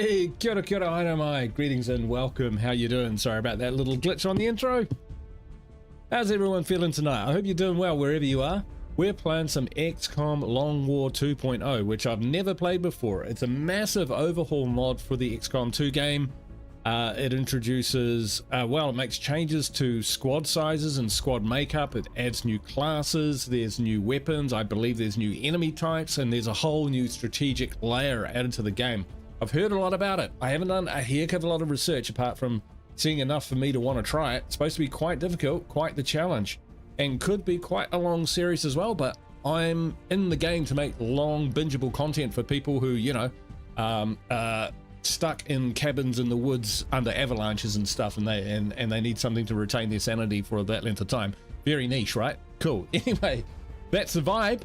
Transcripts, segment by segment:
Hey, kia ora, haere mai. Greetings and welcome. How you doing? Sorry about that little glitch on the intro. How's everyone feeling tonight? I hope you're doing well wherever you are. We're playing some XCOM Long War 2.0, which I've never played before. It's a massive overhaul mod for the XCOM 2 game. It introduces, it makes changes to squad sizes and squad makeup. It adds new classes, there's new weapons, I believe there's new enemy types, and there's a whole new strategic layer added to the game. I've heard a lot about it. I haven't done a heck of a lot of research apart from seeing enough for me to want to try it. It's supposed to be quite difficult, quite the challenge, and could be quite a long series as well, but I'm in the game to make long bingeable content for people who, you know, stuck in cabins in the woods under avalanches and stuff, and they need something to retain their sanity for that length of time. Very niche, right? Cool. Anyway, that's the vibe.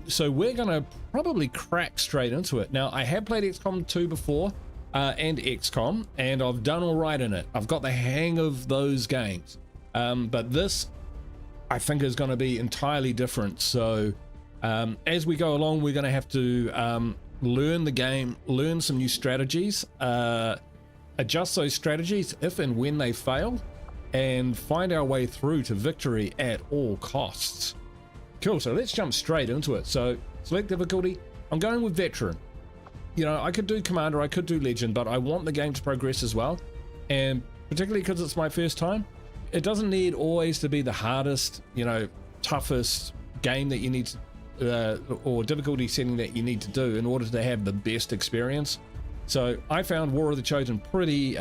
So we're gonna probably crack straight into it. Now, I have played XCOM 2 before, and XCOM, and I've done all right in it. I've got the hang of those games, but this I think is going to be entirely different. So as we go along, we're going to have to learn the game, learn some new strategies, adjust those strategies if and when they fail, and find our way through to victory at all costs. Cool, so let's jump straight into it. So select difficulty. I'm going with veteran. You know, I could do commander, I could do legend, but I want the game to progress as well, and particularly because it's my first time, it doesn't need always to be the hardest, you know, toughest game that you need to, or difficulty setting that you need to do in order to have the best experience. So I found War of the Chosen pretty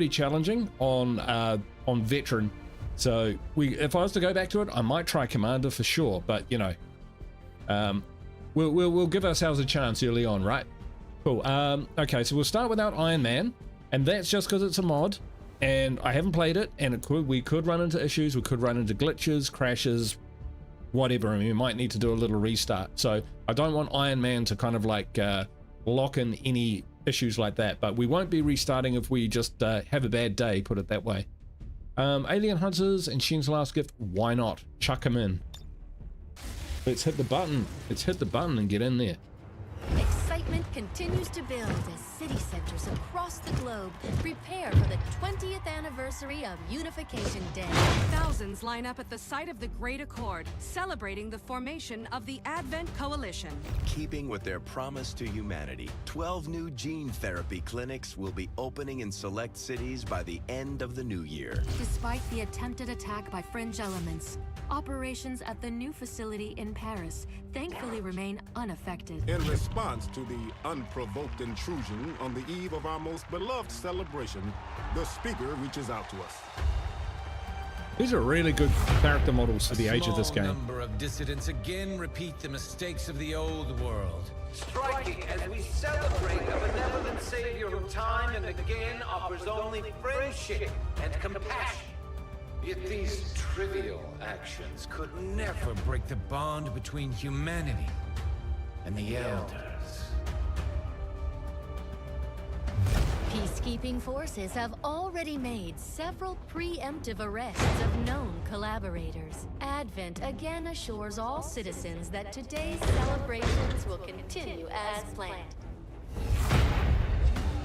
challenging on veteran. So if I was to go back to it, I might try commander for sure, but you know, we'll give ourselves a chance early on, right? Cool. Okay, so we'll start without Iron Man, and that's just because it's a mod and I haven't played it, and we could run into issues, we could run into glitches, crashes, whatever. I mean, we might need to do a little restart. So I don't want Iron Man to kind of like lock in any issues like that, but we won't be restarting if we just have a bad day, put it that way. Alien Hunters and Shen's Last Gift, why not? Chuck them in. Let's hit the button. Let's hit the button and get in there. Excitement continues to build as city centers across the globe prepare for the 20th anniversary of Unification Day. Thousands line up at the site of the Great Accord, celebrating the formation of the Advent Coalition. Keeping with their promise to humanity, 12 new gene therapy clinics will be opening in select cities by the end of the new year. Despite the attempted attack by fringe elements, operations at the new facility in Paris thankfully remain unaffected. In response to the unprovoked intrusion on the eve of our most beloved celebration, the speaker reaches out to us. These are really good character models for the age of this game. A small number of dissidents again repeat the mistakes of the old world. Striking as we celebrate a benevolent savior who time and again offers only friendship and compassion. Yet these trivial actions could never break the bond between humanity and the Elders. Peacekeeping forces have already made several preemptive arrests of known collaborators. Advent again assures all citizens that today's celebrations will continue as planned.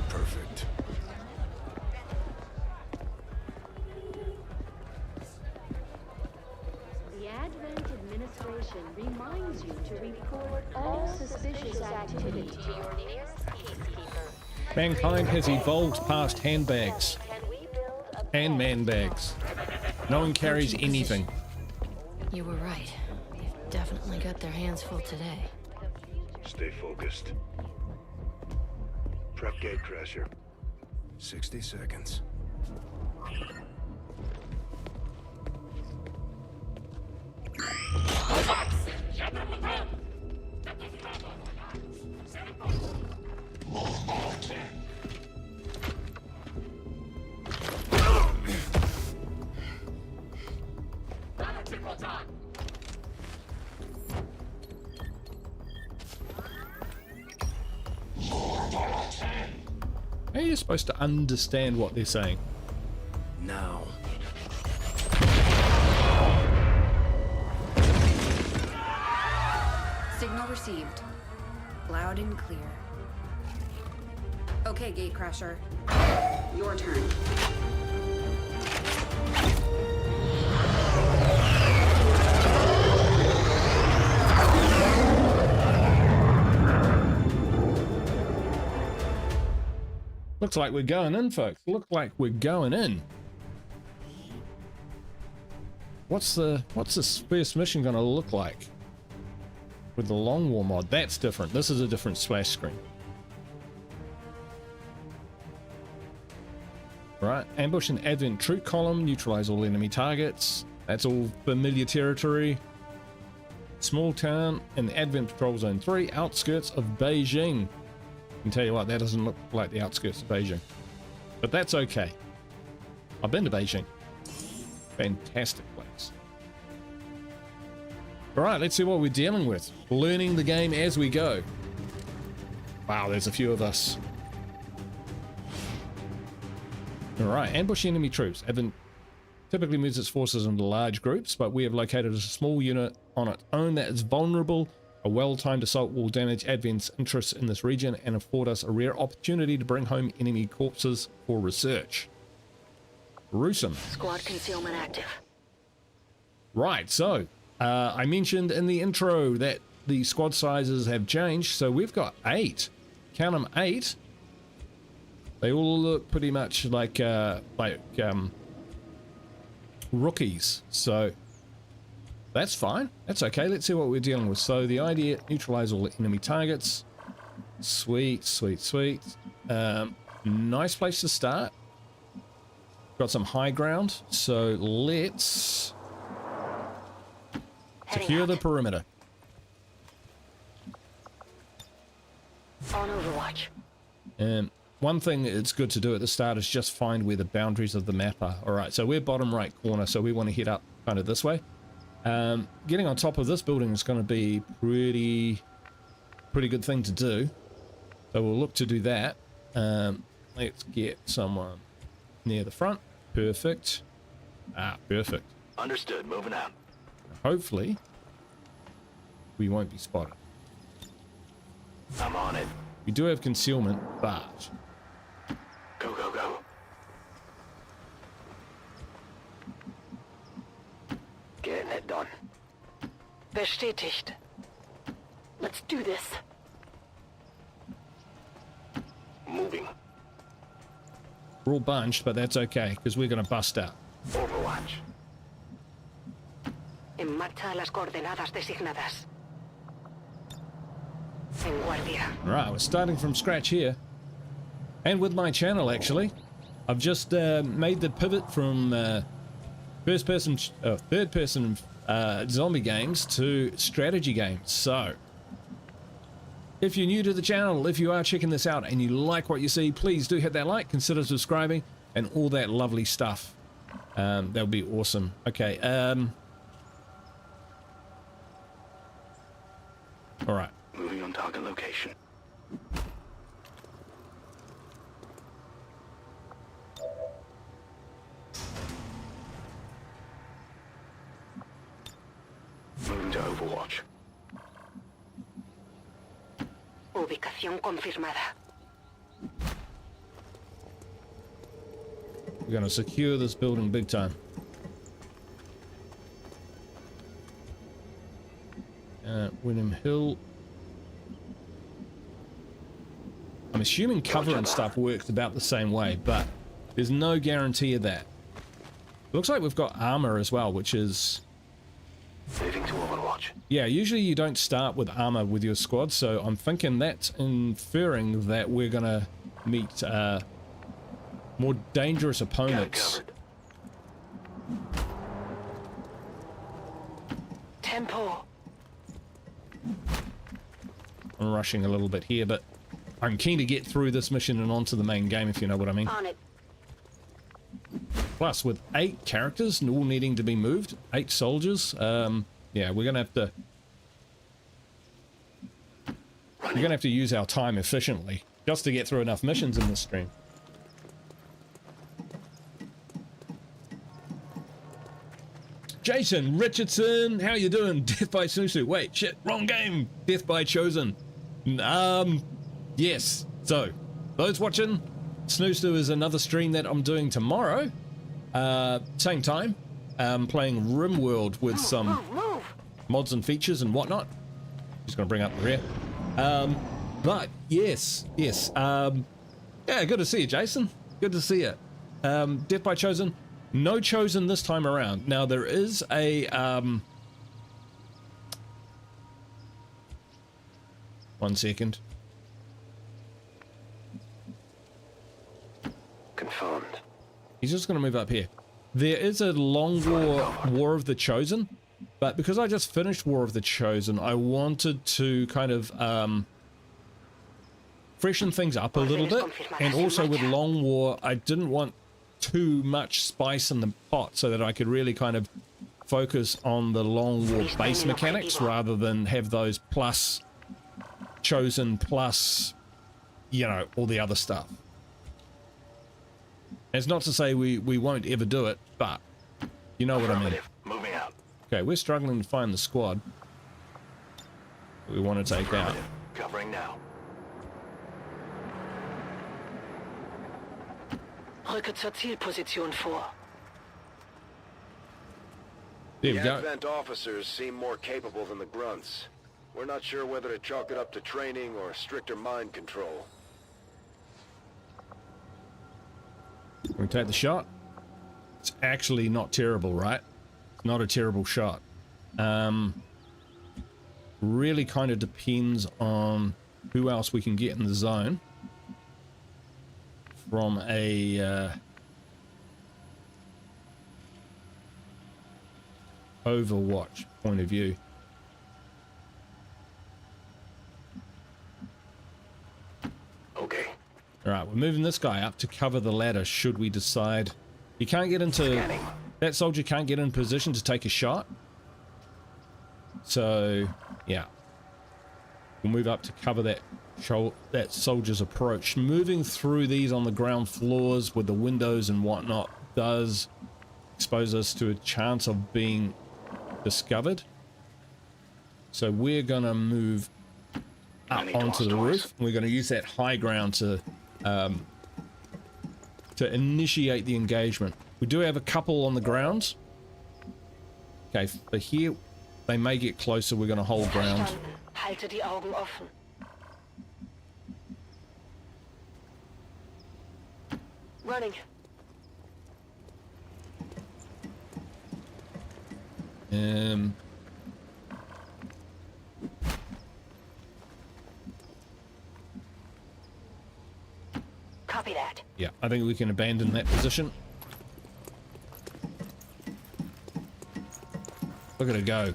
Perfect. The Advent administration reminds you to report all suspicious activity to your nearest peacekeeper. Mankind has evolved past handbags and man bags. No one carries anything. You were right. They've definitely got their hands full today. Stay focused. Prep gate crasher. 60 seconds. How are you supposed to understand what they're saying? Now. Signal received. Loud and clear. Okay, Gatecrasher. Your turn. Looks like we're going in, folks. Looks like we're going in. What's this first mission gonna look like with the Long War mod? That's different. This is a different splash screen. Right, ambush and advent troop column, neutralize all enemy targets. That's all familiar territory. Small town in the advent patrol zone 3, outskirts of Beijing. I can tell you what, that doesn't look like the outskirts of Beijing, but that's okay. I've been to Beijing. Fantastic place. All right, let's see what we're dealing with. Learning the game as we go. Wow, there's a few of us. All right, ambush enemy troops. Advent typically moves its forces into large groups, but we have located a small unit on its own that is vulnerable. A well-timed assault will damage Advent's interests in this region and afford us a rare opportunity to bring home enemy corpses for research. Gruesome. Squad concealment active. Right, so I mentioned in the intro that the squad sizes have changed, so we've got 8. Count them, 8. They all look pretty much like rookies, so that's fine. That's okay. Let's see what we're dealing with. So the idea, neutralize all enemy targets. Sweet, sweet, sweet. Nice place to start. Got some high ground, so let's secure the perimeter. On Overwatch. One thing it's good to do at the start is just find where the boundaries of the map are. All right, so we're bottom right corner, so we want to head up kind of this way. Getting on top of this building is going to be pretty good thing to do. So we'll look to do that. Let's get someone near the front. Perfect. Perfect. Understood. Moving out. Hopefully, we won't be spotted. I'm on it. We do have concealment, but Go, go, go. Getting it done. Bestätigt. Let's do this. Moving. we're all bunched, but that's okay, because we're going to bust out. Overwatch. En marcha a las coordenadas designadas. En guardia. Right, we're starting from scratch here. And with my channel, actually. I've just made the pivot from third-person zombie games to strategy games. So, if you're new to the channel, if you are checking this out and you like what you see, please do hit that like, consider subscribing, and all that lovely stuff. That would be awesome. Okay, all right. Moving on target location. Moving to Overwatch. Ubicación confirmada. We're going to secure this building big time. William Hill. I'm assuming cover and stuff works about the same way, but there's no guarantee of that. Looks like we've got armor as well, which is... Moving to Overwatch. Yeah, usually you don't start with armor with your squad, so I'm thinking that's inferring that we're gonna meet more dangerous opponents. Tempo. I'm rushing a little bit here, but I'm keen to get through this mission and onto the main game, if you know what I mean. On it. Plus, with 8 characters and all needing to be moved, 8 soldiers, yeah, we're gonna have to use our time efficiently just to get through enough missions in this stream. Jason Richardson, how you doing? Death by Susu. Wait, shit, wrong game. Death by Chosen. Yes. So, those watching, Snooze is another stream that I'm doing tomorrow. Same time. Playing RimWorld with some mods and features and whatnot. Just going to bring up the rear. But yes. Yeah, good to see you, Jason. Good to see you. Death by Chosen. No Chosen this time around. Now there is a one second. Confirmed. He's just going to move up here. There is a LONGWAR War of the Chosen, but because I just finished War of the Chosen, I wanted to kind of freshen things up a little bit. And also with LONGWAR, I didn't want too much spice in the pot so that I could really kind of focus on the LONGWAR base mechanics rather than have those plus Chosen plus, you know, all the other stuff. It's not to say we won't ever do it, but you know what I mean. Moving out. Okay, we're struggling to find the squad we want to take out. Covering now. Rücke zur Zielposition vor. There we The go. Advent officers seem more capable than the grunts. We're not sure whether to chalk it up to training or stricter mind control. We take the shot. It's actually not terrible, right? It's not a terrible shot. Really kind of depends on who else we can get in the zone from a Overwatch point of view. Okay. All right, we're moving this guy up to cover the ladder should we decide. You can't get into... Scanning. That soldier can't get in position to take a shot. So, yeah. We'll move up to cover that soldier's approach. Moving through these on the ground floors with the windows and whatnot does expose us to a chance of being discovered. So we're going to move up onto the roof. We're going to use that high ground to initiate the engagement. We do have a couple on the ground. Okay, but here they may get closer. We're going to hold ground. Halte die Augen offen. Running. Copy that. Yeah, I think we can abandon that position. Look at it go.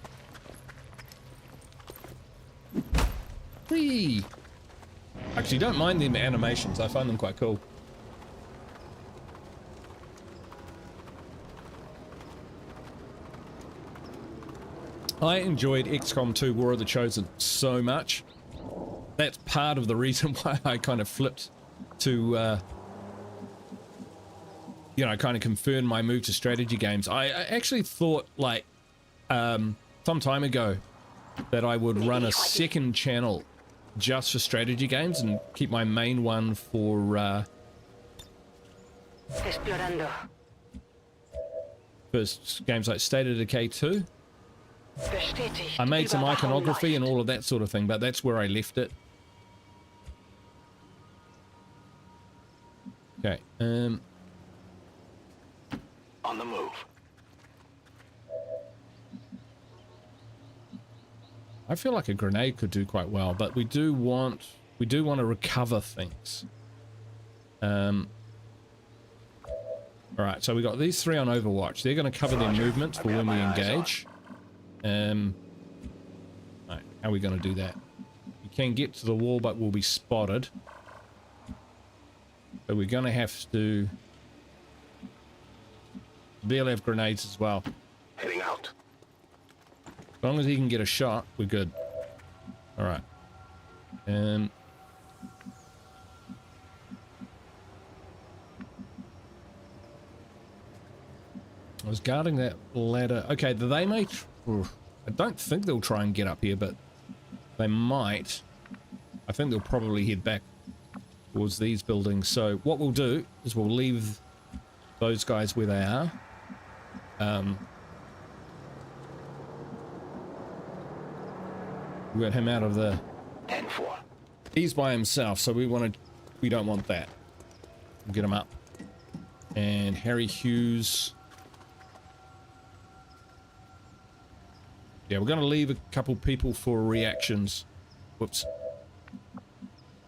Whee! Actually, don't mind them animations. I find them quite cool. I enjoyed XCOM2 War of the Chosen so much. That's part of the reason why I kind of flipped to, you know, kind of confirm my move to strategy games. I actually thought, like, some time ago that I would run a second channel just for strategy games and keep my main one for, Explorando. for games like State of Decay 2. Bestätigt. I made some Überwachung iconography and läuft. all of that sort of thing, but that's where I left it. Okay, On the move. I feel like a grenade could do quite well, but we do want to recover things. All right, so we got these three on Overwatch. They're going to cover their movements for when we engage. Right, how are we going to do that? You can get to the wall, but we'll be spotted. So we're going to have to... They'll have grenades as well. Heading out. As long as he can get a shot, we're good. All right. I was guarding that ladder. Okay, they may... I don't think they'll try and get up here, but they might. I think they'll probably head back towards these buildings. So what we'll do is we'll leave those guys where they are. We got him out of the... 10-4. He's by himself, so we don't want that. We'll get him up. And Harry Hughes. Yeah, we're going to leave a couple people for reactions. Whoops.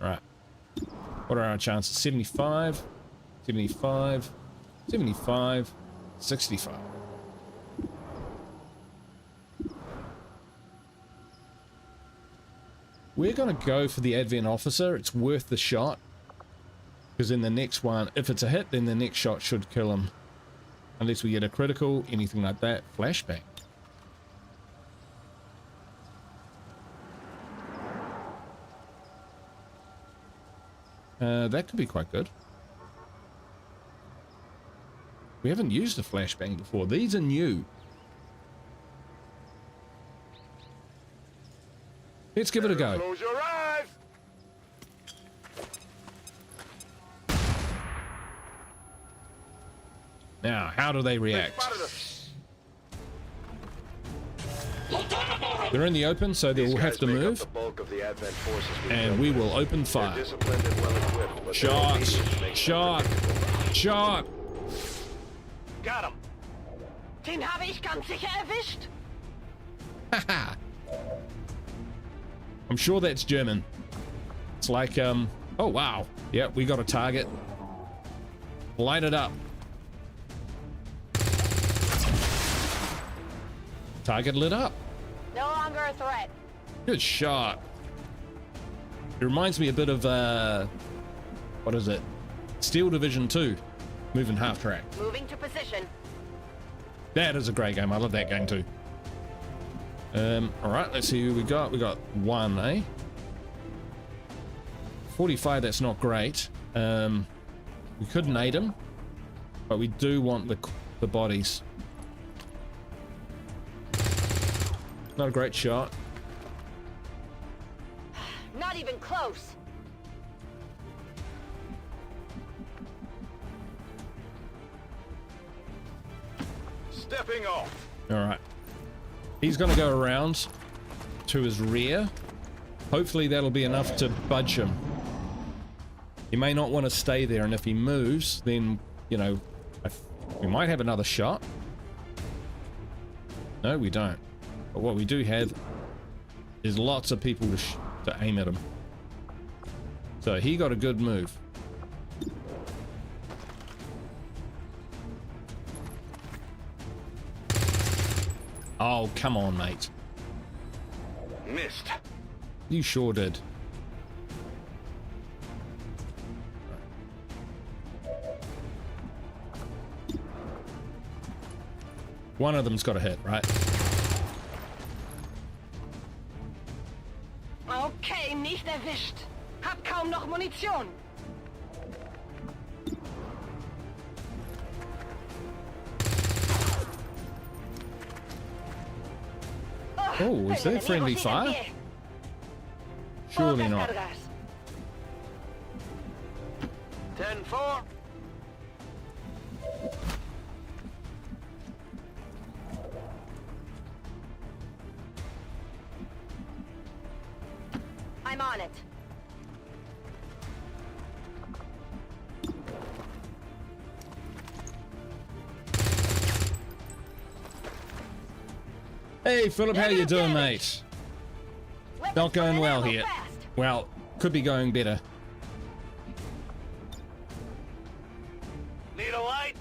Alright. What are our chances? 75, 75, 75, 65. We're going to go for the Advent Officer. It's worth the shot. Because in the next one, if it's a hit, then the next shot should kill him. Unless we get a critical, anything like that. Flashbang. That could be quite good. We haven't used a flashbang before. These are new. Let's give it a go. Close your eyes. Now, how do they react? They're in the open, so they'll have to move. And we will open fire. Shot! Shot! Shot! Got him. Den habe ich ganz sicher erwischt. Haha! I'm sure that's German. It's like, oh wow. Yep, we got a target. Light it up. Target lit up. No longer a threat. Good shot. It reminds me a bit of, what is it? Steel Division 2. Moving half track. Moving to position. That is a great game. I love that game too. Alright, let's see who we got. We got one, eh? 45, that's not great. We could nade him, but we do want the bodies. Not a great shot. Not even close. Stepping off. Alright. He's going to go around to his rear. Hopefully that'll be enough to budge him. He may not want to stay there, and if he moves, then, you know, we might have another shot. No, we don't. But what we do have is lots of people to aim at him. So he got a good move. Oh, come on, mate. Missed. You sure did. One of them's got a hit, right? Okay, nicht erwischt. Hab kaum noch Munition. Oh, is that friendly fire? Surely not. 10-4. I'm on it. Hey, Philip, how you doing, mate? Not going well here. Well, could be going better. Need a light?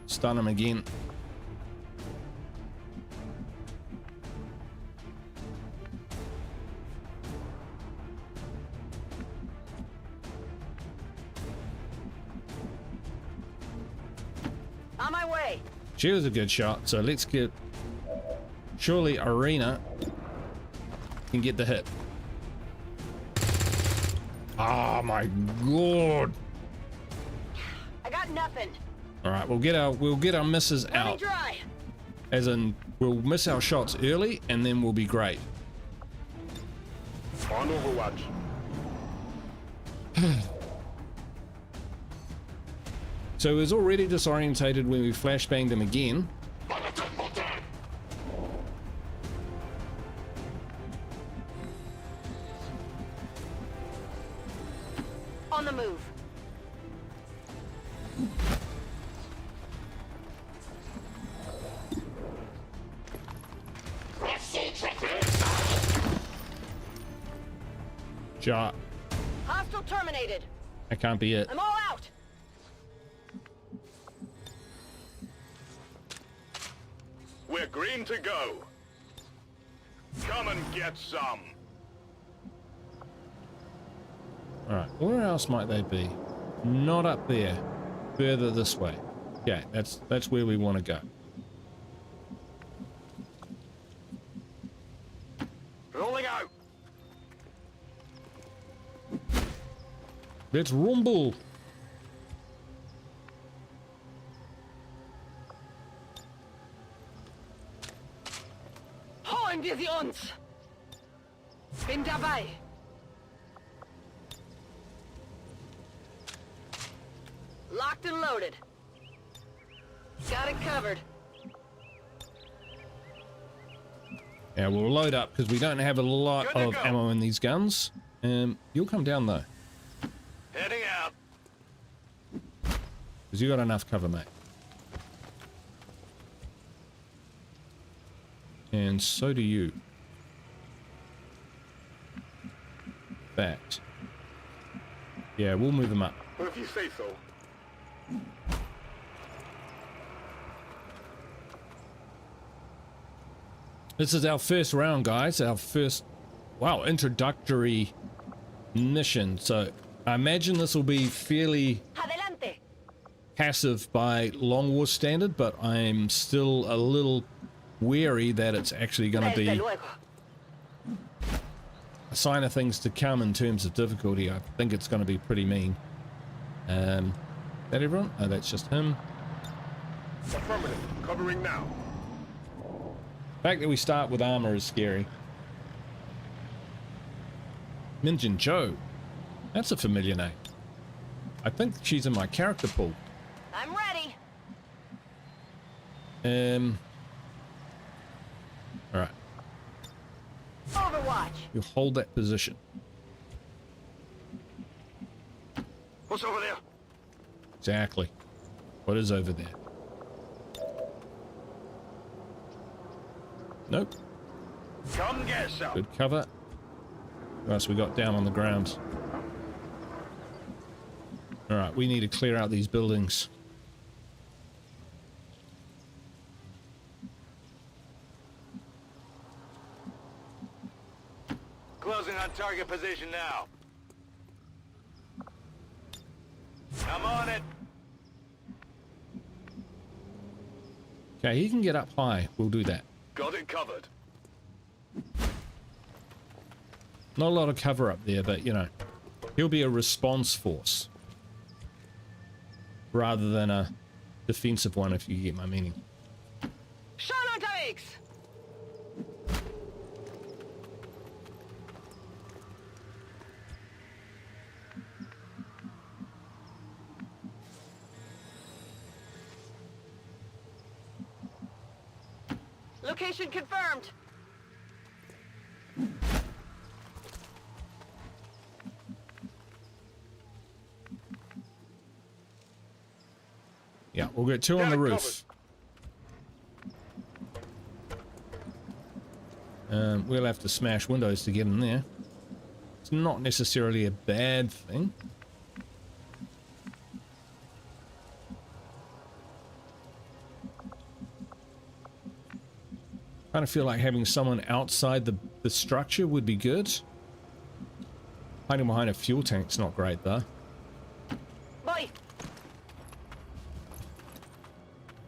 Stun him again. On my way. She was a good shot, so let's get... Surely Arena can get the hit. Oh my god! I got nothing. All right, we'll get our misses out. Dry. As in, we'll miss our shots early and then we'll be great. On Overwatch. So he was already disorientated when we flashbanged him again. On the move. Ja. Hostile terminated. That can't be it. I'm all out. We're green to go. Come and get some. Alright, where else might they be? Not up there. Further this way. Yeah, that's where we want to go. Rolling out. Let's rumble. Holen wir sie uns. Bin dabei. Locked and loaded. Got it covered. Yeah, we'll load up because we don't have a lot of ammo in these guns. You'll come down though. Heading out. Because you got enough cover, mate. And so do you. That. Yeah, we'll move them up. Well, if you say so. This is our first round, guys. Our first, wow, introductory mission. So I imagine this will be fairly Adelante. passive by Long War standard, but I'm still a little wary that it's actually going to be Desde luego. a sign of things to come in terms of difficulty. I think it's going to be pretty mean. That everyone? Oh, that's just him. Affirmative. Covering now. The fact that we start with armor is scary. Minjin Joe. That's a familiar name. I think she's in my character pool. I'm ready. Alright. Overwatch. You hold that position. What's over there? Exactly. What is over there? Nope. Come get some. Good cover. What else we got down on the ground? Alright, we need to clear out these buildings. Closing on target position now. I'm on it. Okay, he can get up high. We'll do that. Got it covered. Not a lot of cover up there, but you know, he'll be a response force rather than a defensive one, if you get my meaning. Schon unterwegs. Location confirmed. Yeah, we'll get two on the roof. We'll have to smash windows to get in there. It's not necessarily a bad thing. I kind of feel like having someone outside the structure would be good. Hiding behind a fuel tank's not great though. Boy.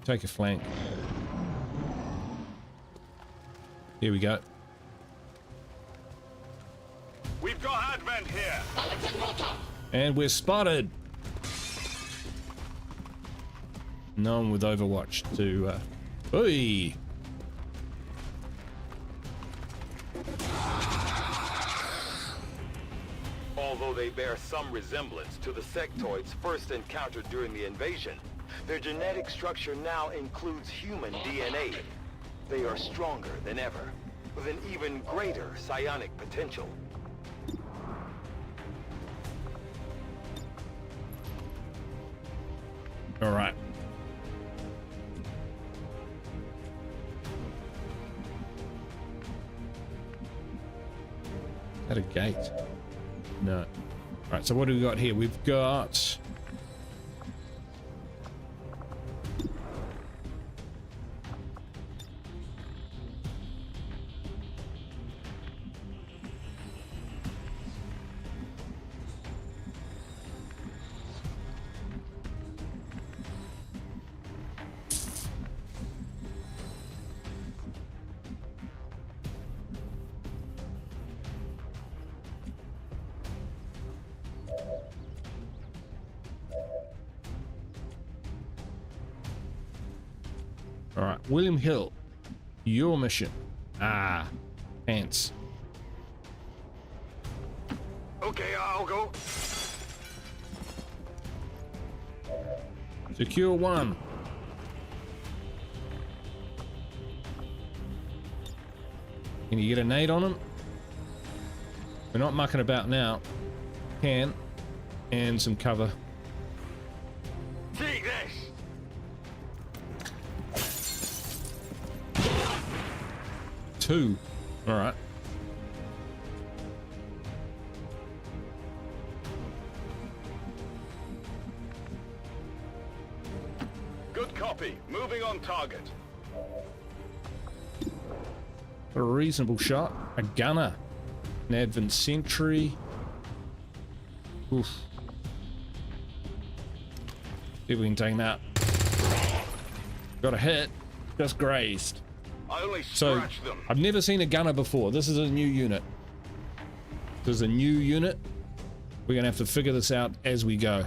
Take a flank. Here we go. We've got advent here. And we're spotted. No one with Overwatch to... Oi! Although they bear some resemblance to the sectoids first encountered during the invasion, their genetic structure now includes human DNA. They are stronger than ever, with an even greater psionic potential. All right. At a gate? No. All right, so what do we got here? We've got... All right, William Hill, your mission. Ah, pants. Okay, I'll go. Secure one. Can you get a nade on him? We're not mucking about now. Can. And some cover. Take this. Two. All right. Good copy. Moving on target. A reasonable shot. A gunner. An advent sentry. Oof. See if we can take him out. Got a hit. Just grazed. I only So, scratched them. I've never seen a gunner before. This is a new unit. This is a new unit. We're gonna have to figure this out as we go.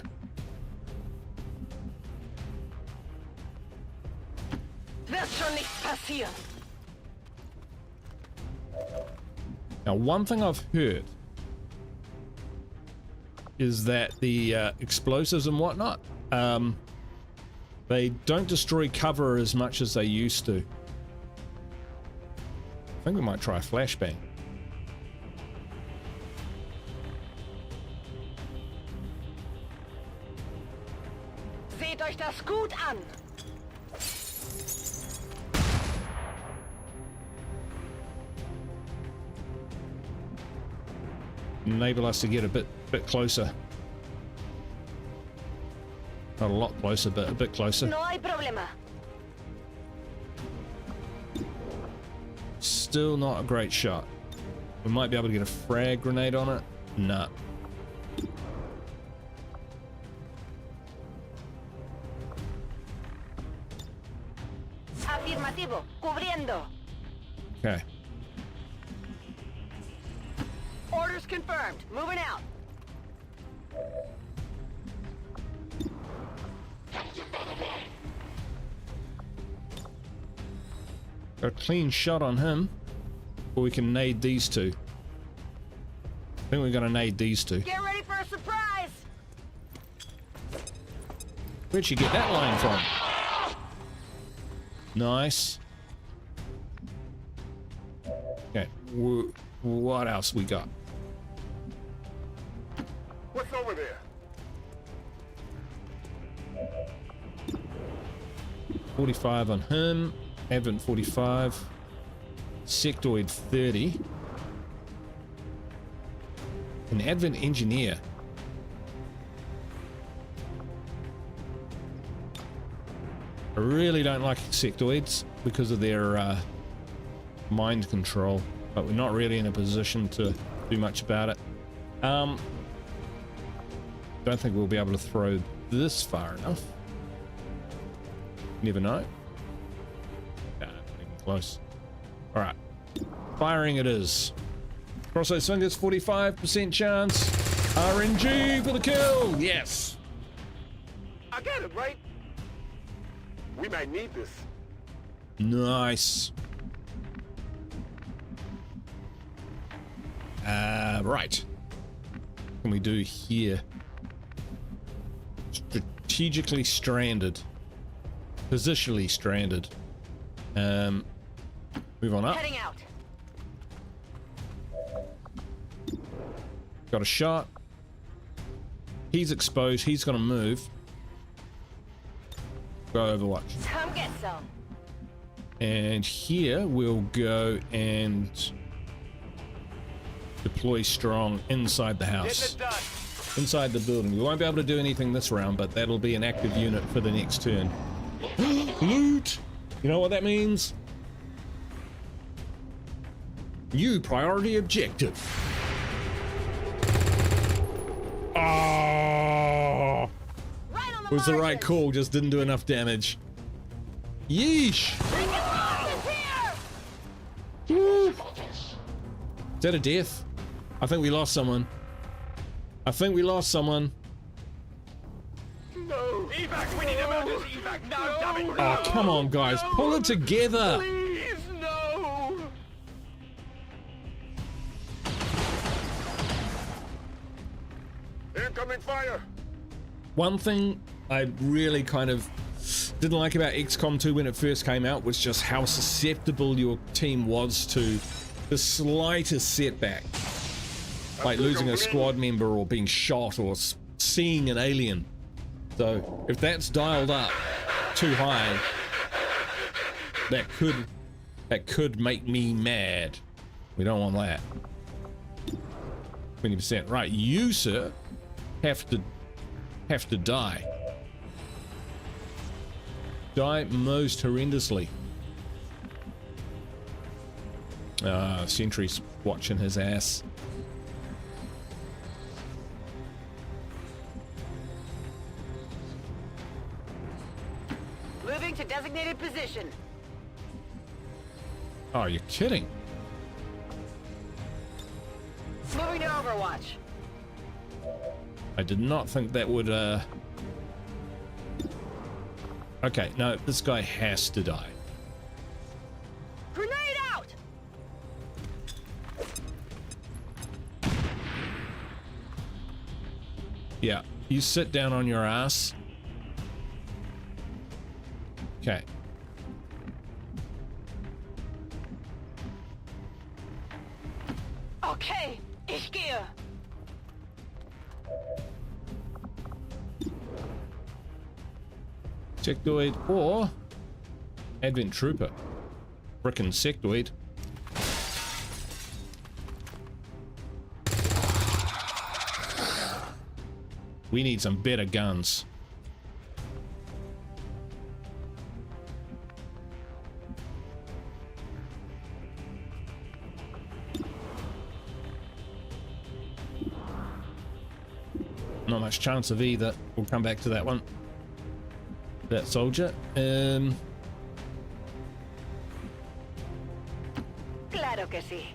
Wird schon nichts passieren. Now, one thing I've heard is that the explosives and whatnot, they don't destroy cover as much as they used to. I think we might try a flashbang. Seht euch das gut an. Enable us to get a bit closer. Not a lot closer, but a bit closer. No hay problema. Still not a great shot. We might be able to get a frag grenade on it. Nah. Afirmativo. Cubriendo. Okay. Orders confirmed. Moving out. Got a clean shot on him. Or we can nade these two. I think we're gonna nade these two. Get ready for a surprise. Where'd she get that line from? Nice. Okay. What else we got? What's over there? 45 on him. Advent 45. Sectoid 30. An Advent engineer. I really don't like sectoids because of their mind control, but we're not really in a position to do much about it. Don't think we'll be able to throw this far enough. Never know. Nah, not even close. All right, firing it is. Cross those fingers, 45% chance. RNG for the kill. Yes. I got it, right? We might need this. Nice. Right. can we do here? Strategically stranded. Positionally stranded. Move on up. Heading out. Got a shot. He's exposed. He's gonna move. Go Overwatch. Come get some. And here we'll go and deploy strong inside the house. Inside the building. We won't be able to do anything this round, but that'll be an active unit for the next turn. Loot! You know what that means? New priority objective. Oh! It was the right call, just didn't do enough damage. Yeesh! Woo. Is that a death? I think we lost someone. I think we lost someone. No! Evac! We need emergency evac now! Damn it! Oh, come on, guys. Pull it together! Please, no! Incoming fire! One thing I really kind of didn't like about XCOM2 when it first came out was just how susceptible your team was to the slightest setback. Like losing a squad member or being shot or seeing an alien. So if that's dialed up too high, that could make me mad. We don't want that. 20%. Right, you, sir, have to die. Die most horrendously. Sentry's watching his ass. Moving to designated position. Oh, you're kidding. Moving to Overwatch. I did not think that would, Okay, no, this guy has to die. Grenade out! Yeah, you sit down on your ass. Okay. Okay, ich gehe. Sectoid or Advent Trooper. Frickin' sectoid. We need some better guns. Not much chance of either. We'll come back to that one. That soldier. Claro que sí.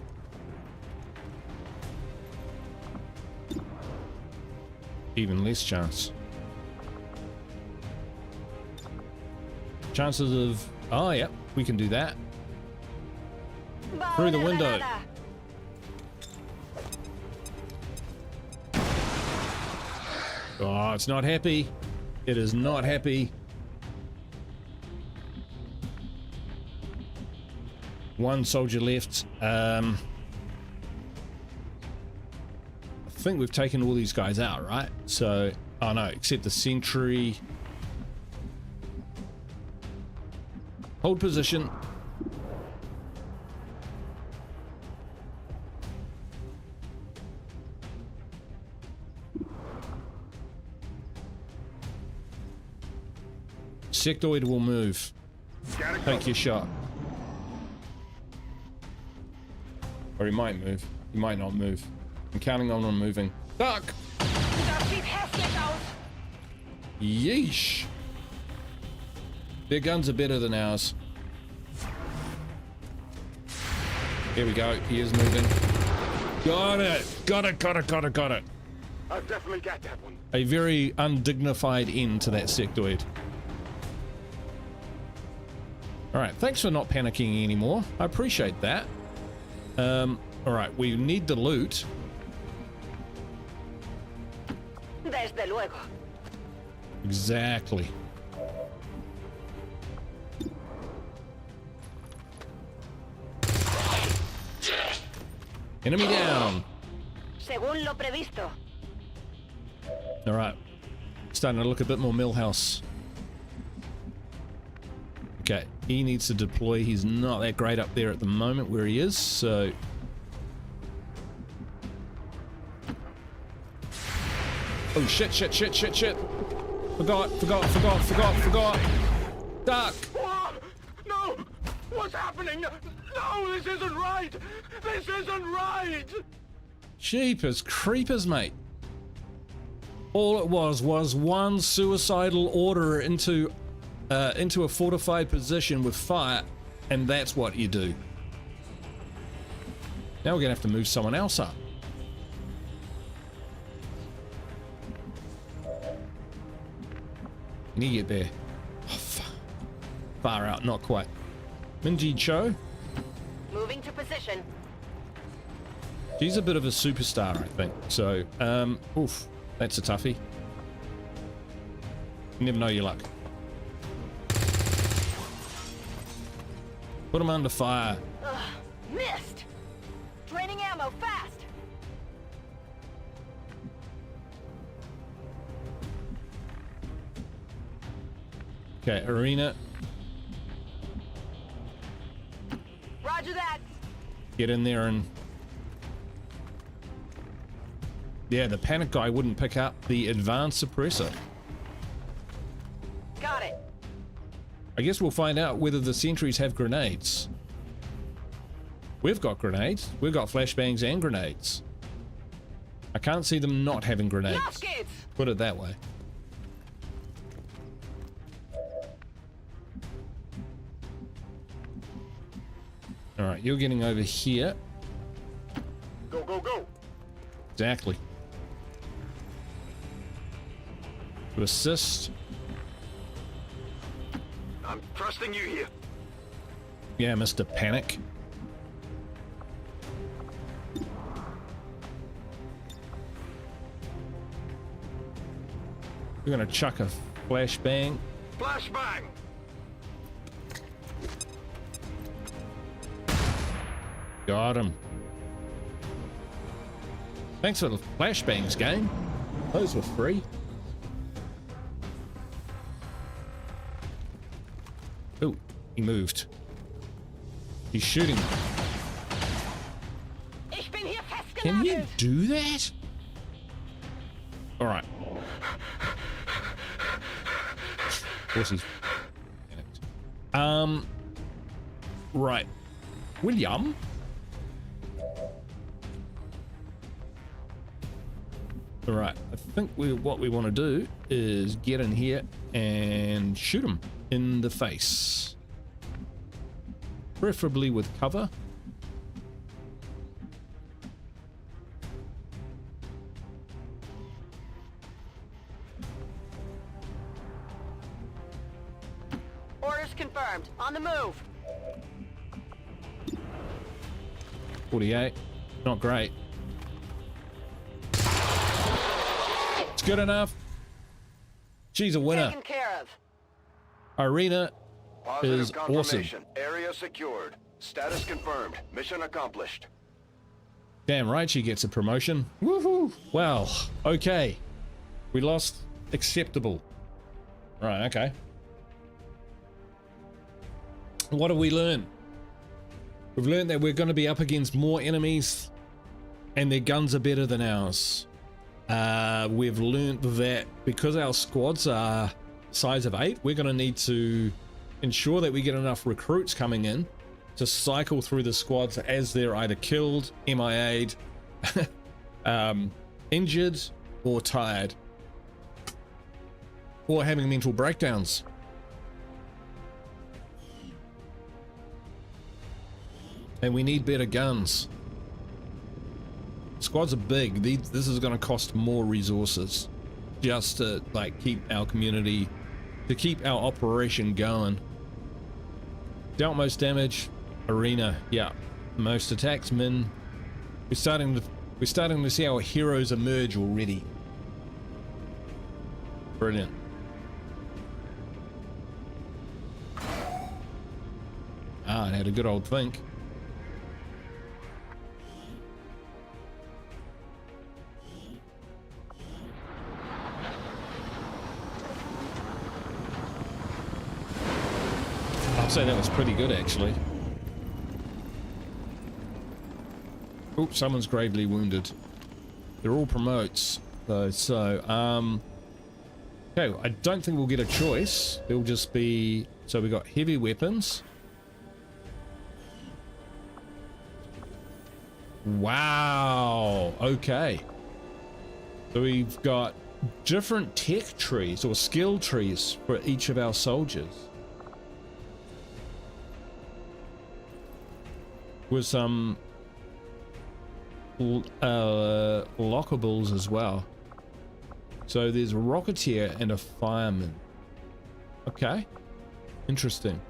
Even less chance. Chances of... Oh, yeah, we can do that. Through the window. Oh, it's not happy. It is not happy. One soldier left. I think we've taken all these guys out, right? So, oh no, except the sentry. Hold position. Sectoid will move. Take your shot. Or he might move. He might not move. I'm counting on him moving. Duck! Yeesh. Their guns are better than ours. Here we go. He is moving. Got it! Got it, got it, got it, got it. I definitely got that one. A very undignified end to that sectoid. Alright, thanks for not panicking anymore. I appreciate that. Alright, we need the loot. Desde luego. Exactly. Enemy down. Según lo previsto. All right. Starting to look a bit more Millhouse. Okay, he needs to deploy. He's not that great up there at the moment where he is, so... Oh, shit. Forgot. Duck! No! What's happening? No, this isn't right! This isn't right! Jeepers creepers, mate. All it was one suicidal order into a fortified position with fire, and that's what you do. Now we're gonna have to move someone else up. Can you get there? Oh, far out, not quite. Minji Cho. Moving to position. She's a bit of a superstar, I think. So, oof, that's a toughie. You never know your luck. Put him under fire. Ugh, missed. Draining ammo fast. Okay, Arena. Roger that. Get in there and... Yeah, the panic guy wouldn't pick up the advanced suppressor. Got it. I guess we'll find out whether the sentries have grenades. We've got grenades. We've got flashbangs and grenades. I can't see them not having grenades. Put it that way. Alright, you're getting over here. Go, go, go! Exactly. To assist. I'm trusting you here. Yeah, Mr. Panic. We're gonna chuck a flashbang. Flashbang! Got him. Thanks for the flashbangs, game. Those were free. Oh, he moved. He's shooting. Ich bin hier Can you festgenagelt. do that? All right. Of course he's... Right. William? All right. I think what we want to do is get in here and shoot him in the face. Preferably with cover. Orders confirmed. On the move. 48. Not great. It's good enough. She's a winner. Taken care of. Arena Positive is awesome. confirmation. Area secured. Status confirmed. Mission accomplished. Damn right she gets a promotion. Woohoo! Well, okay. We lost. Acceptable. Right, okay. What have we learned? We've learned that we're going to be up against more enemies and their guns are better than ours. We've learned that because our squads are size of 8, we're going to need to ensure that we get enough recruits coming in to cycle through the squads as they're either killed, MIA'd, injured, or tired, or having mental breakdowns. And we need better guns. Squads are big. This is going to cost more resources just to like keep our community, to keep our operation going. Dealt most damage. Arena, yeah. Most attacks, min. We're starting to see our heroes emerge already. Brilliant. Ah, it had a good old think. I'd say that was pretty good, actually. Oops, someone's gravely wounded. They're all promotes, though, so, okay, I don't think we'll get a choice. It'll just be, so we got heavy weapons. Wow, okay. So we've got different tech trees or skill trees for each of our soldiers. With some lockables as well. So there's a rocketeer and a fireman. Okay, interesting.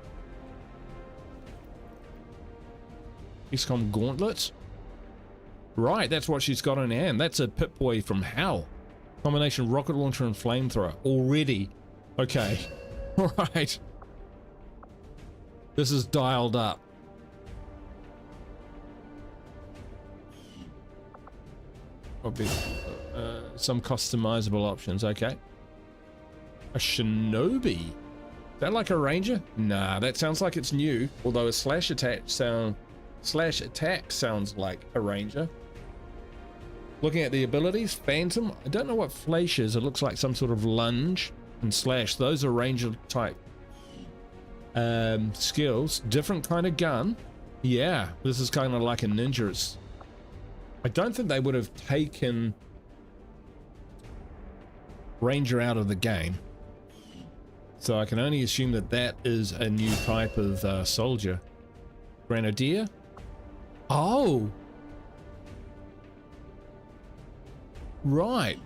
XCOM gauntlets. Right, that's what she's got in her hand. That's a Pip-Boy from hell. Combination rocket launcher and flamethrower. Already. Okay. Right. This is dialed up. Some customizable options. Okay. A shinobi. Is that like a ranger? Nah, that sounds like it's new. Although a slash attack sounds like a ranger. Looking at the abilities, Phantom. I don't know what Flash is. It looks like some sort of lunge and slash. Those are ranger type skills. Different kind of gun. Yeah, this is kind of like a ninja. It's, I don't think they would have taken ranger out of the game. So I can only assume that that is a new type of soldier. Grenadier. Oh! Right.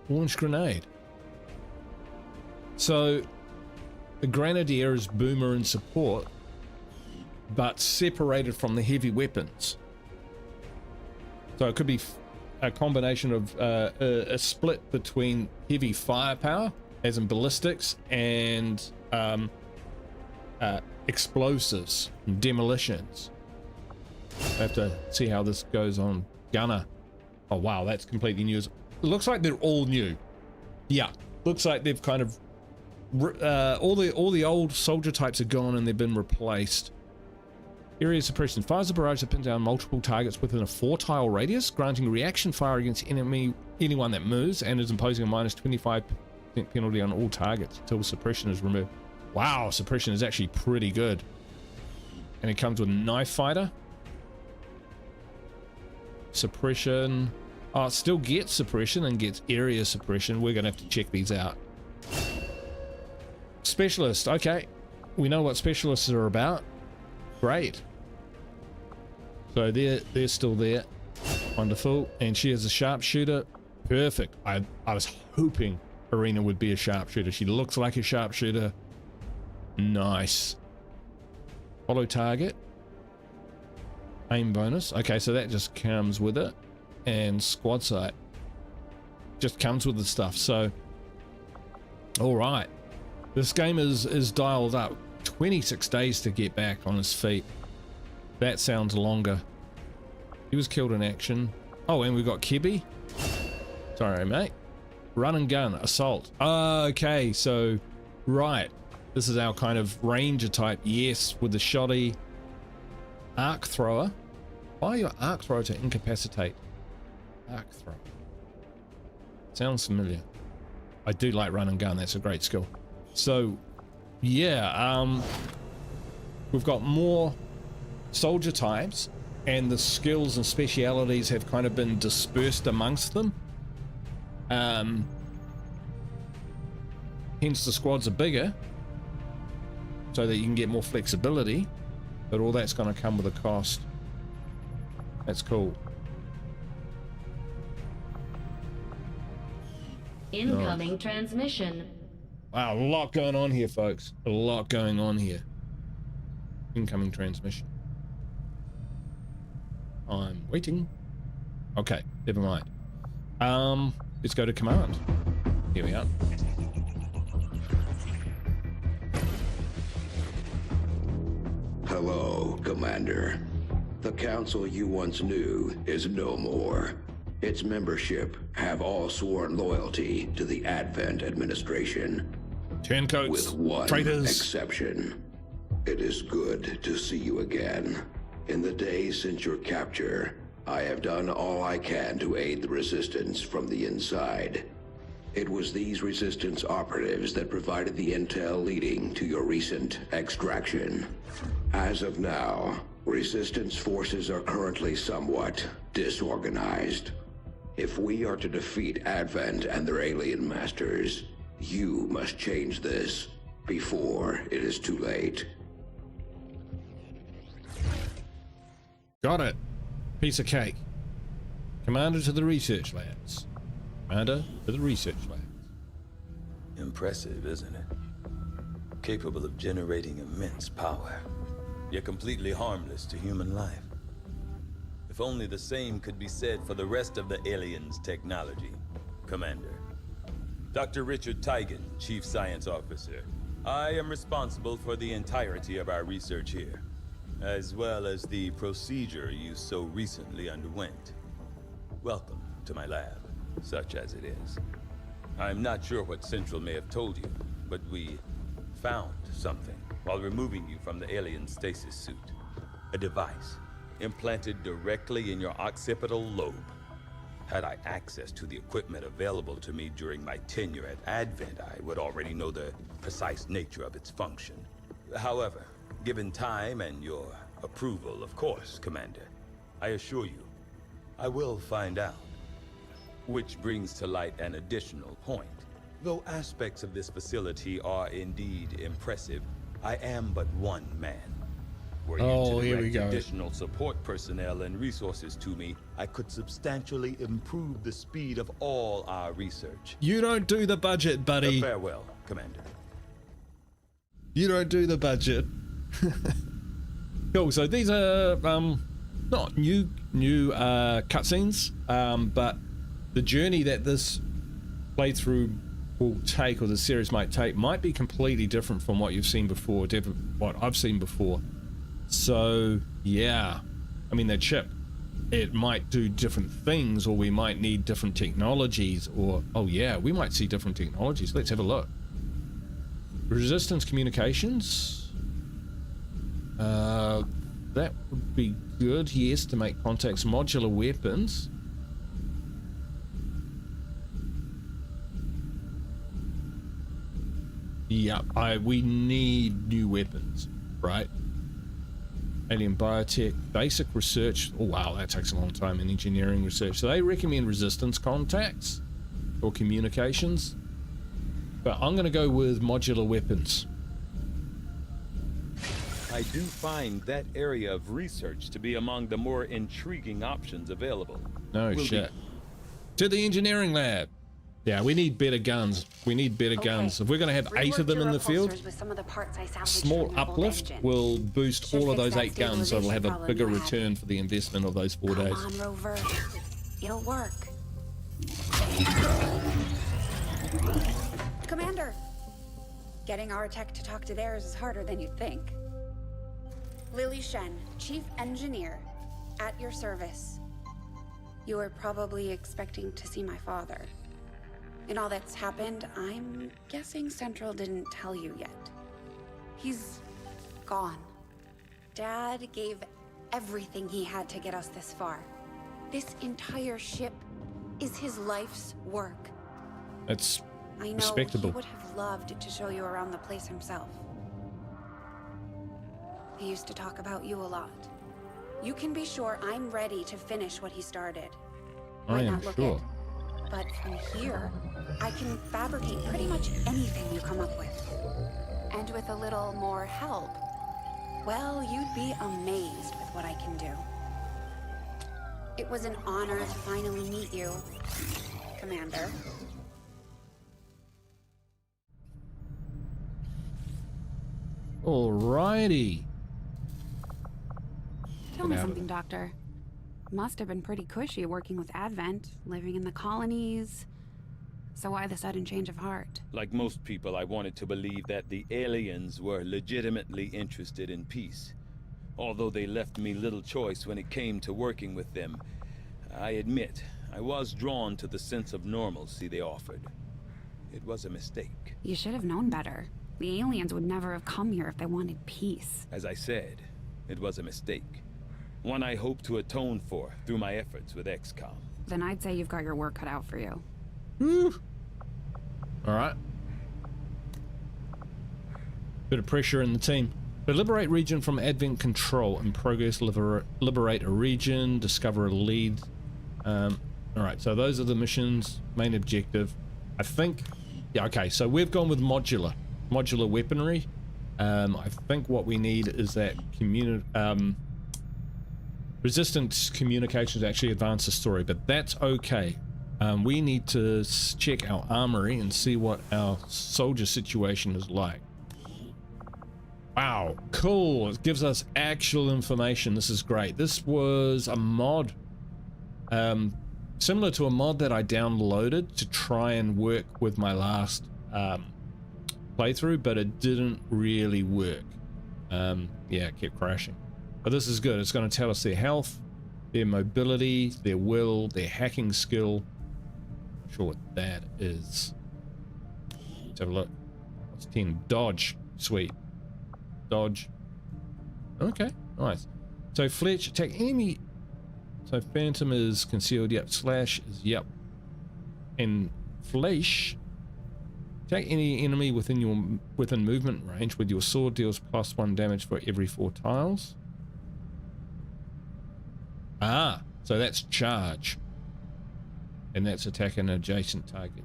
Launch grenade. So the Grenadier is boomer and support, but separated from the heavy weapons. So it could be a combination of a split between heavy firepower, as in ballistics, and explosives, and demolitions. I have to see how this goes on. Gunner. Oh wow, that's completely new. It looks like they're all new. Yeah, looks like they've kind of all the old soldier types are gone and they've been replaced. Area suppression. Fires a barrage to pin down multiple targets within a 4-tile radius, granting reaction fire against anyone that moves, and is imposing a minus 25% penalty on all targets until suppression is removed. Wow, suppression is actually pretty good. And it comes with knife fighter. Suppression. Oh, it still gets suppression and gets area suppression. We're gonna have to check these out. Specialist. Okay, we know what specialists are about. Great. So they're still there. Wonderful. And she is a sharpshooter. Perfect. I was hoping Arena would be a sharpshooter. She looks like a sharpshooter. Nice. Follow target. Aim bonus. Okay, so that just comes with it. And squad sight just comes with the stuff. So all right, this game is dialed up. 26 days to get back on his feet. That sounds longer. He was killed in action. Oh, and we got Kibby. Sorry, mate. Run and gun assault. Okay, so right, this is our kind of ranger type. Yes, with the shoddy arc thrower. Fire your arc thrower to incapacitate. Arc thrower. Sounds familiar. I do like run and gun. That's a great skill. So yeah, we've got more soldier types, and the skills and specialities have kind of been dispersed amongst them. Hence the squads are bigger, so that you can get more flexibility, but all that's going to come with a cost. That's cool. Incoming transmission. Wow, a lot going on here, folks. A lot going on here. Incoming transmission. I'm waiting. Okay, never mind. let's go to command. Here we are. Hello, Commander. The council you once knew is no more. Its membership have all sworn loyalty to the Advent administration. Turncoats, with one traitors. exception. It is good to see you again. In the days since your capture, I have done all I can to aid the resistance from the inside. It was these resistance operatives that provided the intel leading to your recent extraction. As of now, resistance forces are currently somewhat disorganized. If we are to defeat Advent and their alien masters, you must change this before it is too late. Got it. Piece of cake. Commander to the research labs. Commander to the research labs. Impressive, isn't it? Capable of generating immense power, yet completely harmless to human life. If only the same could be said for the rest of the aliens' technology, Commander. Dr. Richard Tigan, Chief Science Officer. I am responsible for the entirety of our research here, as well as the procedure you so recently underwent. Welcome to my lab, such as it is. I'm not sure what Central may have told you, but we found something while removing you from the alien stasis suit. A device implanted directly in your occipital lobe. Had I access to the equipment available to me during my tenure at Advent, I would already know the precise nature of its function. However, given time and your approval, of course, Commander, I assure you, I will find out. Which brings to light an additional point. Though aspects of this facility are indeed impressive, I am but one man. Were you to direct additional support personnel and resources to me, I could substantially improve the speed of all our research. You don't do the budget, buddy. Farewell, Commander. You don't do the budget. Cool. So these are not new cutscenes, but the journey that this playthrough will take, or the series might take, might be completely different from what you've seen before, what I've seen before. So yeah, I mean, that chip, it might do different things, or we might need different technologies, or oh yeah, we might see different technologies. Let's have a look. Resistance communications, that would be good. Yes, to make contacts. Modular weapons. Yeah, we need new weapons, right? Alien biotech, basic research. Oh wow, that takes a long time in engineering research. So they recommend resistance contacts or communications, but I'm going to go with modular weapons. I do find that area of research to be among the more intriguing options available. No shit. To the engineering lab. Yeah, we need better guns. We need better guns. If we're going to have 8 of them in the field, small uplift will boost all of those 8 guns, so it'll have a bigger return for the investment of those 4 days. Come on, Rover. It'll work. Commander, getting our tech to talk to theirs is harder than you'd think. Lily Shen, Chief Engineer, at your service. You were probably expecting to see my father. In all that's happened, I'm guessing Central didn't tell you yet. He's gone. Dad gave everything he had to get us this far. This entire ship is his life's work. That's I know respectable. He would have loved to show you around the place himself. He used to talk about you a lot. You can be sure I'm ready to finish what he started. I am sure. But from here, I can fabricate pretty much anything you come up with. And with a little more help, well, you'd be amazed with what I can do. It was an honor to finally meet you, Commander. Alrighty. Tell me something, Doctor. Must have been pretty cushy working with Advent, living in the colonies, So why the sudden change of heart? Like most people, I wanted to believe that the aliens were legitimately interested in peace. Although they left me little choice when it came to working with them, I admit I was drawn to the sense of normalcy they offered. It was a mistake. You should have known better. The aliens would never have come here if they wanted peace. As I said, it was a mistake. One I hope to atone for through my efforts with XCOM. Then I'd say you've got your work cut out for you. Woo. All right. Bit of pressure in the team. But liberate region from advent control. In progress, liberate a region, discover a lead. All right, so those are the missions, main objective. I think, yeah, okay, so we've gone with modular weaponry. I think what we need is that resistance communications to actually advance the story, but that's okay. We need to check our armory and see what our soldier situation is like. Wow, cool. It gives us actual information. This is great. This was a mod, similar to a mod that I downloaded to try and work with my last playthrough, but it didn't really work. Yeah, it kept crashing. But this is good. It's going to tell us their health, their mobility, their will, their hacking skill. Not sure what that is. Let's have a look. What's 10? Dodge. Sweet. Dodge. Okay, nice. So Fletch, attack enemy. So Phantom is concealed. Yep. Slash is yep. And Flesh, attack any enemy within movement range with your sword, deals +1 damage for every 4 tiles. Ah, so that's charge. And that's attack an adjacent target.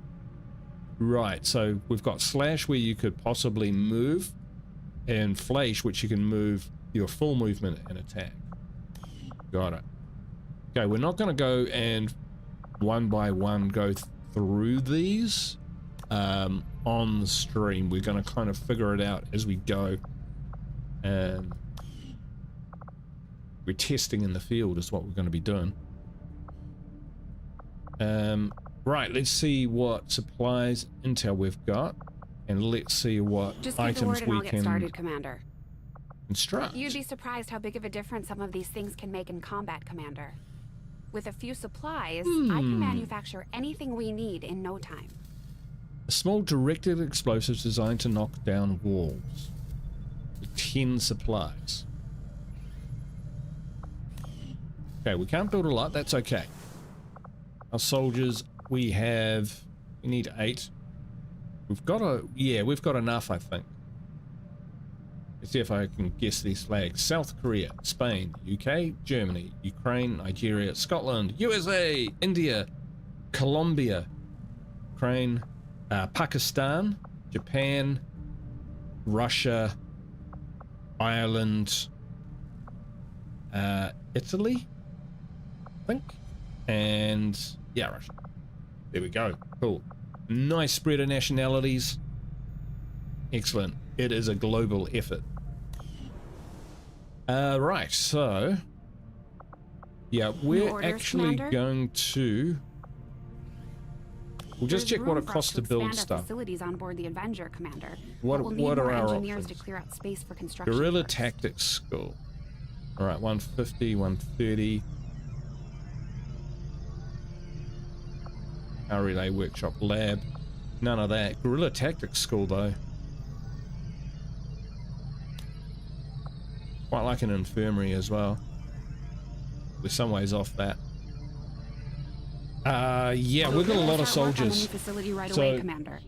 Right, so we've got Slash where you could possibly move, and Flash which you can move your full movement and attack. Got it. Okay, we're not going to go and one by one go through these on the stream. We're going to kind of figure it out as we go. We're testing in the field is what we're going to be doing. Right, let's see what supplies intel we've got, and let's see what Just items we I'll get can started, Commander. construct. You'd be surprised how big of a difference some of these things can make in combat, Commander. With a few supplies, I can manufacture anything we need in no time. A small directed explosives designed to knock down walls. 10 supplies. Okay, we can't build a lot, that's okay. Our soldiers, we need 8. We've got enough, I think. Let's see if I can guess these flags. South Korea, Spain, UK, Germany, Ukraine, Nigeria, Scotland, USA, India, Colombia, Ukraine, Pakistan, Japan, Russia, Ireland, Italy, I think, and yeah, Russia. There we go. Cool. Nice spread of nationalities. Excellent. It is a global effort. Right, so yeah, we're actually going to. We'll just check what it costs to build stuff. Facilities on board the Avenger, Commander. What are our engineers options? to clear out space for construction? Guerrilla Tactics School. All right, 150, 130. Our Relay Workshop Lab. None of that. Guerrilla Tactics School, though. Quite like an infirmary as well. We're some ways off that. Yeah, we've got a lot of soldiers. Facility right so, away, Commander.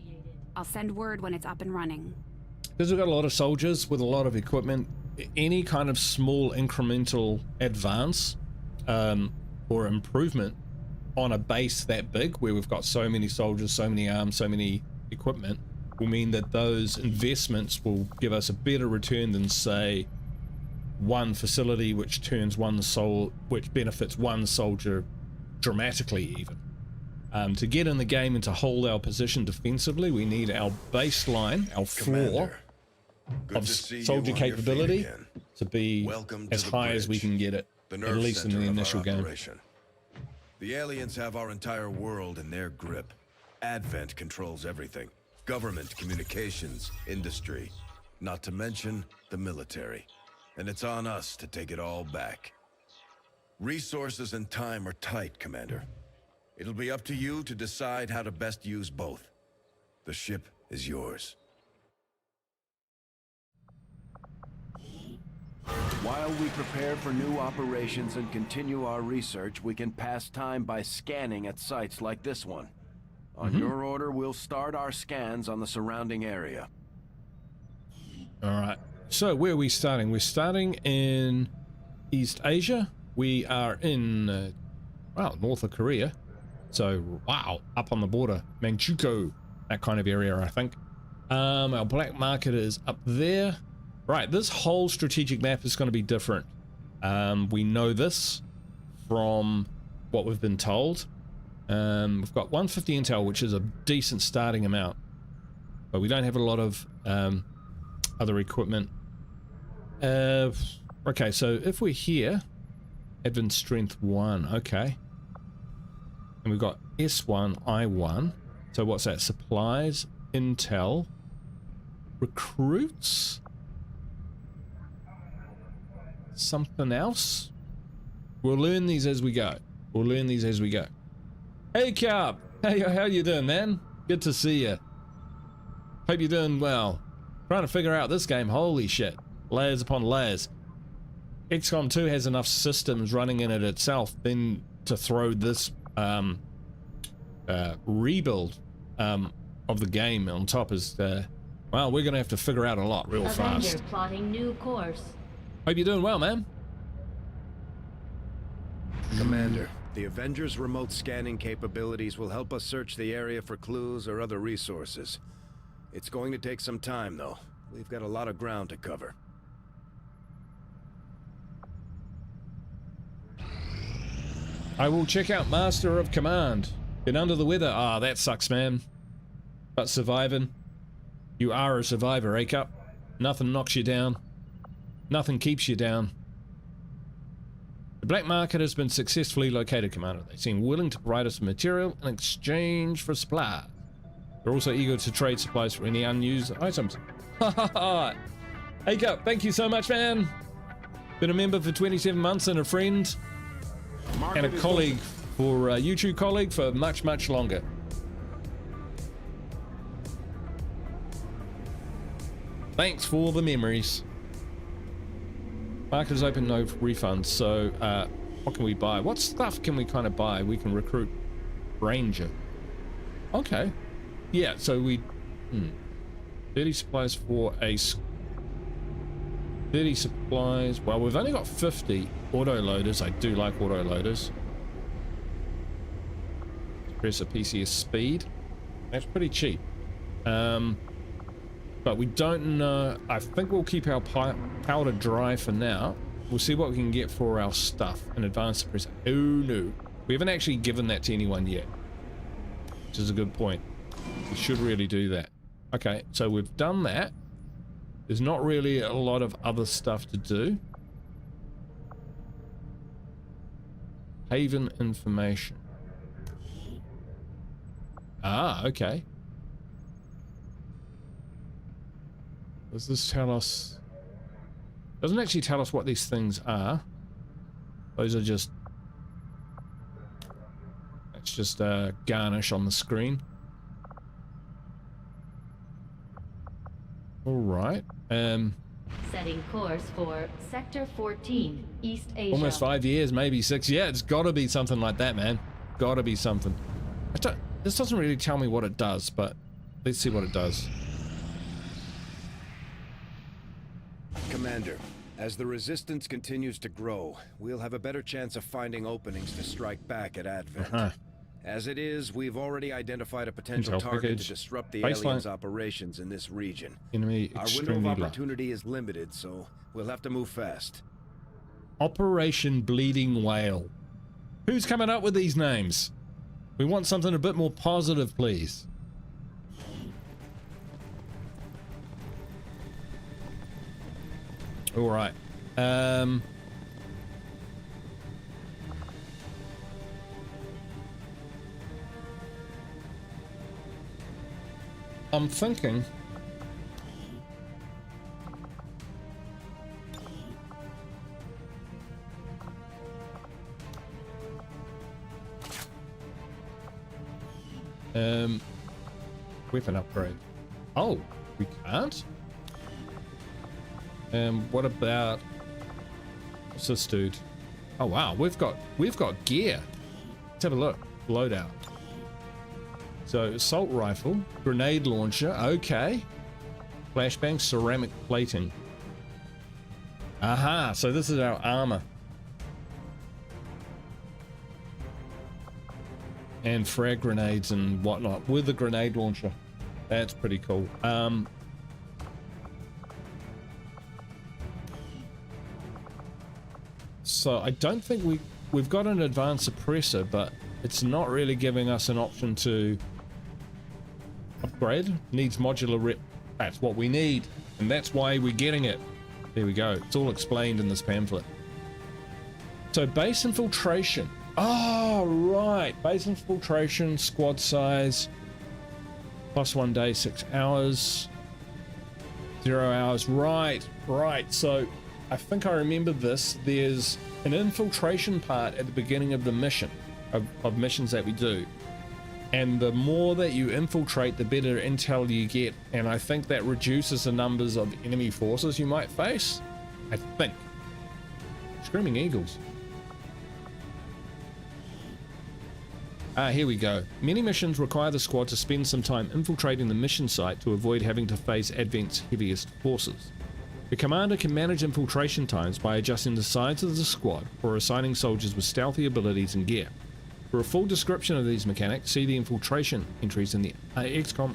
I'll send word when it's up and running. Because we've got a lot of soldiers with a lot of equipment, any kind of small incremental advance or improvement on a base that big, where we've got so many soldiers, so many arms, so many equipment, will mean that those investments will give us a better return than, say, one facility which which benefits one soldier dramatically even. To get in the game and to hold our position defensively, we need our baseline, our floor of soldier capability to be as high as we can get it, at least in the initial game. The aliens have our entire world in their grip. Advent controls everything. Government, communications, industry, not to mention the military. And it's on us to take it all back. Resources and time are tight, Commander. It'll be up to you to decide how to best use both. The ship is yours. While we prepare for new operations and continue our research, we can pass time by scanning at sites like this one. On your order, we'll start our scans on the surrounding area. All right. So where are we starting? We're starting in East Asia. We are in, North of Korea. So, wow, up on the border. Manchukuo, that kind of area, I think. Our black market is up there. Right, this whole strategic map is going to be different. We know this from what we've been told. We've got 150 intel, which is a decent starting amount. But we don't have a lot of other equipment. Okay, so if we're here, Advent Strength 1, okay. And we've got S1, I1. So what's that? Supplies, intel, recruits, something else? We'll learn these as we go. We'll learn these as we go. Hey, Carp. Hey, how you doing, man? Good to see you. Hope you're doing well. Trying to figure out this game. Holy shit. Layers upon layers. XCOM 2 has enough systems running in it itself then to throw this rebuild of the game on top is, well, we're going to have to figure out a lot real fast. Plotting new course. Hope you're doing well, man. Commander, the Avengers' remote scanning capabilities will help us search the area for clues or other resources. It's going to take some time, though. We've got a lot of ground to cover. I will check out Master of Command. Been under the weather. Ah, that sucks, man. But surviving. You are a survivor, eh, Cup? Nothing knocks you down. Nothing keeps you down. The black market has been successfully located, Commander. They seem willing to provide us material in exchange for supplies. They're also eager to trade supplies for any unused items. Ha ha ha! Hey, Cup, thank you so much, man. Been a member for 27 months and a friend. And a colleague for YouTube colleague for much, much longer. Thanks for the memories. Market is open, no refunds. So, what can we buy? What stuff can we kind of buy? We can recruit Ranger. Okay. Yeah, so we... 30 supplies for a... 30 supplies. Well, we've only got 50 auto-loaders. I do like auto-loaders. Press a PC is speed. That's pretty cheap. But we don't know. I think we'll keep our powder dry for now. We'll see what we can get for our stuff in advanced suppressor. Oh no. We haven't actually given that to anyone yet. Which is a good point. We should really do that. Okay, so we've done that. There's not really a lot of other stuff to do. Haven information. Ah, okay. Does this tell us... Doesn't actually tell us what these things are. Those are just... That's just a garnish on the screen. Alright. Setting course for Sector 14, East Asia. Almost 5 years, maybe 6. Yeah, it's gotta be something like that, man. Gotta be something. This doesn't really tell me what it does, but let's see what it does. Commander, as the resistance continues to grow, we'll have a better chance of finding openings to strike back at Advent. As it is, we've already identified a potential target to disrupt the aliens' operations in this region. Enemy Our window of opportunity is limited, so we'll have to move fast. Operation Bleeding Whale. Who's coming up with these names? We want something a bit more positive, please. All right. I'm thinking weapon upgrade. Oh, we can't? What about, what's this dude? Oh wow, we've got gear. Let's have a look. Loadout. So assault rifle, grenade launcher, okay. Flashbang, ceramic plating. Aha, so this is our armor. And frag grenades and whatnot with the grenade launcher. That's pretty cool. So I don't think we've got an advanced suppressor, but it's not really giving us an option to upgrade. Needs modular rep. That's what we need, and that's why we're getting it. There we go. It's all explained in this pamphlet. So base infiltration. Oh, right. Base infiltration, squad size, +1 day, 6 hours, 0 hours. Right. So I think I remember this. There's an infiltration part at the beginning of the mission, of missions that we do. And the more that you infiltrate, the better intel you get. And I think that reduces the numbers of enemy forces you might face. I think. Screaming Eagles. Here we go. Many missions require the squad to spend some time infiltrating the mission site to avoid having to face Advent's heaviest forces. The commander can manage infiltration times by adjusting the size of the squad or assigning soldiers with stealthy abilities and gear. For a full description of these mechanics, see the infiltration entries in the XCOM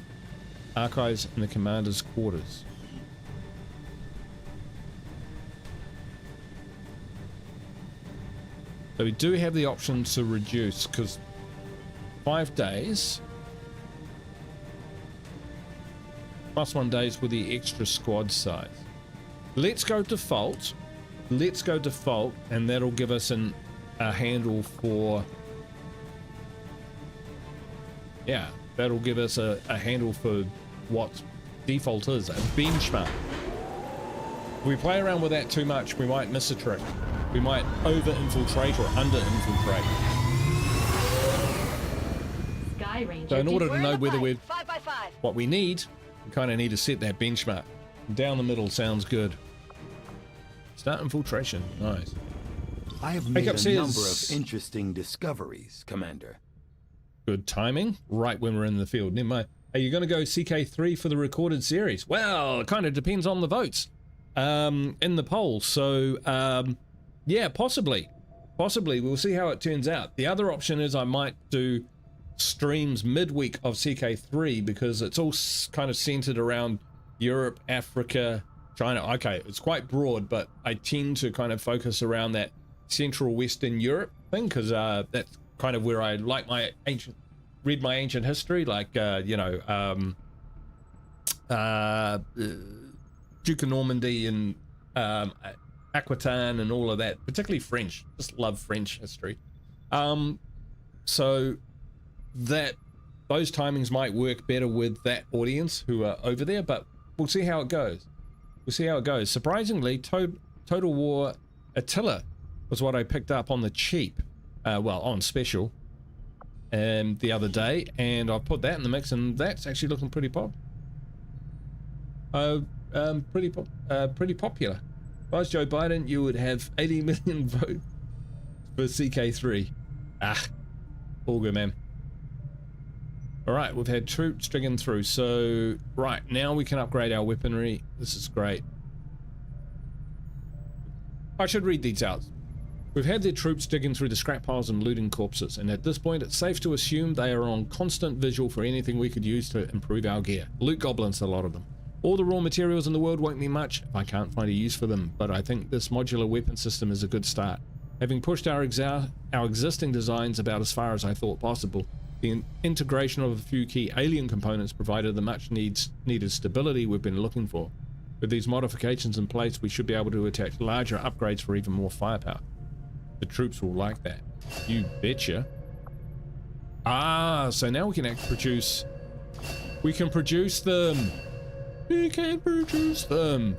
archives in the commander's quarters. So we do have the option to reduce, because 5 days +1 days with the extra squad size. Let's go default, and that'll give us a handle for, yeah, that'll give us a handle for what default is, a benchmark. If we play around with that too much, we might miss a trick. We might over-infiltrate or under-infiltrate. So in order to know whether we're what we need, we kind of need to set that benchmark. Down the middle sounds good. Start infiltration. Nice. I have made a number of interesting discoveries, Commander. Good timing, right when we're in the field. Never mind. Are you going to go CK3 for the recorded series? Well, it kind of depends on the votes in the poll. So, yeah, possibly. We'll see how it turns out. The other option is I might do streams midweek of CK3 because it's all kind of centered around Europe, Africa, China. Okay, it's quite broad, but I tend to kind of focus around that Central Western Europe thing because that's kind of where I like my read my ancient history, like you know, Duke of Normandy and Aquitaine and all of that, particularly French. Just love French history. So that those timings might work better with that audience who are over there, but we'll see how it goes. Surprisingly, Total War Attila was what I picked up on the cheap, well, on special, the other day, and I've put that in the mix, and that's actually looking pretty pretty popular. If I was Joe Biden, you would have 80 million votes for CK3. All good, man. All right, we've had troops digging through, so right now we can upgrade our weaponry. This is great. I should read these out. We've had their troops digging through the scrap piles and looting corpses, and at this point it's safe to assume they are on constant visual for anything we could use to improve our gear. Loot goblins, a lot of them. All the raw materials in the world won't mean much if I can't find a use for them, but I think this modular weapon system is a good start. Having pushed our existing designs about as far as I thought possible, the integration of a few key alien components provided the much needed stability we've been looking for. With these modifications in place, we should be able to attach larger upgrades for even more firepower. The troops will like that. You betcha. So now we can produce We can produce them. We can produce them.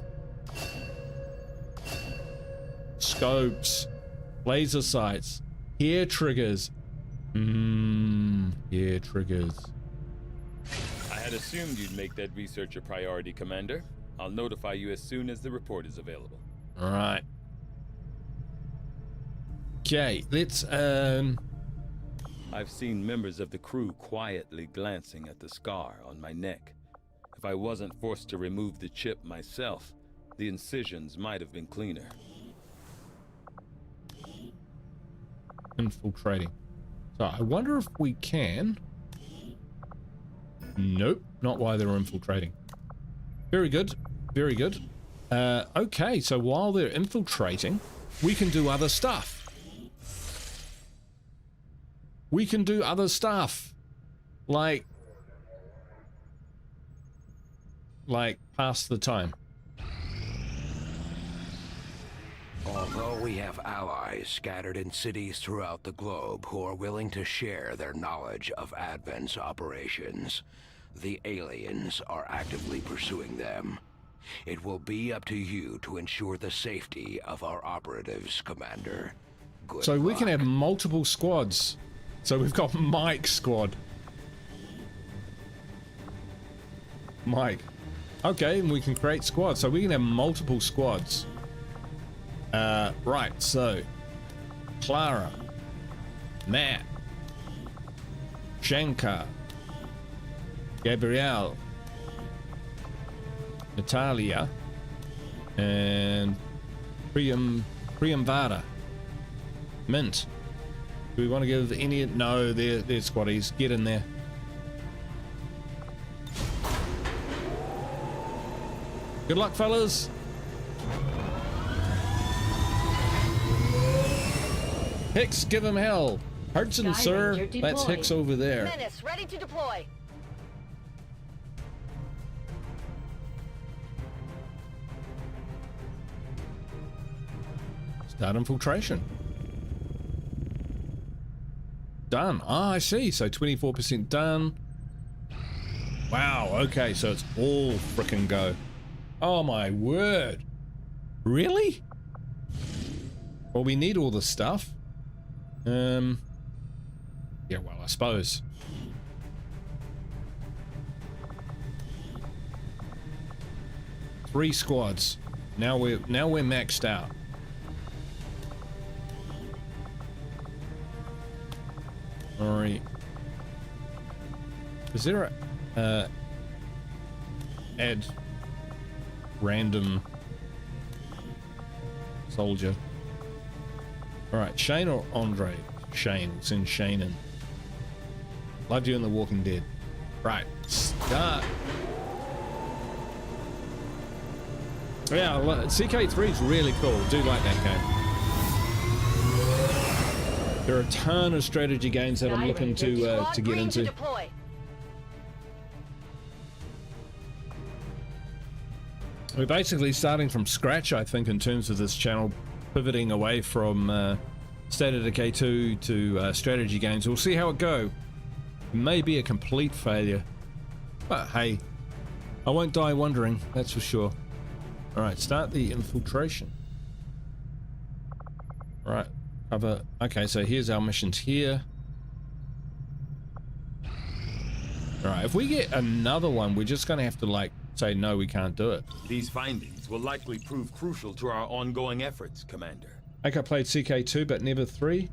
Scopes, laser sights, hair triggers. Hair triggers. I had assumed you'd make that research a priority, Commander. I'll notify you as soon as the report is available. All right. Okay, let's I've seen members of the crew quietly glancing at the scar on my neck. If I wasn't forced to remove the chip myself, the incisions might have been cleaner. Infiltrating. So I wonder if we can. Nope, not why they're infiltrating. Very good, very good. Okay, so while they're infiltrating, we can do other stuff. We can do other stuff. Like pass the time. Although we have allies scattered in cities throughout the globe who are willing to share their knowledge of Advent's operations, the aliens are actively pursuing them. It will be up to you to ensure the safety of our operatives, Commander. Good so we luck. can have multiple squads. So we've got Mike's squad. Mike. Okay, and we can create squads. So we can have multiple squads. Right, so Clara, Matt, Shankar, Gabrielle, Natalia, and Priyamvada. Mint. Do we want to give any? No, they're squaddies. Get in there. Good luck, fellas. Hicks, give him hell. Hudson, sir. That's Hicks over there. Menace, ready to deploy. Start infiltration. Done. Ah, I see. So 24% done. Wow. Okay, so it's all frickin' go. Oh my word. Really? Well, we need all the stuff. Yeah, well, I suppose. Three squads. Now we're maxed out. All right. Is there a add random soldier? All right, Shane or Andre? Shane. We'll send Shane in. Loved you in The Walking Dead. Right, start. Yeah, CK3 is really cool. Do like that game. There are a ton of strategy games that I'm looking to get into. We're basically starting from scratch, I think, in terms of this channel, pivoting away from State of Decay 2 to strategy games. We'll see how it goes. It may be a complete failure, but hey, I won't die wondering, that's for sure. All right, start the infiltration. All right, cover. Okay, so here's our missions here. All right, if we get another one, we're just gonna have to like say no, we can't do it. These findings will likely prove crucial to our ongoing efforts, Commander. I think I played CK2, but never 3.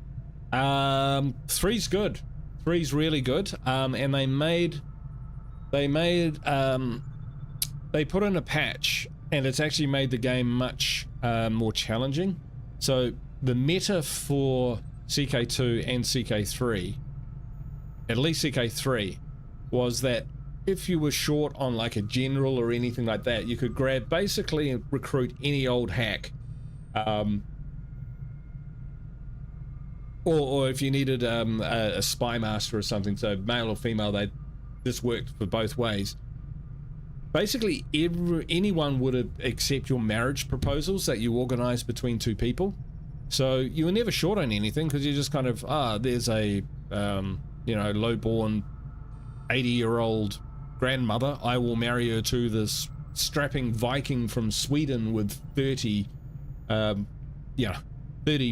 3's good. 3's really good. And they put in a patch, and it's actually made the game much more challenging. So the meta for CK2 and CK3, at least CK3, was that if you were short on like a general or anything like that, you could grab basically and recruit any old hack. Or if you needed a spy master or something, so male or female, this worked for both ways. Basically, anyone would accept your marriage proposals that you organized between two people. So you were never short on anything because you just kind of, there's a, low-born 80-year-old grandmother, I will marry her to this strapping Viking from Sweden with 30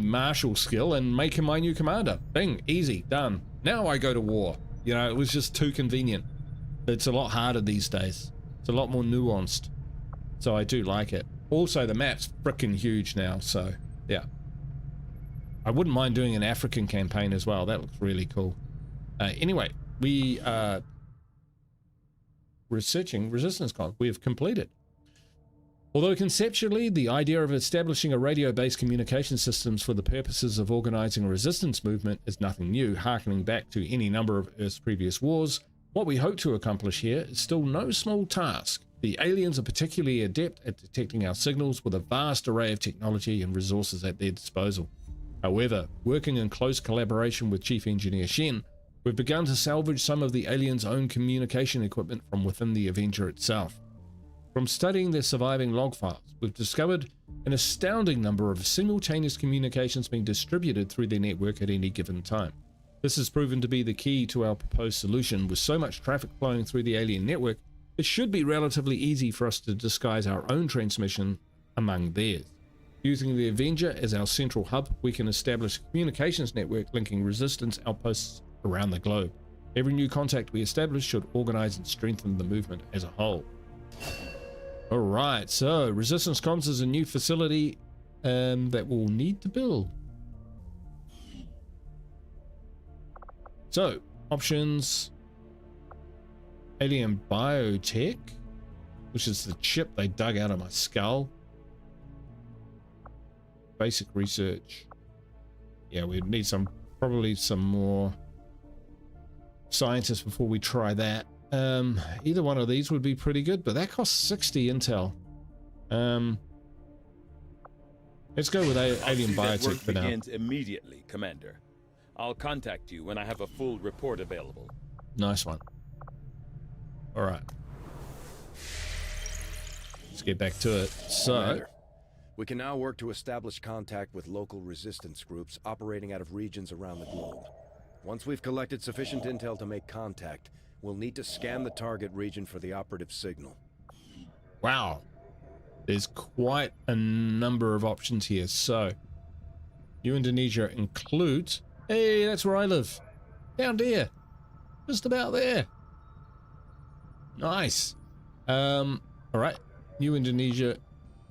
martial skill and make him my new commander. Bing, easy, done. Now I go to war. You know, it was just too convenient. It's a lot harder these days. It's a lot more nuanced. So I do like it. Also, the map's frickin' huge now, so yeah. I wouldn't mind doing an African campaign as well. That looks really cool. Anyway, we are researching resistance comms. We have completed. Although conceptually, the idea of establishing a radio-based communication systems for the purposes of organizing a resistance movement is nothing new, harkening back to any number of Earth's previous wars. What we hope to accomplish here is still no small task. The aliens are particularly adept at detecting our signals with a vast array of technology and resources at their disposal. However, working in close collaboration with Chief Engineer Shen, we've begun to salvage some of the aliens' own communication equipment from within the Avenger itself. From studying their surviving log files, we've discovered an astounding number of simultaneous communications being distributed through their network at any given time. This has proven to be the key to our proposed solution. With so much traffic flowing through the alien network, it should be relatively easy for us to disguise our own transmission among theirs. Using the Avenger as our central hub, we can establish a communications network linking resistance outposts around the globe. Every new contact we establish should organize and strengthen the movement as a whole. Alright, so Resistance Comms is a new facility that we'll need to build. So, options. Alien biotech, which is the chip they dug out of my skull. Basic research. Yeah, we need probably some more scientists before we try that. Either one of these would be pretty good, but that costs 60 intel. Let's go with alien biotech for now. Begins immediately, Commander. I'll contact you when I have a full report available. Nice one. All right. Let's get back to it. So, Commander, we can now work to establish contact with local resistance groups operating out of regions around the globe. Once we've collected sufficient intel to make contact, we'll need to scan the target region for the operative signal. Wow. There's quite a number of options here. So, New Indonesia includes... Hey, that's where I live. Down there. Just about there. Nice. All right. New Indonesia.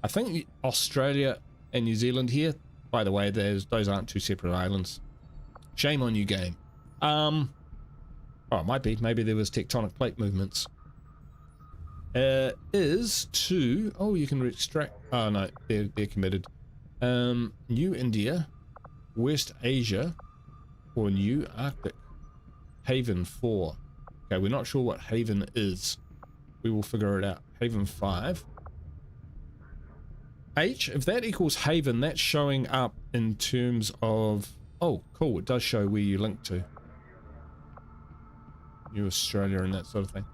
I think Australia and New Zealand here. By the way, those aren't two separate islands. Shame on you, game. Oh, it might be. Maybe there was tectonic plate movements. Is to... Oh, you can extract... Oh, no. They're committed. New India. West Asia. Or New Arctic. Haven 4. Okay, we're not sure what Haven is. We will figure it out. Haven 5. H, if that equals Haven, that's showing up in terms of... Oh, cool. It does show where you link to. New Australia and that sort of thing.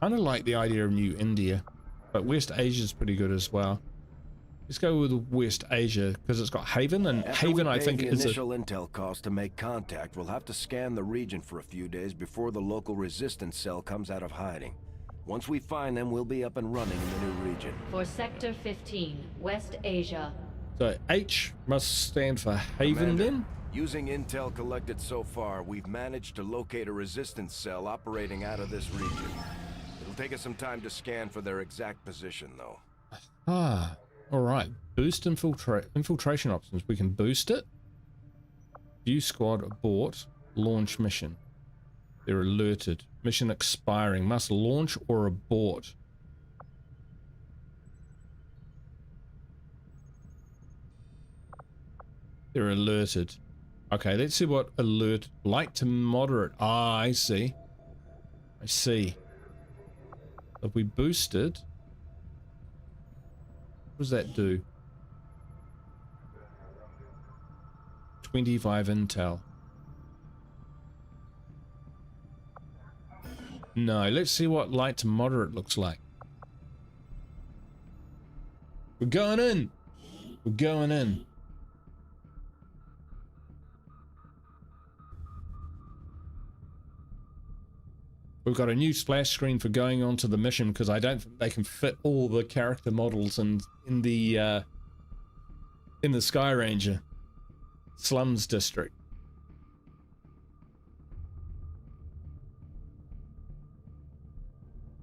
Kind of like the idea of New India, but West Asia is pretty good as well. Let's go with West Asia because it's got Haven, and Haven I think is the initial intel cost to make contact. We'll have to scan the region for a few days before the local resistance cell comes out of hiding. Once we find them, we'll be up and running in the new region. For Sector 15, West Asia. So H must stand for Haven. Commander, then? Using intel collected so far, we've managed to locate a resistance cell operating out of this region. It'll take us some time to scan for their exact position, though. Ah, all right. Boost infiltration options. We can boost it. View squad abort. Launch mission. They're alerted. Mission expiring. Must launch or abort. They're alerted. Okay, let's see what alert. Light to moderate. Ah, I see. I see. If we boost it, what does that do? 25 intel. No, let's see what light to moderate looks like. We're going in. We're going in. We've got a new splash screen for going on to the mission because I don't think they can fit all the character models in the Sky Ranger Slums District.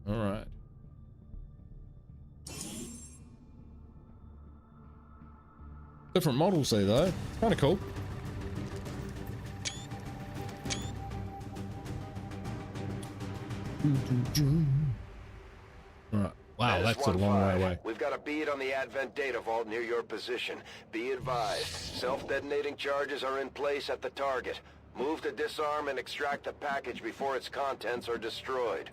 All right. Different models there, though. Kind of cool. All right. Wow, that's a long way away. We've got a bead on the Advent data vault near your position. Be advised, self-detonating charges are in place at the target. Move to disarm and extract the package before its contents are destroyed.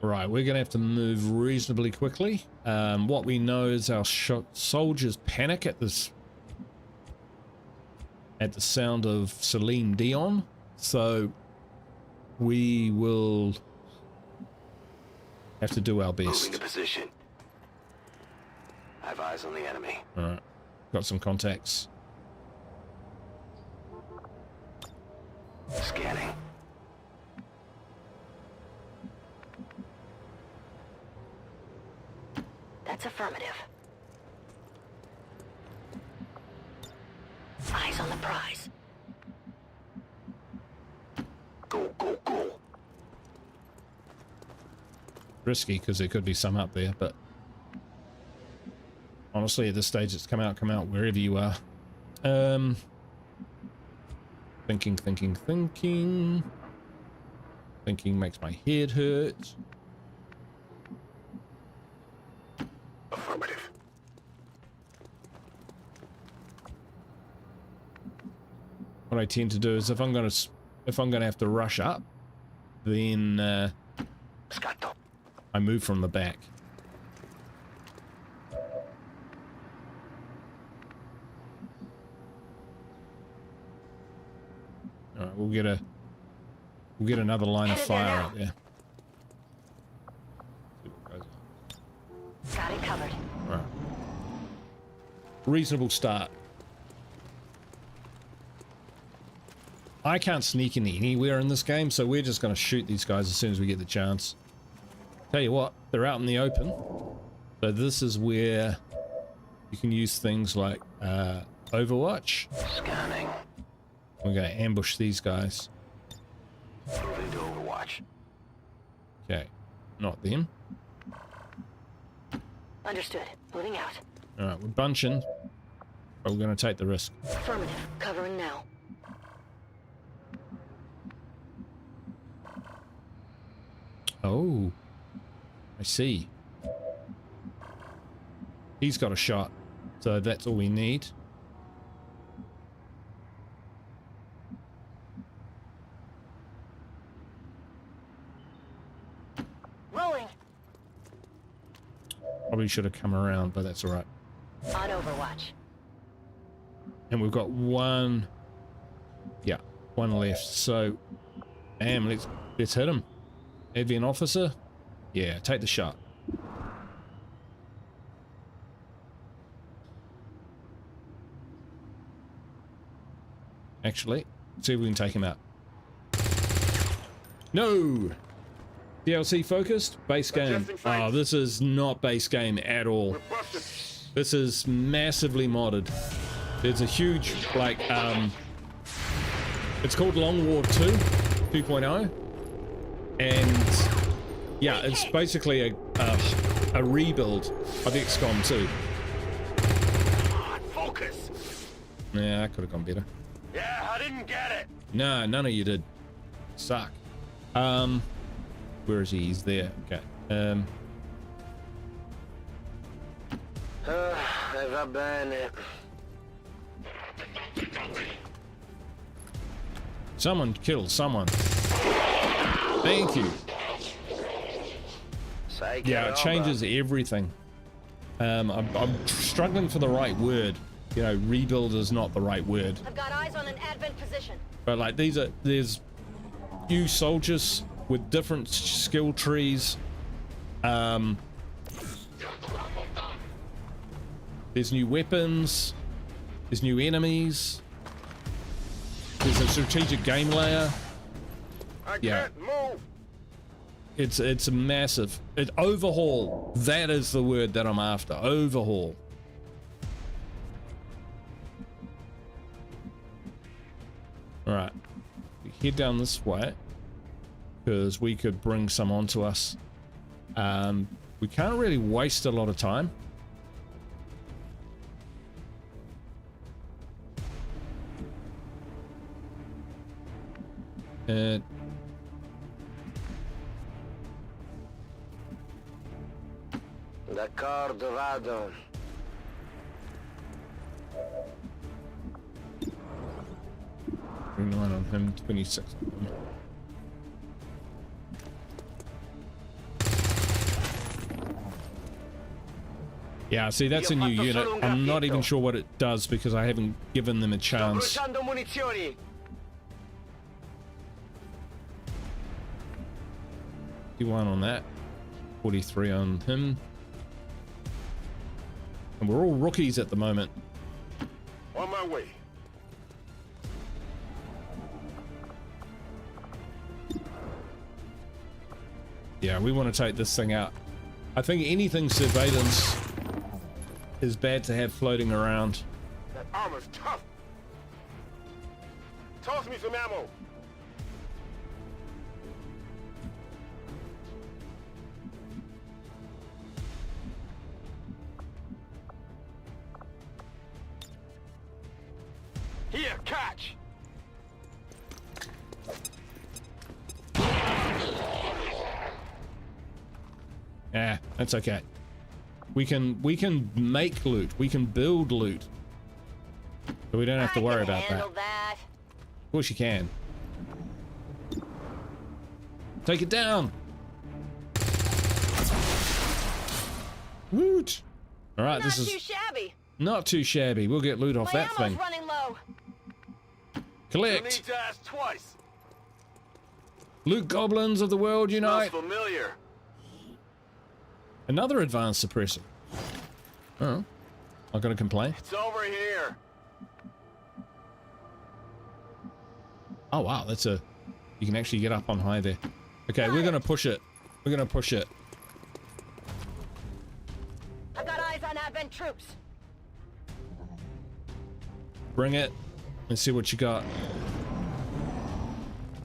Right, we're gonna have to move reasonably quickly. What we know is our soldiers panic at the sound of Celine Dion, so we will have to do our best. Moving to position. I have eyes on the enemy. All right, got some contacts. Scanning. That's affirmative. Eyes on the prize. Go, go, go. Risky because there could be some up there, but honestly at this stage it's come out wherever you are. Thinking makes my head hurt. Affirmative. What I tend to do is if I'm gonna have to rush up, then I move from the back. All right, we'll get another line of fire up there. Got it covered. All right. Reasonable start. I can't sneak in anywhere in this game, so we're just going to shoot these guys as soon as we get the chance. Tell you what, they're out in the open. So this is where you can use things like Overwatch. Scanning. We're going to ambush these guys. Moving to Overwatch. Okay, not them. Understood. Moving out. All right, we're bunching, but we're going to take the risk. Affirmative. Covering now. Oh, I see. He's got a shot, so that's all we need. Rolling. Probably should have come around, but that's all right. On Overwatch. And we've got one left. So, damn, let's hit him. Avian officer, yeah, take the shot. Actually, see if we can take him out. No! DLC focused? Base game. Oh, this is not base game at all. This is massively modded. There's a huge, like, it's called LONGWAR 2.0. And yeah, it's basically a rebuild of XCOM2. Focus. Yeah, that could have gone better. Yeah, I didn't get it. No, none of you did. Suck. Where is he? He's there. Okay. Va bene. Someone kill someone. Thank you. Yeah, it changes everything. I'm struggling for the right word. You know, rebuild is not the right word. I've got eyes on an Advent position. But like there's new soldiers with different skill trees. There's new weapons. There's new enemies. There's a strategic game layer. I can't move. It's massive. Overhaul. That is the word that I'm after. Overhaul. All right. We head down this way because we could bring some onto us. We can't really waste a lot of time. The card vado. Line on him, 26 on him. Yeah, see, that's a new unit. I'm not even sure what it does because I haven't given them a chance. 51 on that, 43 on him. And we're all rookies at the moment. On my way. Yeah, we want to take this thing out. I think anything surveillance is bad to have floating around. That armor's tough. Toss me some ammo. Here, catch. Yeah, that's okay. We can make loot. We can build loot. So we don't have to worry about that. Of course you can. Take it down. Woot. All right, this is shabby. Not too shabby. We'll get loot off that thing. Running low. Collect. Need to ask twice. Loot goblins of the world unite. Smells familiar. Another advanced suppressor. Oh, I'm gonna complain. It's over here. Oh wow, that's a. You can actually get up on high there. Okay, we're gonna push it. We're gonna push it. I got eyes on Advent troops. Bring it. Let's see what you got.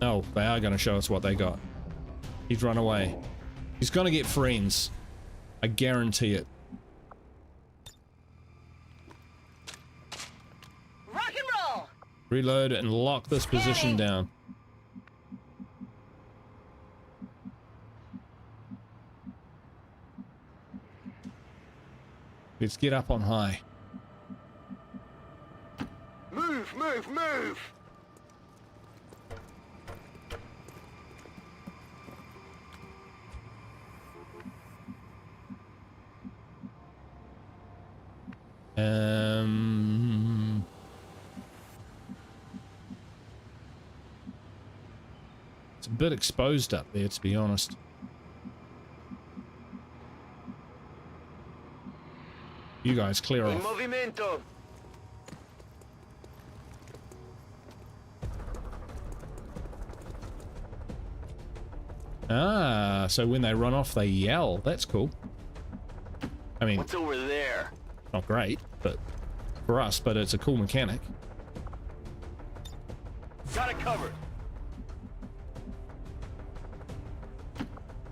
Oh, they are gonna show us what they got. He's run away. He's gonna get friends. I guarantee it. Rock and roll. Reload and lock this position down. Let's get up on high. Move, move, move. It's a bit exposed up there, to be honest. You guys clear off. Movimento. Ah, so when they run off, they yell. That's cool. I mean, what's over there? Not great, but for us, but it's a cool mechanic. Got it covered.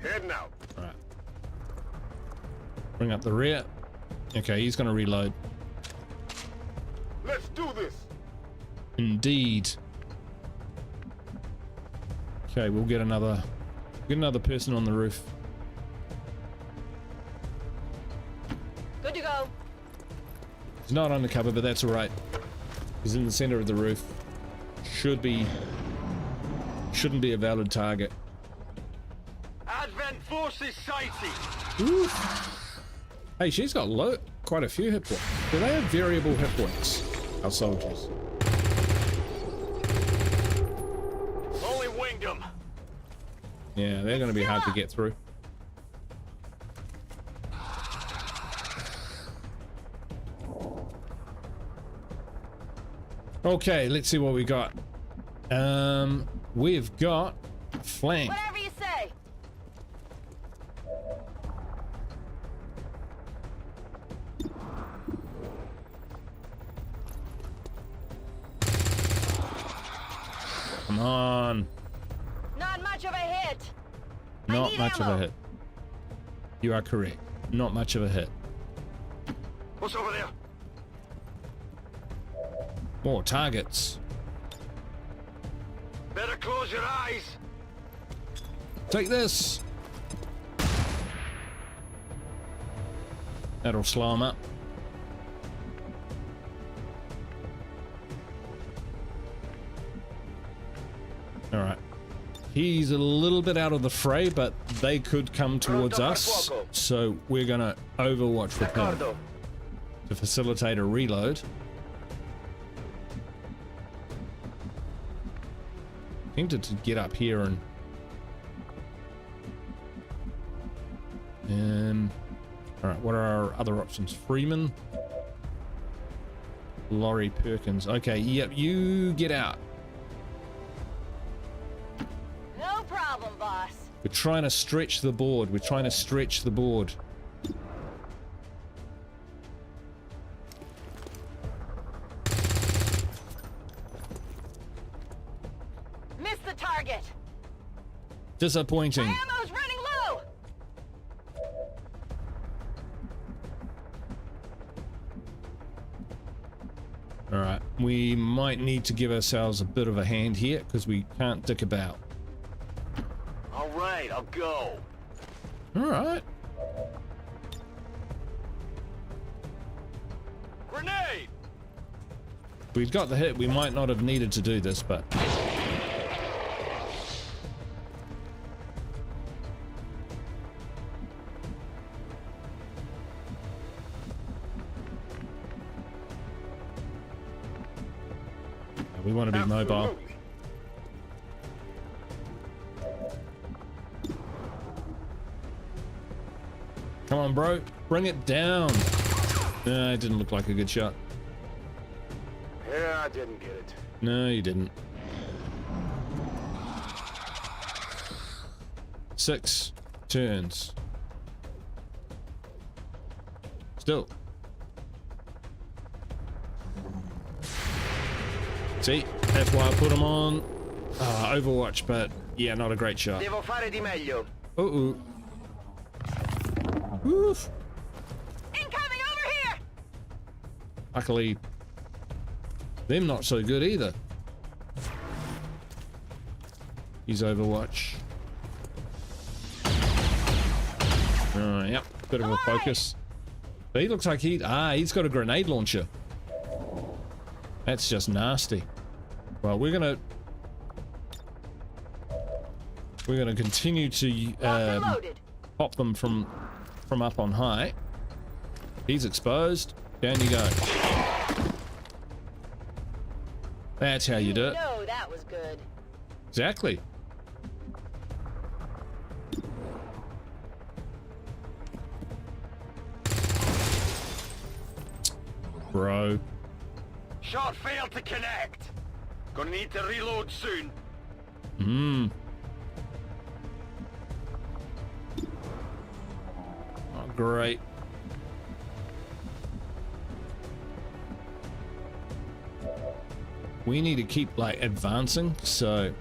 Heading out. All right. Bring up the rear. Okay, he's gonna reload. Let's do this. Indeed. Okay, we'll get another person on the roof. Good to go. He's not undercover, but that's all right. He's in the center of the roof. Shouldn't be a valid target. Advent forces sighted. Oof. Hey, she's got quite a few hit points. Do they have variable hit points? Our soldiers. Only winged them. Yeah, they're going to be hard to get through. Okay, let's see what we got. We've got flank. Whatever you say. Come on. Not much of a hit. Not much of a hit. You are correct. Not much of a hit. What's over there? More targets. Better close your eyes. Take this. That'll slow him up. All right. He's a little bit out of the fray, but they could come towards us. So we're going to overwatch with him to facilitate a reload. Tempted to get up here and all right, what are our other options? Freeman, Laurie, Perkins. Okay, yep, you get out. No problem, boss. We're trying to stretch the board. We're trying to stretch the board. Missed the target. Disappointing. My ammo's running low. All right, we might need to give ourselves a bit of a hand here because we can't dick about. All right, I'll go. All right. Grenade! We've got the hit. We might not have needed to do this, but we want to be mobile. Come on, bro. Bring it down. It didn't look like a good shot. Yeah, I didn't get it. No, you didn't. 6 turns. Still. See, that's why I put him on Overwatch, but yeah, not a great shot. Devo fare di meglio. Uh-oh. Oof. Incoming over here. Luckily, them not so good either. He's Overwatch. Yep, bit of a focus. But he looks like he's got a grenade launcher. That's just nasty. Well, we're gonna continue to pop them from up on high. He's exposed. Down you go. That's how you do it. No, that was good. Exactly. Bro. Shot failed to connect. Gonna need to reload soon. Oh, great. We need to keep like advancing, so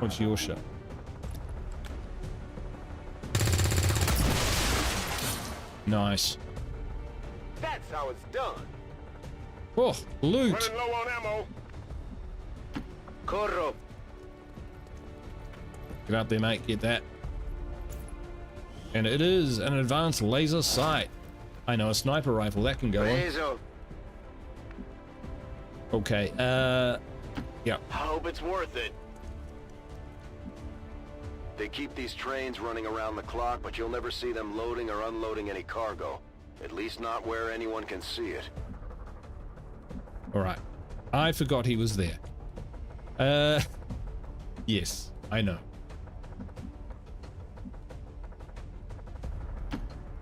what's your shot? Nice. That's how it's done. Oh, loot. Running low on ammo. Corro. Get up there, mate. Get that. And it is an advanced laser sight. I know, a sniper rifle that can go on. Okay, yeah. I hope it's worth it. They keep these trains running around the clock, but you'll never see them loading or unloading any cargo. At least not where anyone can see it. All right. I forgot he was there. Yes, I know.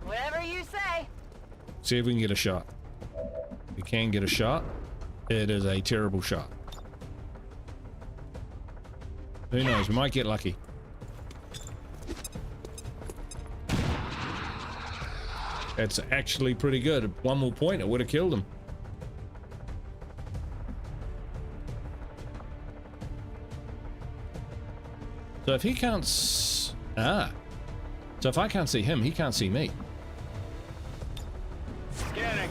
Whatever you say. See if we can get a shot. We can get a shot. It is a terrible shot. Who knows? We might get lucky. That's actually pretty good. One more point, it would have killed him. So if he can't... So if I can't see him, he can't see me. Scanning.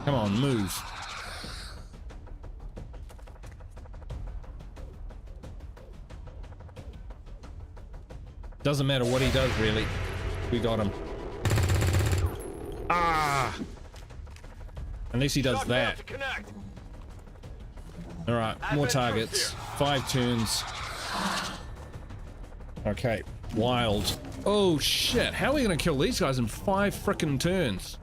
Come on, move. Doesn't matter what he does, really. We got him. Ah! Unless he does that. Alright, more targets. 5 turns. Okay, wild. Oh shit, how are we gonna kill these guys in 5 frickin' turns?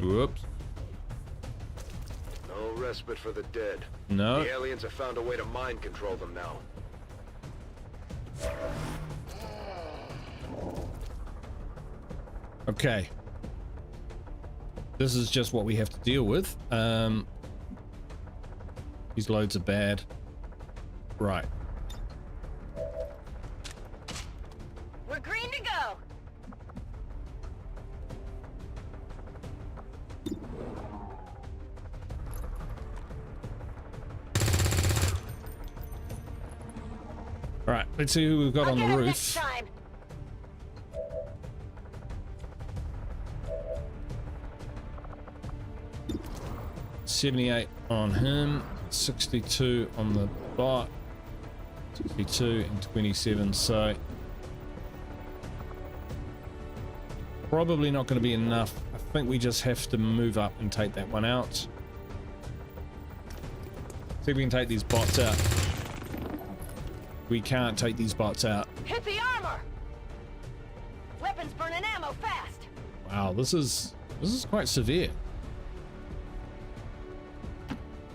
Whoops. No respite for the dead. No. The aliens have found a way to mind control them now. Okay. This is just what we have to deal with. These loads are bad. Right. We're green to go. Alright, let's see who we've got on the roof. 78 on him, 62 on the bot, 62 and 27, so probably not going to be enough. I think we just have to move up and take that one out. See if we can take these bots out. We can't take these bots out. Hit the armor. Weapons burning ammo fast. Wow, this is quite severe.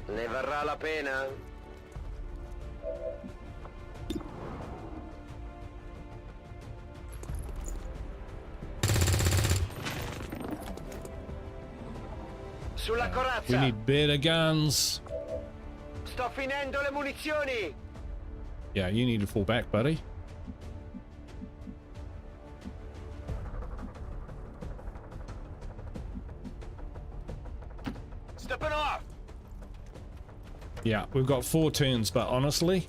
Ne varrà la pena? Sulla corazza. We need better guns. Sto finendo le munizioni. Yeah, you need to fall back, buddy. Stepping off. Yeah, we've got 4 turns, but honestly,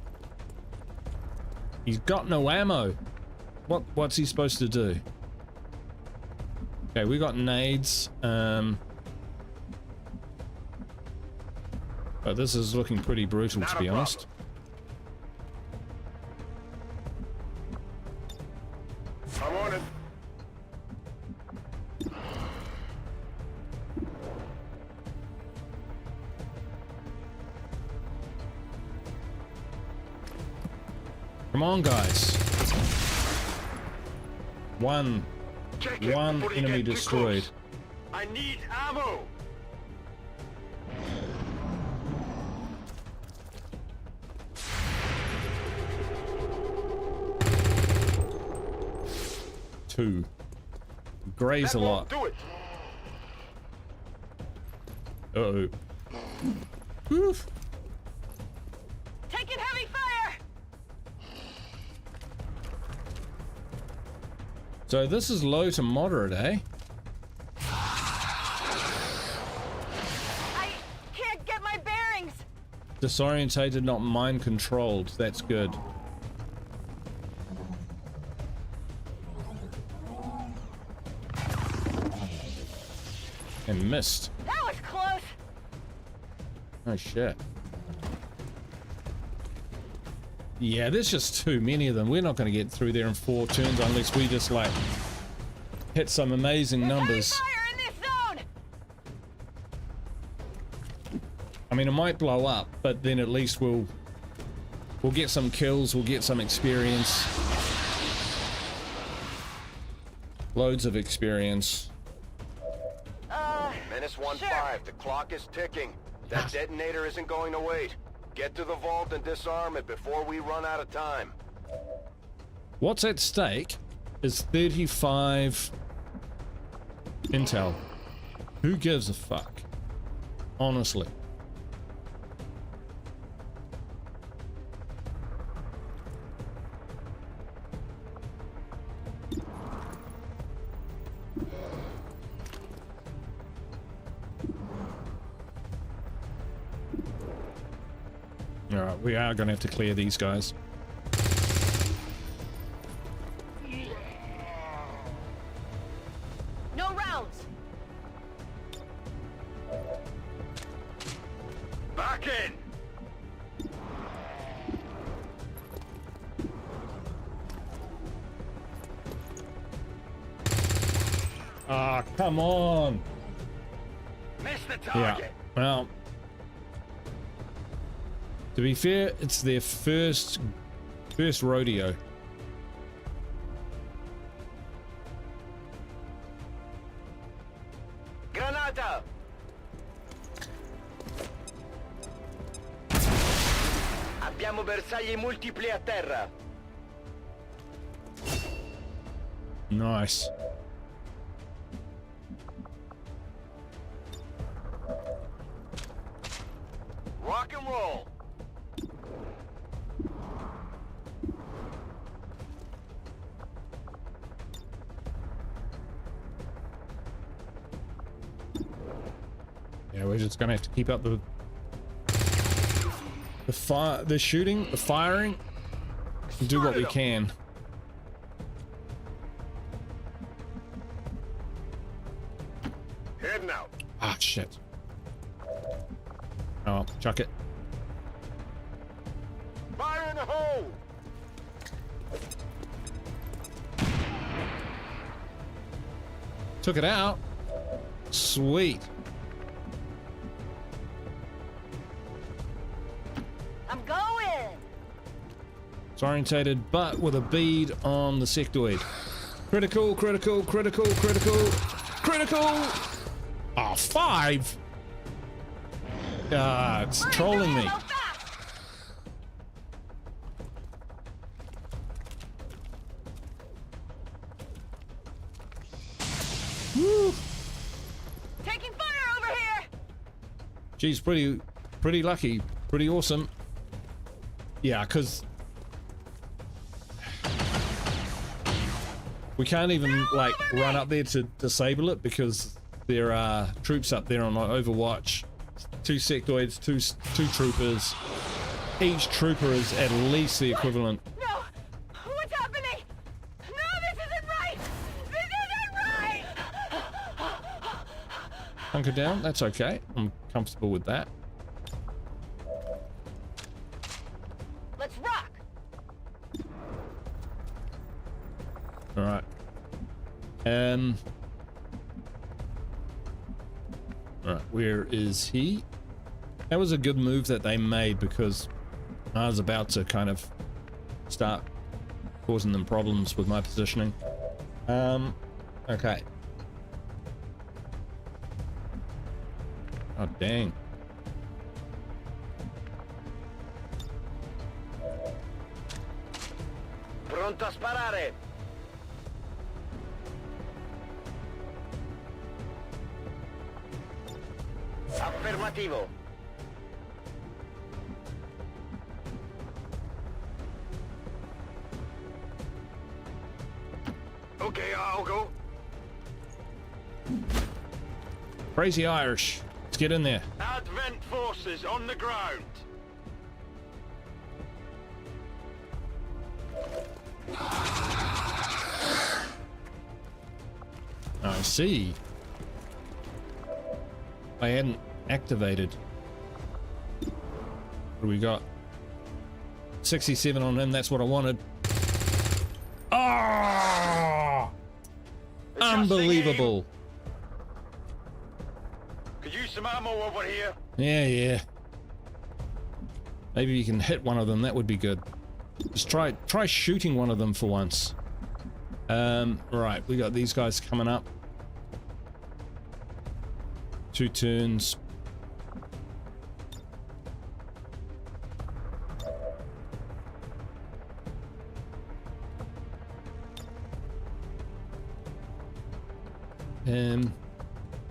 he's got no ammo. What's he supposed to do? Okay, we got nades. But this is looking pretty brutal, to be honest. I'm on it. Come on, guys. One enemy destroyed. I need ammo. Two. Graze a lot. Do it. Uh-oh. Oof. Taking heavy fire. So this is low to moderate, eh? I can't get my bearings. Disorientated, not mind controlled. That's good. And missed. That was close. Oh shit. Yeah, there's just too many of them. We're not going to get through there in 4 turns unless we just like hit some amazing numbers. Fire in this zone. I mean, it might blow up, but then at least we'll get some kills, we'll get some experience. Loads of experience. Menace 1-5, the clock is ticking. That detonator isn't going to wait. Get to the vault and disarm it before we run out of time. What's at stake is 35 intel. Who gives a fuck? Honestly. Alright, we are going to have to clear these guys. No rounds. Back in. Ah, come on. Miss the target. Yeah. Well, to be fair, it's their first rodeo. Granata. Abbiamo bersagli multipli a terra. Nice. Rock and roll. Yeah, we're just gonna have to keep up the fire, the shooting, the firing, and do what we can. Heading out. Ah, shit. Oh, chuck it. Fire in the hole. Took it out. Sweet. I'm going. It's orientated, but with a bead on the sectoid. Critical, critical, critical, critical, critical. Oh, 5. Ah, it's trolling me. Woo. Taking fire over here. Geez, pretty lucky, pretty awesome. Yeah, because we can't even like run up there to disable it because there are troops up there on my Overwatch. 2 sectoids, two troopers. Each trooper is at least the equivalent. No, what's happening? No, this isn't right. This isn't right. Hunker down, that's okay. I'm comfortable with that. Let's rock. All right. All right, where is he? That was a good move that they made because I was about to kind of start causing them problems with my positioning. Okay. Oh, dang. Pronto a sparare. Affermativo. Okay, I'll go. Crazy Irish. Let's get in there. Advent forces on the ground. I see. I hadn't activated. What do we got? 67 on him, that's what I wanted. Oh! Unbelievable. Could use some ammo over here. Yeah. Maybe you can hit one of them, that would be good. Just try shooting one of them for once. Right, we got these guys coming up. 2 turns.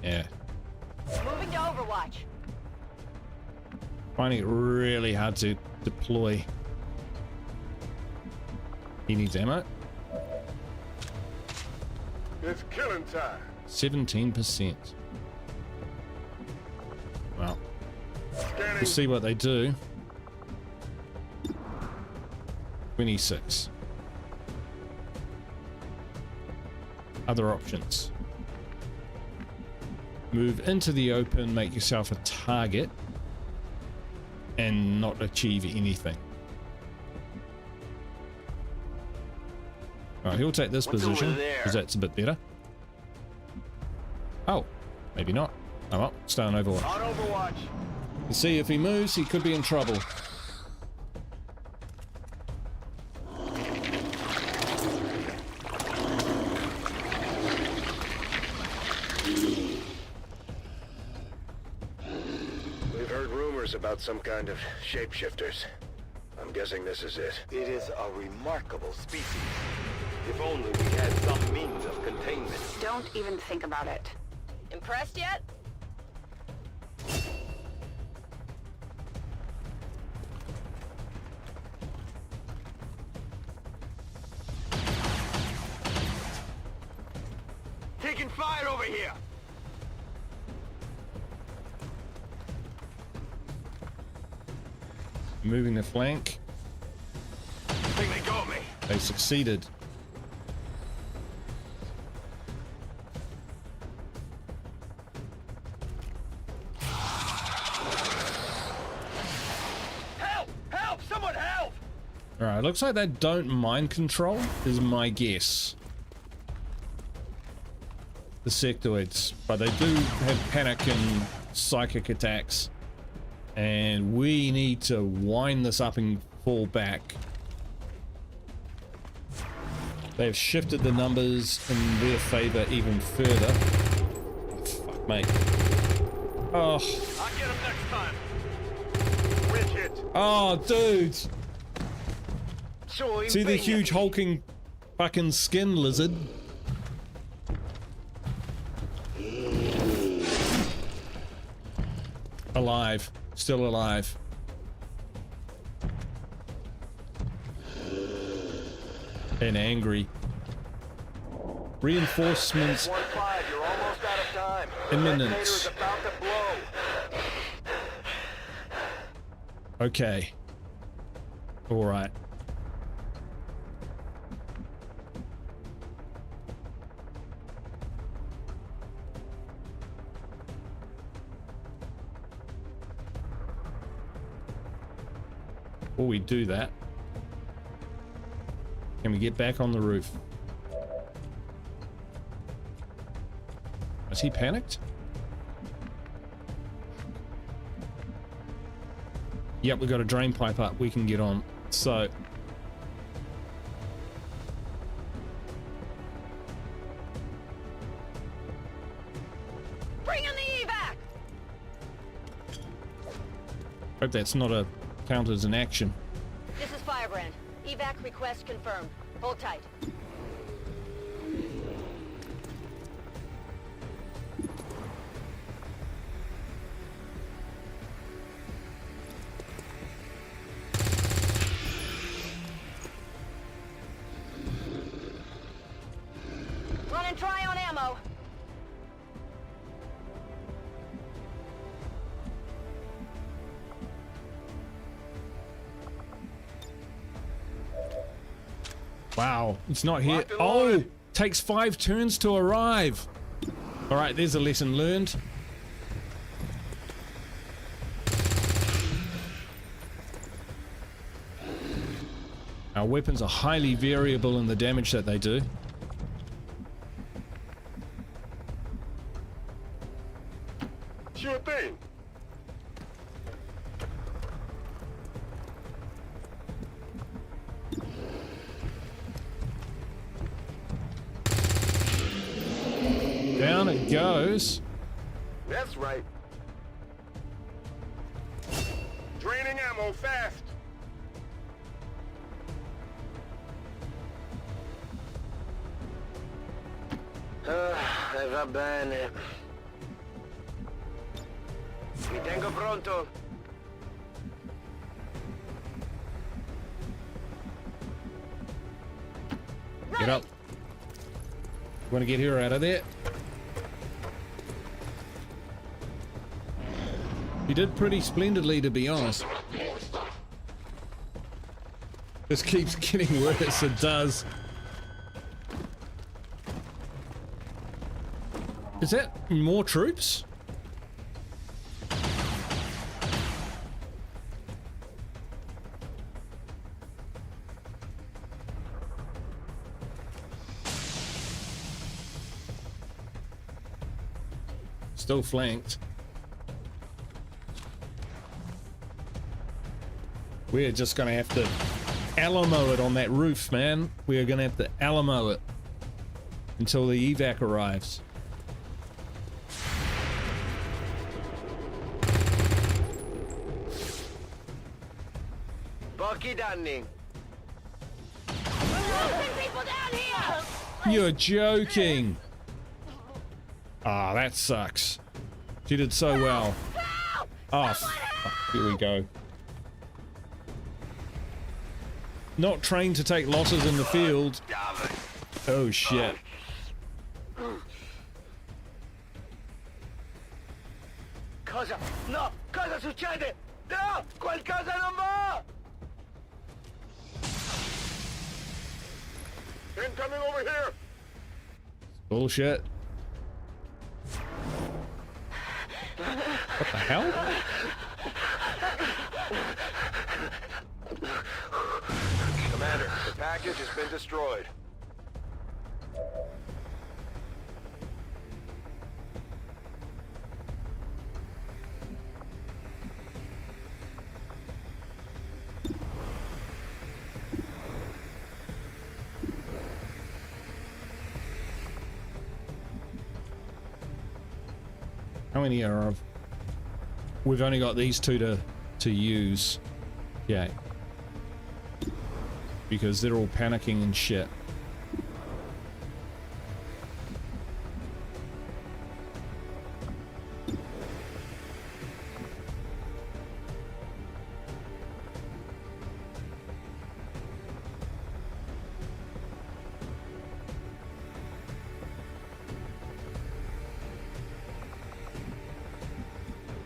Yeah. Moving to Overwatch. Finding it really hard to deploy. He needs ammo. It's killing time. 17%. Well, we'll see what they do. 26. Other options. Move into the open, make yourself a target, and not achieve anything. Alright, he'll take this position, because that's a bit better. Oh, maybe not. Oh well, stay on Overwatch. On Overwatch. You see, if he moves, he could be in trouble. We've heard rumors about some kind of shapeshifters. I'm guessing this is it. It is a remarkable species. If only we had some means of containment. Don't even think about it. Impressed yet? Taking fire over here! Moving the flank. I think they got me. They succeeded. Help! Help! Someone help! Alright, looks like they don't mind control, is my guess. The sectoids, but they do have panic and psychic attacks. And we need to wind this up and fall back. They've shifted the numbers in their favor even further. Oh, fuck, mate. Oh. I'll get him next time. Ridge hit. Oh, dude. So see the huge hulking fucking skin lizard? Alive. Still alive. And angry. Reinforcements You're almost out of time. imminent. Detonator's about to blow. Okay. All right. Before we do that, can we get back on the roof? Is he panicked? Yep, we got a drain pipe up. We can get on. So Bring in the evac! hope that's not a count as an action. This is Firebrand. Evac request confirmed. Hold tight. Running dry on ammo. Wow, it's not here. Oh, takes 5 turns to arrive. All right, there's a lesson learned. Our weapons are highly variable in the damage that they do. Sure thing. Down it goes. That's right. Draining ammo fast. Va bene. Mi tengo pronto. Get up. Want to get her out of there? He did pretty splendidly, to be honest. This keeps getting worse, it does. Is that more troops? Still flanked. We're just gonna have to Alamo it on that roof, man. We are gonna have to Alamo it until the evac arrives. Bucky Dunning. People down here. You're joking. Ah, that sucks. She did so well. Oh, here we go. Not trained to take losses in the field. Oh shit. Cosa? No! Cosa succede? No! Qualcosa non va! Incoming over here! Bullshit. What the hell? Commander, the package has been destroyed. How many are of? We've only got these two to use. Yeah. Because they're all panicking and shit.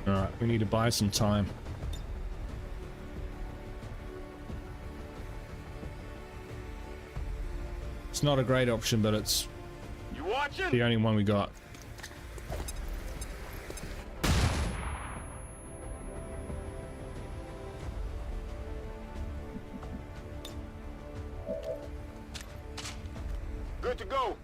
Alright, we need to buy some time. It's not a great option, but it's the only one we got. Good to go.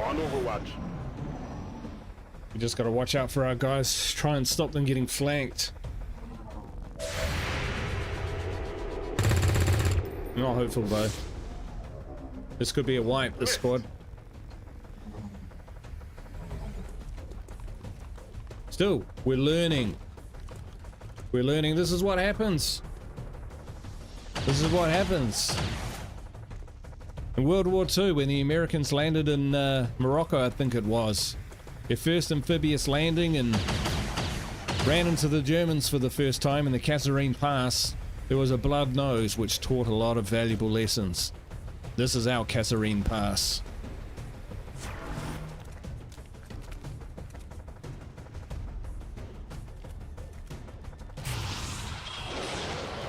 On Overwatch. We just gotta watch out for our guys. Try and stop them getting flanked. Not hopeful though. This could be a wipe, this squad. Still, we're learning. We're learning. This is what happens. This is what happens. In World War II, when the Americans landed in Morocco, I think it was, their first amphibious landing, and ran into the Germans for the first time in the Kasserine Pass, there was a blood nose which taught a lot of valuable lessons. This is our Kasserine Pass.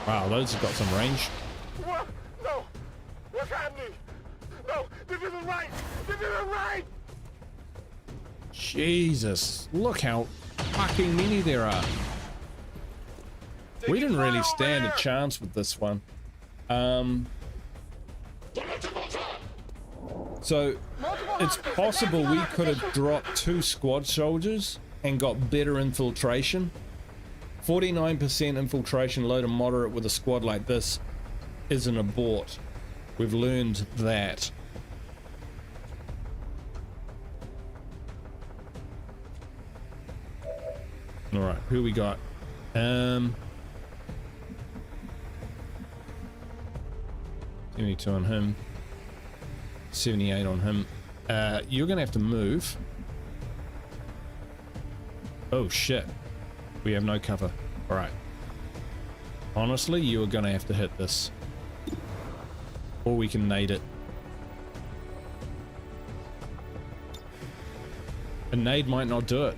Wow, those have got some range. What? No! What's happening? No! This isn't right! This isn't right! Jesus, look how fucking many there are. We didn't really stand a chance with this one. So it's possible we could have dropped 2 squad soldiers and got better infiltration. 49% infiltration, low to moderate with a squad like this is an abort. We've learned that. All right, who we got? 72 on him. 78 on him. You're gonna have to move. Oh shit. We have no cover. All right. Honestly, you are gonna have to hit this. Or we can nade it. A nade might not do it.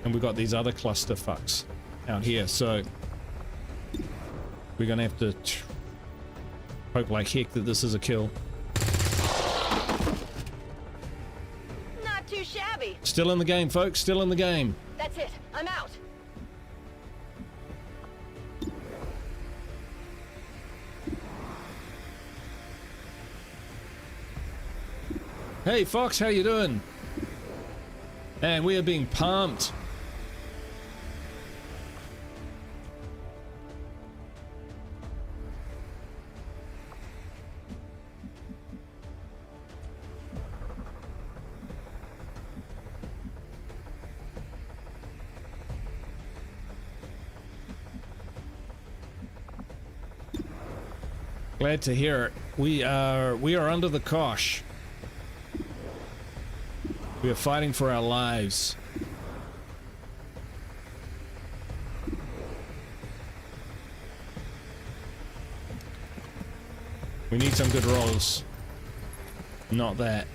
And we've got these other cluster fucks out here, so we're gonna have to hope like heck that this is a kill. Not too shabby. Still in the game, folks, still in the game. That's it. I'm out. Hey Fox, how you doing? And we are being pumped. Glad to hear it. We are under the cosh. We are fighting for our lives. We need some good rolls. Not that.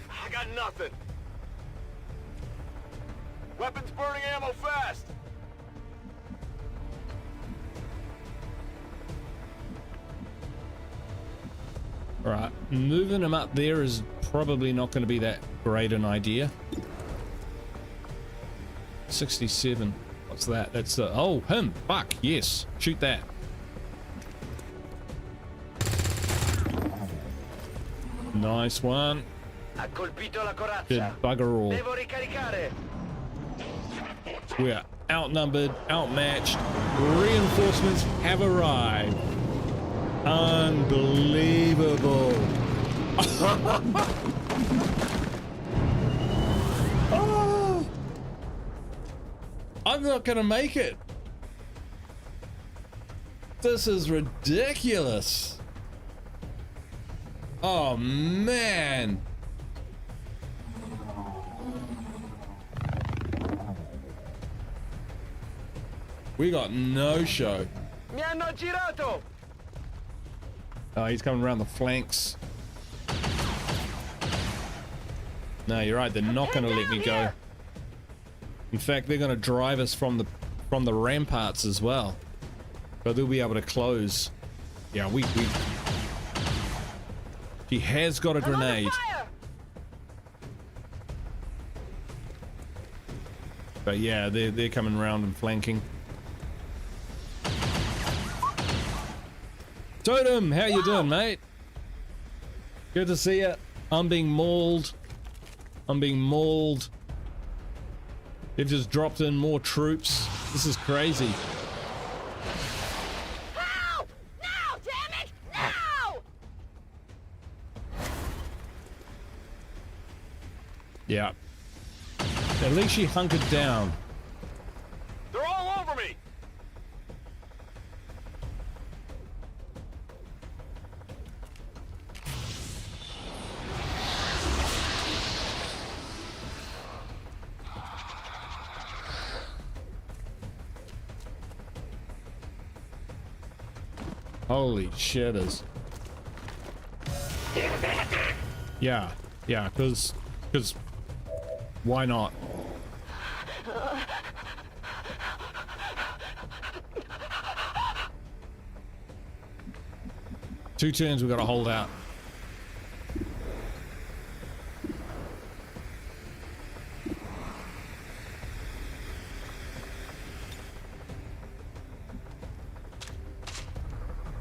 I got nothing. Weapons burning ammo fast. Alright, moving him up there is probably not going to be that great an idea. 67. What's that? That's the... Oh, him! Fuck, yes. Shoot that. Nice one. Did bugger all. We are outnumbered, outmatched. Reinforcements have arrived. Unbelievable. Oh, I'm not gonna make it. This is ridiculous. Oh man. We got no show. Mi hanno girato. Oh, he's coming around the flanks. No, you're right. They're not going to let me go. In fact, they're going to drive us from the ramparts as well. But they'll be able to close. Yeah, we. He has got a grenade. But yeah, they're coming around and flanking. Totem, how you doing, mate? Good to see you. I'm being mauled. I'm being mauled. They've just dropped in more troops. This is crazy. Help! No! Damn it! No! Yeah. At least she hunkered down. They're all over me. Holy shitters. Yeah, cause why not? Two turns we gotta hold out.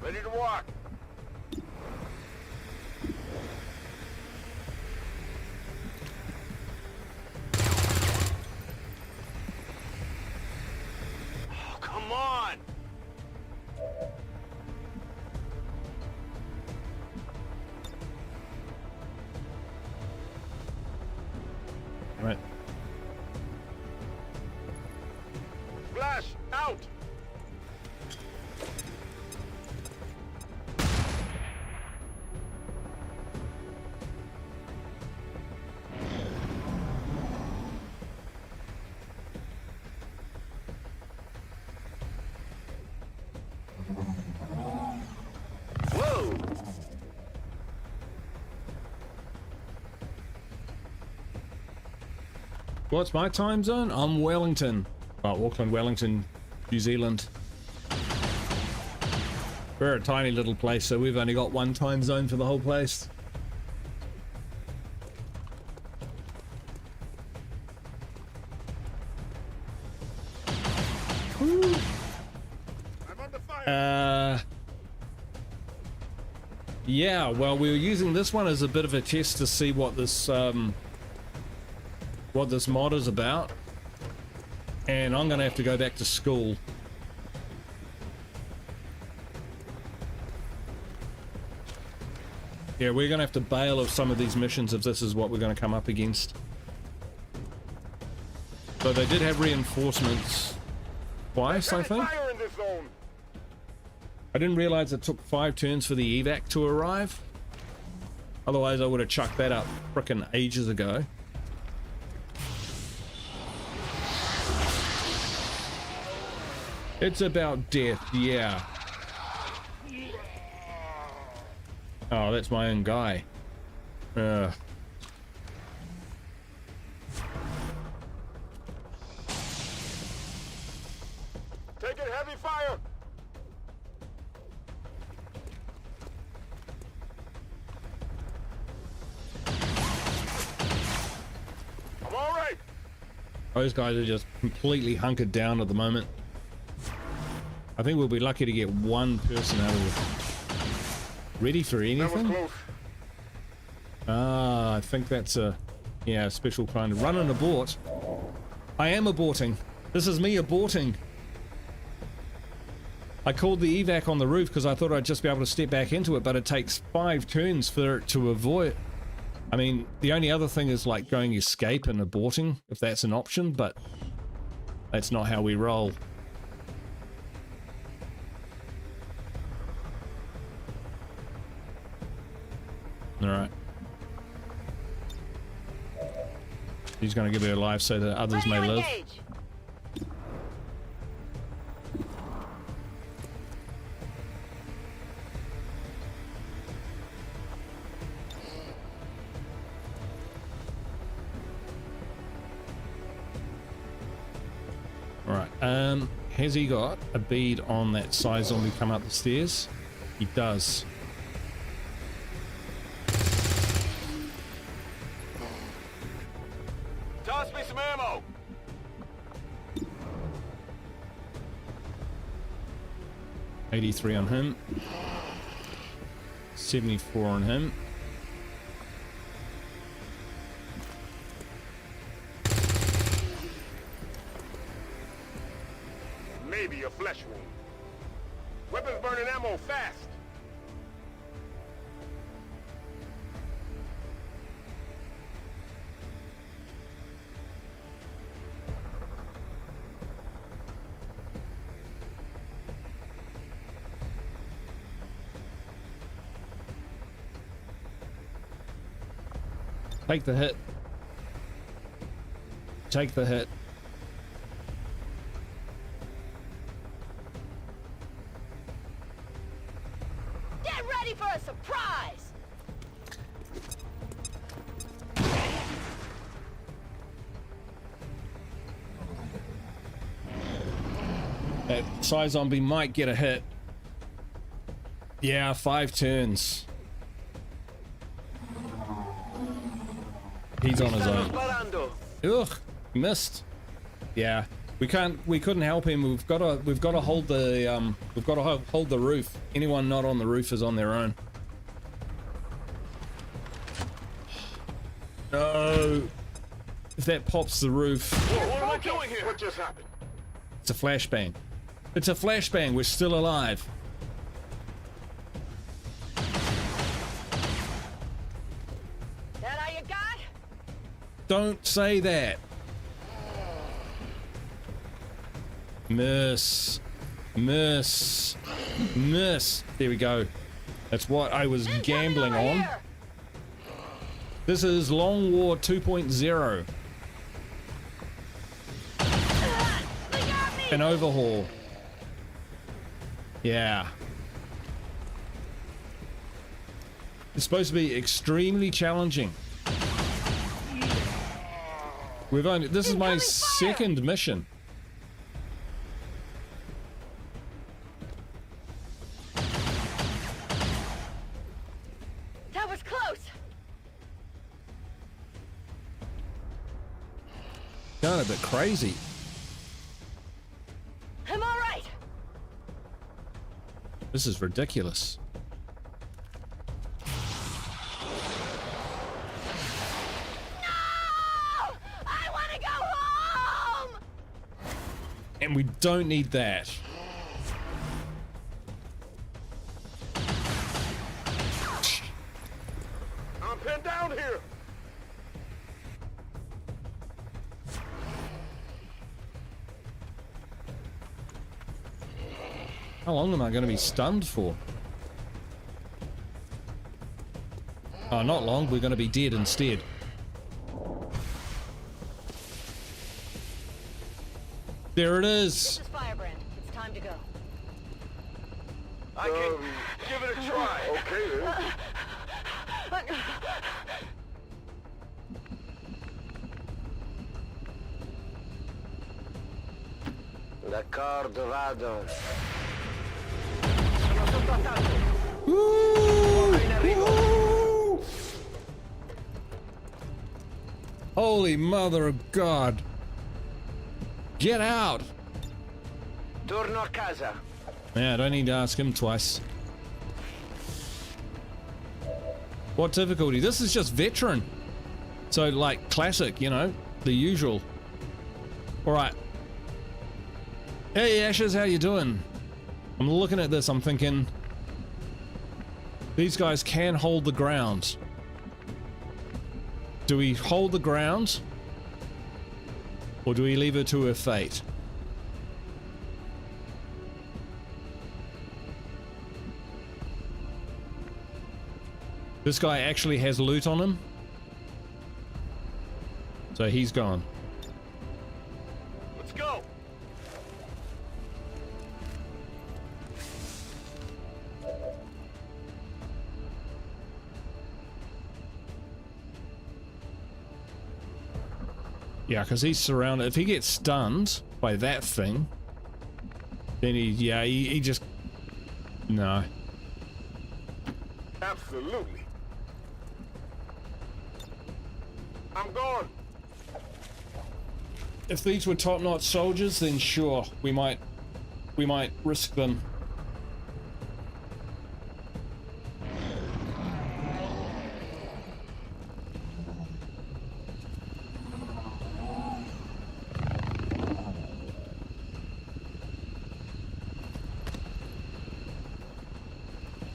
Ready to walk. Oh, come on. All right. Flash out. Whoa! What's my time zone? I'm Wellington. Oh, Auckland, Wellington, New Zealand. We're a tiny little place, so we've only got one time zone for the whole place. Woo. I'm under fire. Yeah, well, we were using this one as a bit of a test to see what this mod is about. And I'm gonna have to go back to school. Yeah, we're gonna have to bail of some of these missions if this is what we're gonna come up against. So they did have reinforcements twice, I think. Fire in this zone. I didn't realize it took 5 turns for the evac to arrive. Otherwise I would have chucked that up frickin' ages ago. It's about death, yeah. Oh, that's my own guy. Taking heavy fire. I'm all right. Those guys are just completely hunkered down at the moment. I think we'll be lucky to get one person out of it. Ready for anything? Ah, I think that's a special kind of run and abort. I am aborting. This is me aborting. I called the evac on the roof because I thought I'd just be able to step back into it, but it takes 5 turns for it to avoid. I mean, the only other thing is like going escape and aborting, if that's an option, but that's not how we roll. Alright. He's going to give her life so that others may live. Alright, has he got a bead on that Psy zombie come up the stairs? He does. Toss me some ammo. $83 on him. 74 on him. Maybe a flesh wound. Weapons burning ammo fast. Take the hit. Take the hit. Get ready for a surprise! That Psy zombie might get a hit. Yeah, 5 turns. He's on his own. Ugh, missed. Yeah, we couldn't help him. We've got to hold the roof. Anyone not on the roof is on their own. No. If that pops the roof. What am I doing here? What just happened? It's a flashbang. It's a flashbang. We're still alive. That all you got? Don't say that. Miss. Miss. Miss. There we go. That's what I was gambling on. This is Long War 2.0. An overhaul. Yeah. It's supposed to be extremely challenging. This is my second mission. That was close. Going a bit crazy. I'm all right. This is ridiculous. And we don't need that. I'm pinned down here. How long am I going to be stunned for? Oh, not long. We're going to be dead instead. There it is. This is Firebrand. It's time to go. I can give it a try. Okay then. La Cordovado. Holy mother of God. Get out! Torno a casa. Yeah, I don't need to ask him twice. What difficulty? This is just veteran. So, like, classic, you know, the usual. Alright. Hey, Ashes, how you doing? I'm looking at this, I'm thinking... These guys can hold the ground. Do we hold the ground? Or do we leave her to her fate? This guy actually has loot on him. So he's gone. Let's go. Yeah, because he's surrounded. If he gets stunned by that thing, then he just... No. Absolutely. I'm gone. If these were top-notch soldiers, then sure, we might risk them.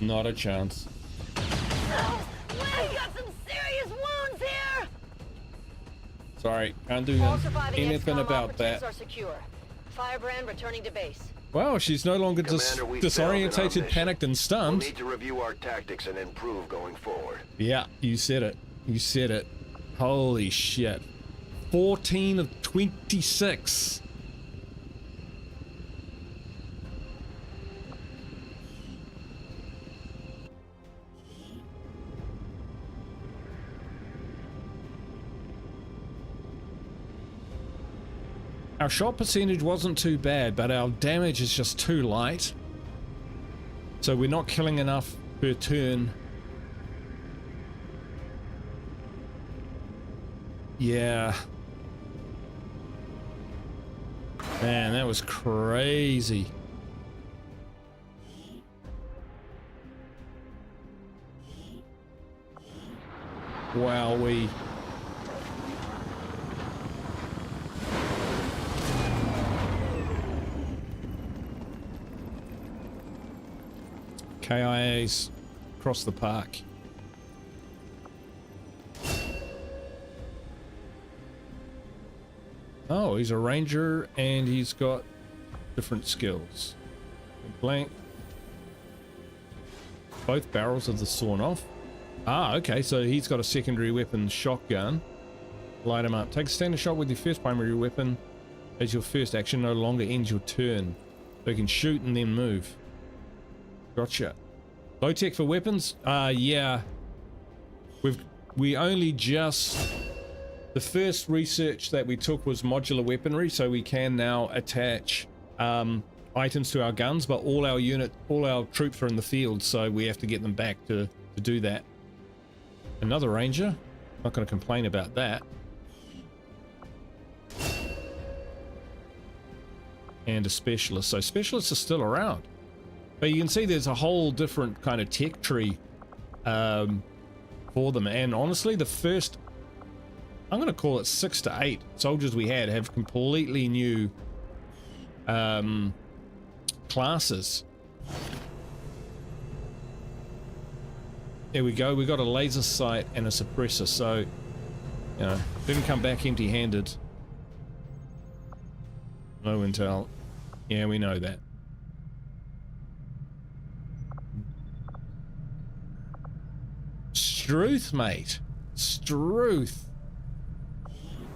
Not a chance. I got some serious wounds here. Sorry, can't do anything about that. Are secure. Firebrand returning to base. Wow, she's no longer disorientated, panicked, and stunned. We'll need to review our tactics and improve going forward. Yeah, you said it. You said it. Holy shit. 14 of 26. Our shot percentage wasn't too bad, but our damage is just too light. So we're not killing enough per turn. Yeah. Man, that was crazy. Wowee. KIA's across the park. Oh, he's a ranger and he's got different skills. Blank. Both barrels of the sawn off. Ah, okay, so he's got a secondary weapon, shotgun. Light him up. Take a standard shot with your first primary weapon as your first action, no longer ends your turn. So you can shoot and then move. Gotcha. Low tech for weapons? Yeah. We only just the first research that we took was modular weaponry, so we can now attach items to our guns, but all our troops are in the field, so we have to get them back to do that. Another ranger, not going to complain about that. And a specialist, so specialists are still around, but you can see there's a whole different kind of tech tree for them. And honestly, the first, I'm going to call it 6 to 8 soldiers we had have completely new classes. There we go, we got a laser sight and a suppressor, so you know, didn't come back empty-handed. No intel. Yeah, we know that. Struth, mate. Struth.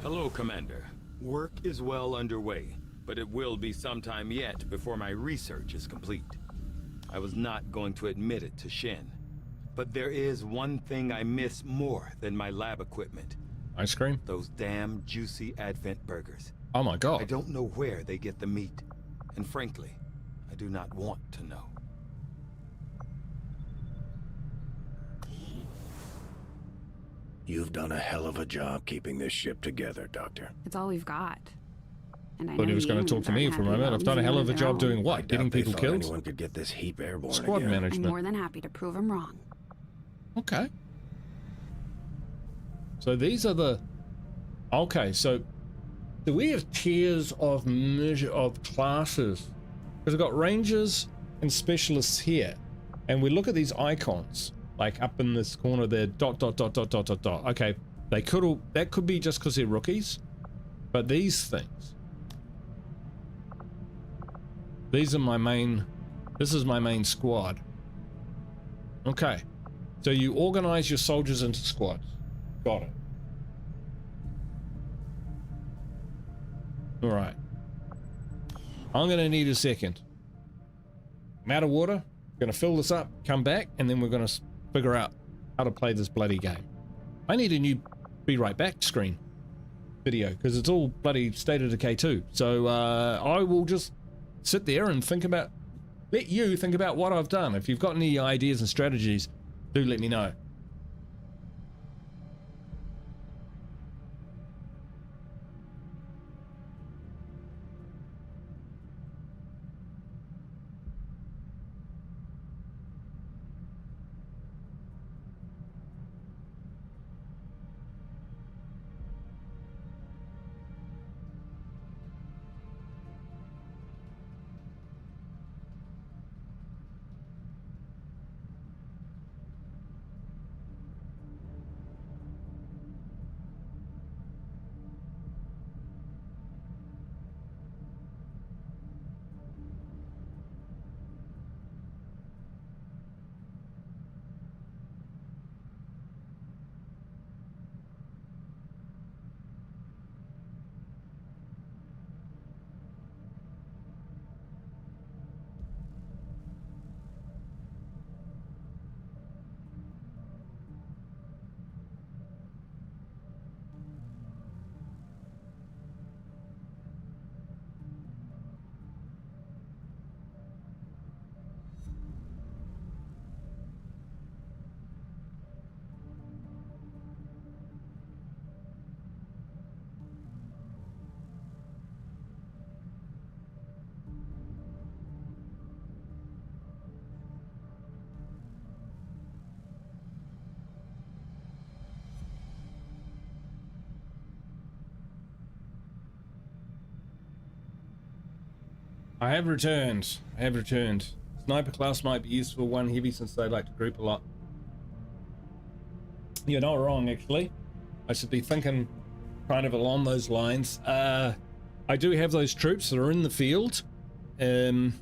Hello, Commander. Work is well underway, but it will be some time yet before my research is complete. I was not going to admit it to Shen, but there is one thing I miss more than my lab equipment. Ice cream? Those damn juicy Advent burgers. Oh my god. I don't know where they get the meat, and frankly, I do not want to know. You've done a hell of a job keeping this ship together, Doctor. It's all we've got. And I thought he was going to talk to me for a moment. I've done a hell of a job doing what? Getting people killed? Anyone could get this heap airborne Squad again. management. I'm more than happy to prove him wrong. Okay. So these are the... Okay, so do we have tiers of classes? Because we've got rangers and specialists here, and we look at these icons, like up in this corner there, dot, dot, dot, dot, dot, dot, dot. Okay, they could all, that could be just because they're rookies, but these things, these are my main, this is my main squad. Okay, so you organize your soldiers into squads. Got it. All right. I'm going to need a second. I'm out of water. Going to fill this up, come back, and then we're going to figure out how to play this bloody game. I need a new Be Right Back screen video because it's all bloody State of Decay 2. So I will just sit there and think about, let you think about what I've done. If you've got any ideas and strategies, do let me know. I have returned. I have returned. Sniper class might be useful, one heavy, since they like to group a lot. You're not wrong, actually. I should be thinking kind of along those lines. I do have those troops that are in the field. But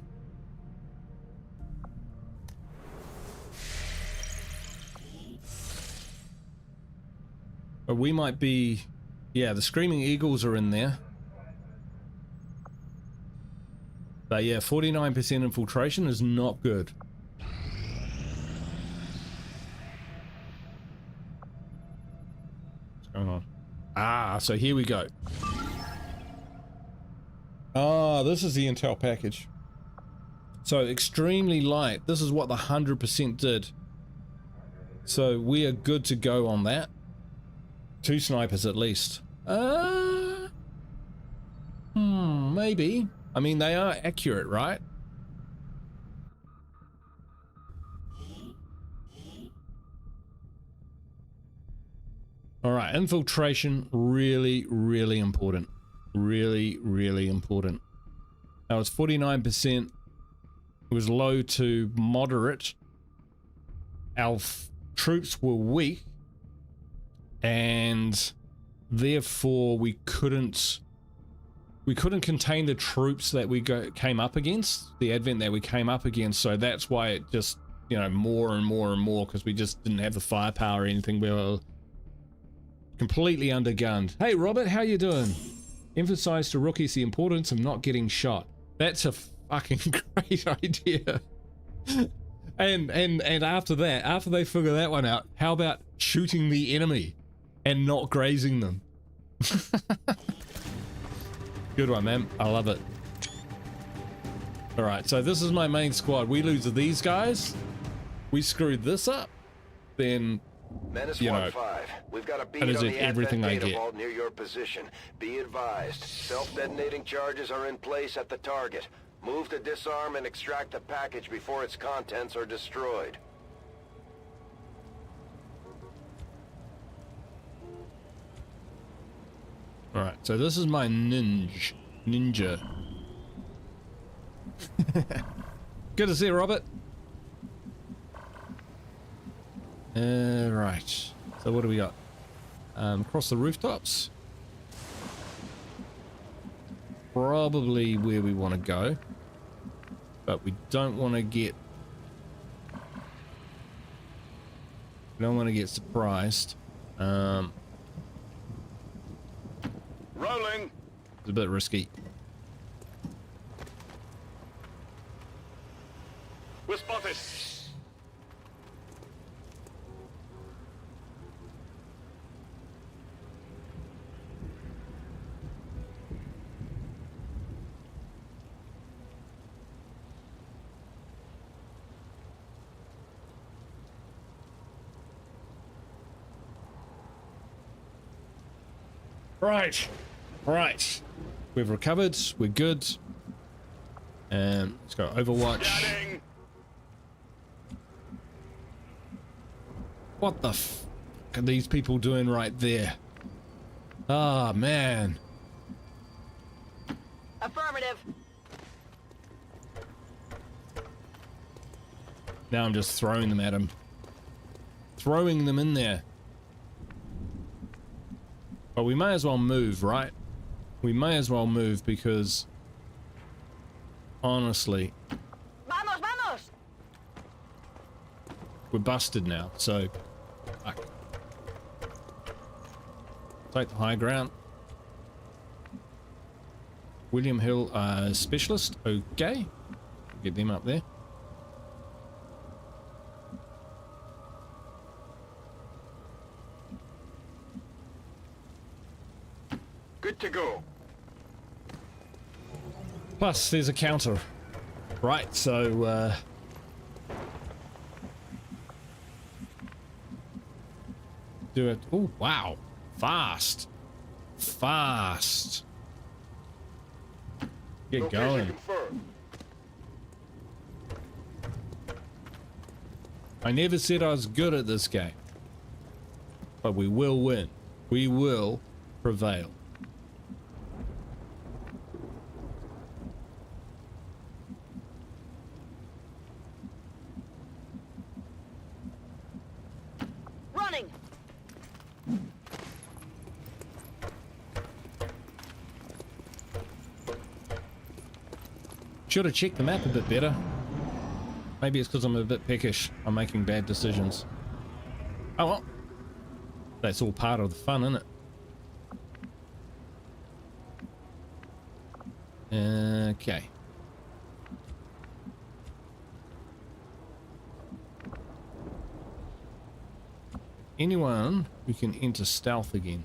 we might be... Yeah, the Screaming Eagles are in there. But yeah, 49% infiltration is not good. What's going on? Ah, so here we go. Ah, this is the intel package. So extremely light. This is what the 100% did. So we are good to go on that. 2 snipers at least. Maybe. I mean, they are accurate, right? All right, infiltration, really, really important. Really, really important. Now it's 49%. It was low to moderate. Our troops were weak, and therefore we couldn't contain the troops that we came up against, the advent that we came up against. So that's why it just, you know, more and more and more, because we just didn't have the firepower or anything. We were completely undergunned. Hey Robert, how you doing? Emphasize to rookies the importance of not getting shot. That's a fucking great idea. And after that, after they figure that one out, how about shooting the enemy and not grazing them? Good one, man. I love it. All right, so this is my main squad. We lose these guys, we screwed this up, then Menace you know, 1-5. We've got a beat that is on the everything I data get. vault near your position. Be advised, self-detonating charges are in place at the target. Move to disarm and extract the package before its contents are destroyed. All right, so this is my ninja. Good to see you, Robert. Right. So what do we got? Across the rooftops. Probably where we want to go, but we don't want to get. We don't want to get surprised. Rolling. It's a bit risky. We're spotted. Right. We've recovered. We're good. Let's go Overwatch. Scanning. What the f are these people doing right there? Ah, man. Affirmative. Now I'm just throwing them at him. Throwing them in there. But we may as well move, right? We may as well move because, honestly, Vamos! we're busted now, so fuck. Take the high ground. William Hill, specialist, okay. Get them up there. Good to go. Plus, there's a counter, right? So, do it. Oh, wow. Fast. Get Location going. confirmed. I never said I was good at this game. But we will win. We will prevail. Running. Should have checked the map a bit better. Maybe it's because I'm a bit peckish. I'm making bad decisions. Oh well. That's all part of the fun, isn't it? Okay. Anyone who can enter stealth again.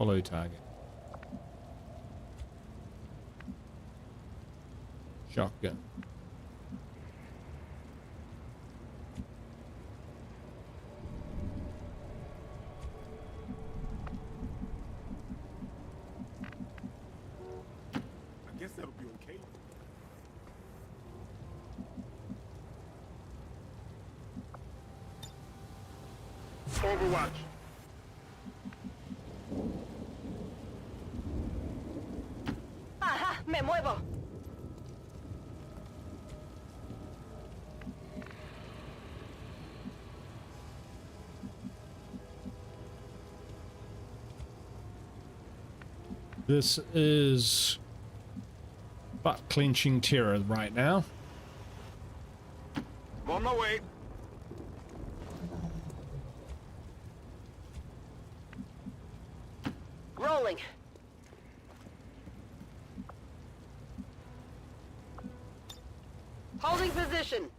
Follow target. Shotgun. I guess that'll be okay. Overwatch. Ajá, me muevo. This is butt-clenching terror right now. I'm on my way. Rolling. Holding position.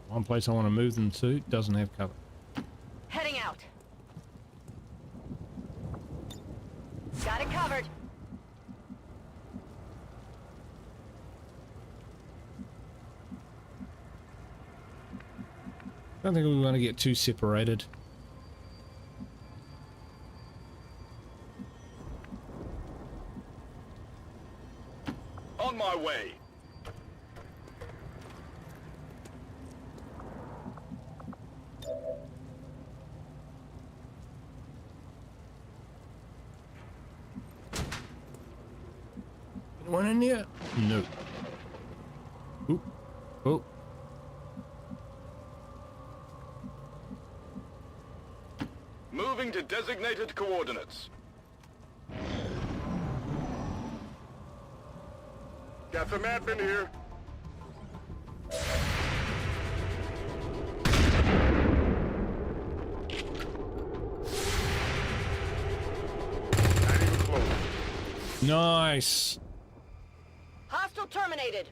One place I want to move them to doesn't have cover. Heading out. Got it covered. I don't think we want to get too separated. On my way. Anyone in here? No. Oop. Oh. Moving to designated coordinates. Got some admin here. Not even close. Nice. Hostile terminated.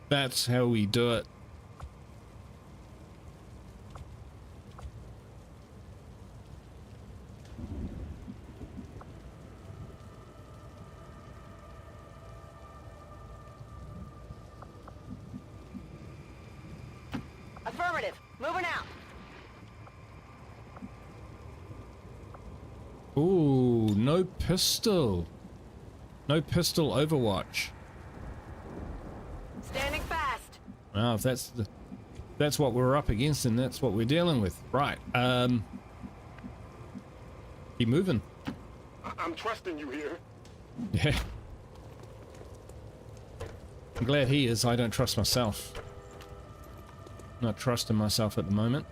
That's how we do it. Affirmative. Moving out. Ooh, no pistol. No pistol Overwatch. Standing fast. Well, if that's what we're up against, and that's what we're dealing with. Right. Keep moving. I'm trusting you here. Yeah. I'm glad he is. I don't trust myself. Not trusting myself at the moment.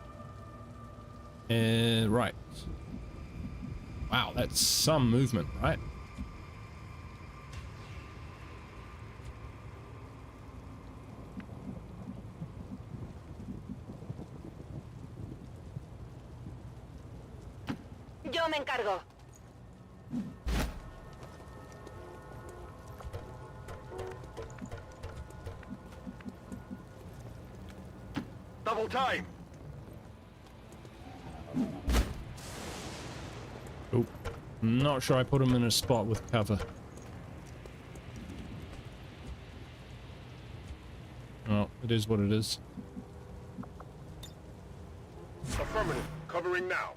Right. Wow, that's some movement, right? Yo me encargo. Double time. Oh, I'm not sure I put him in a spot with cover. Oh, it is what it is. Affirmative. Covering now.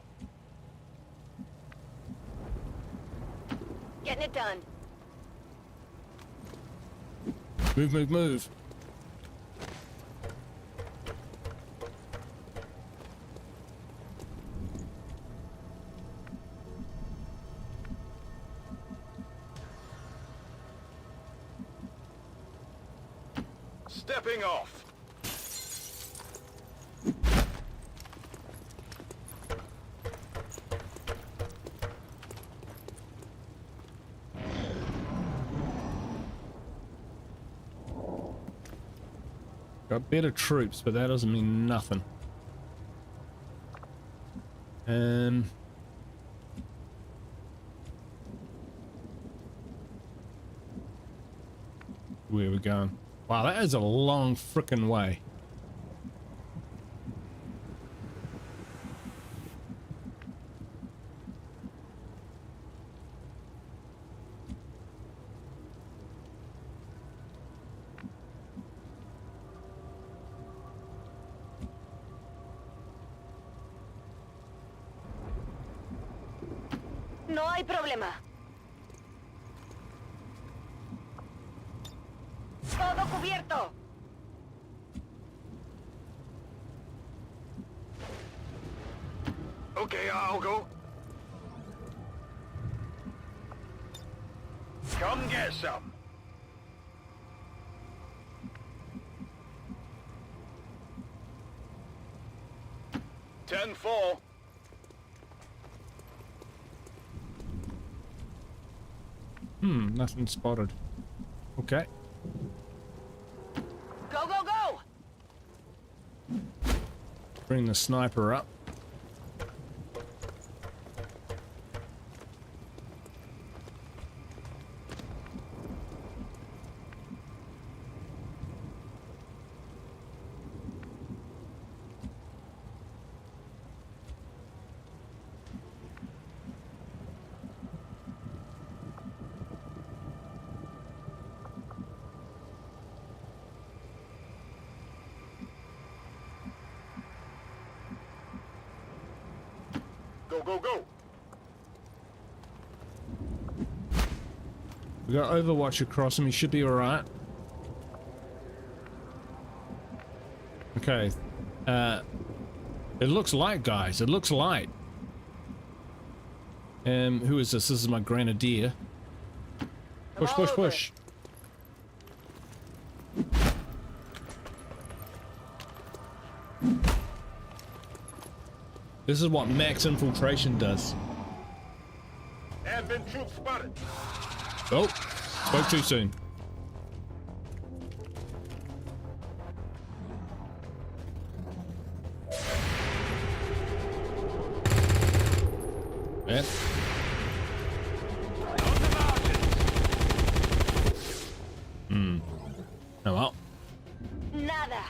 Getting it done. Move, move, move. Stepping off. Got better troops, but that doesn't mean nothing. Where are we going? Wow, that is a long frickin' way. hay problema. Todo cubierto. Okay, I'll go. Come get some. Ten-4. Nothing spotted. Okay. Go, go, go! Bring the sniper up. Go, go, go! We got Overwatch across him. He should be all right. Okay. It looks light, guys. It looks light. Who is this? This is my grenadier. Push, push, push. This is what max infiltration does. Advent troops spotted. Oh, spoke too soon. Man. Oh well. Nada.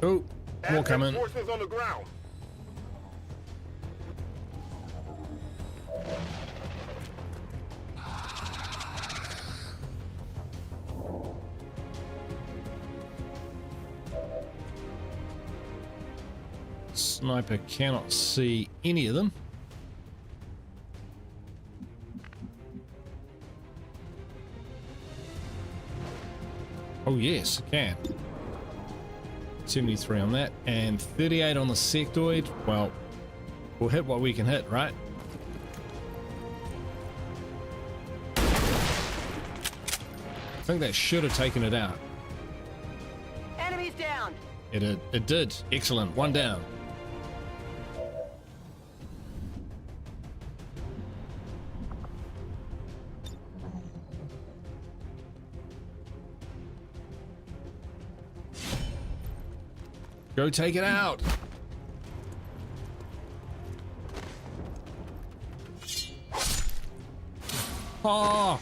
Oh, more coming. Forces on the ground. Sniper cannot see any of them. Oh yes, I can. 73 on that and 38 on the sectoid. Well, we'll hit what we can hit, right? I think that should have taken it out. Enemies down. It did. Excellent. One down. Go take it out. Oh.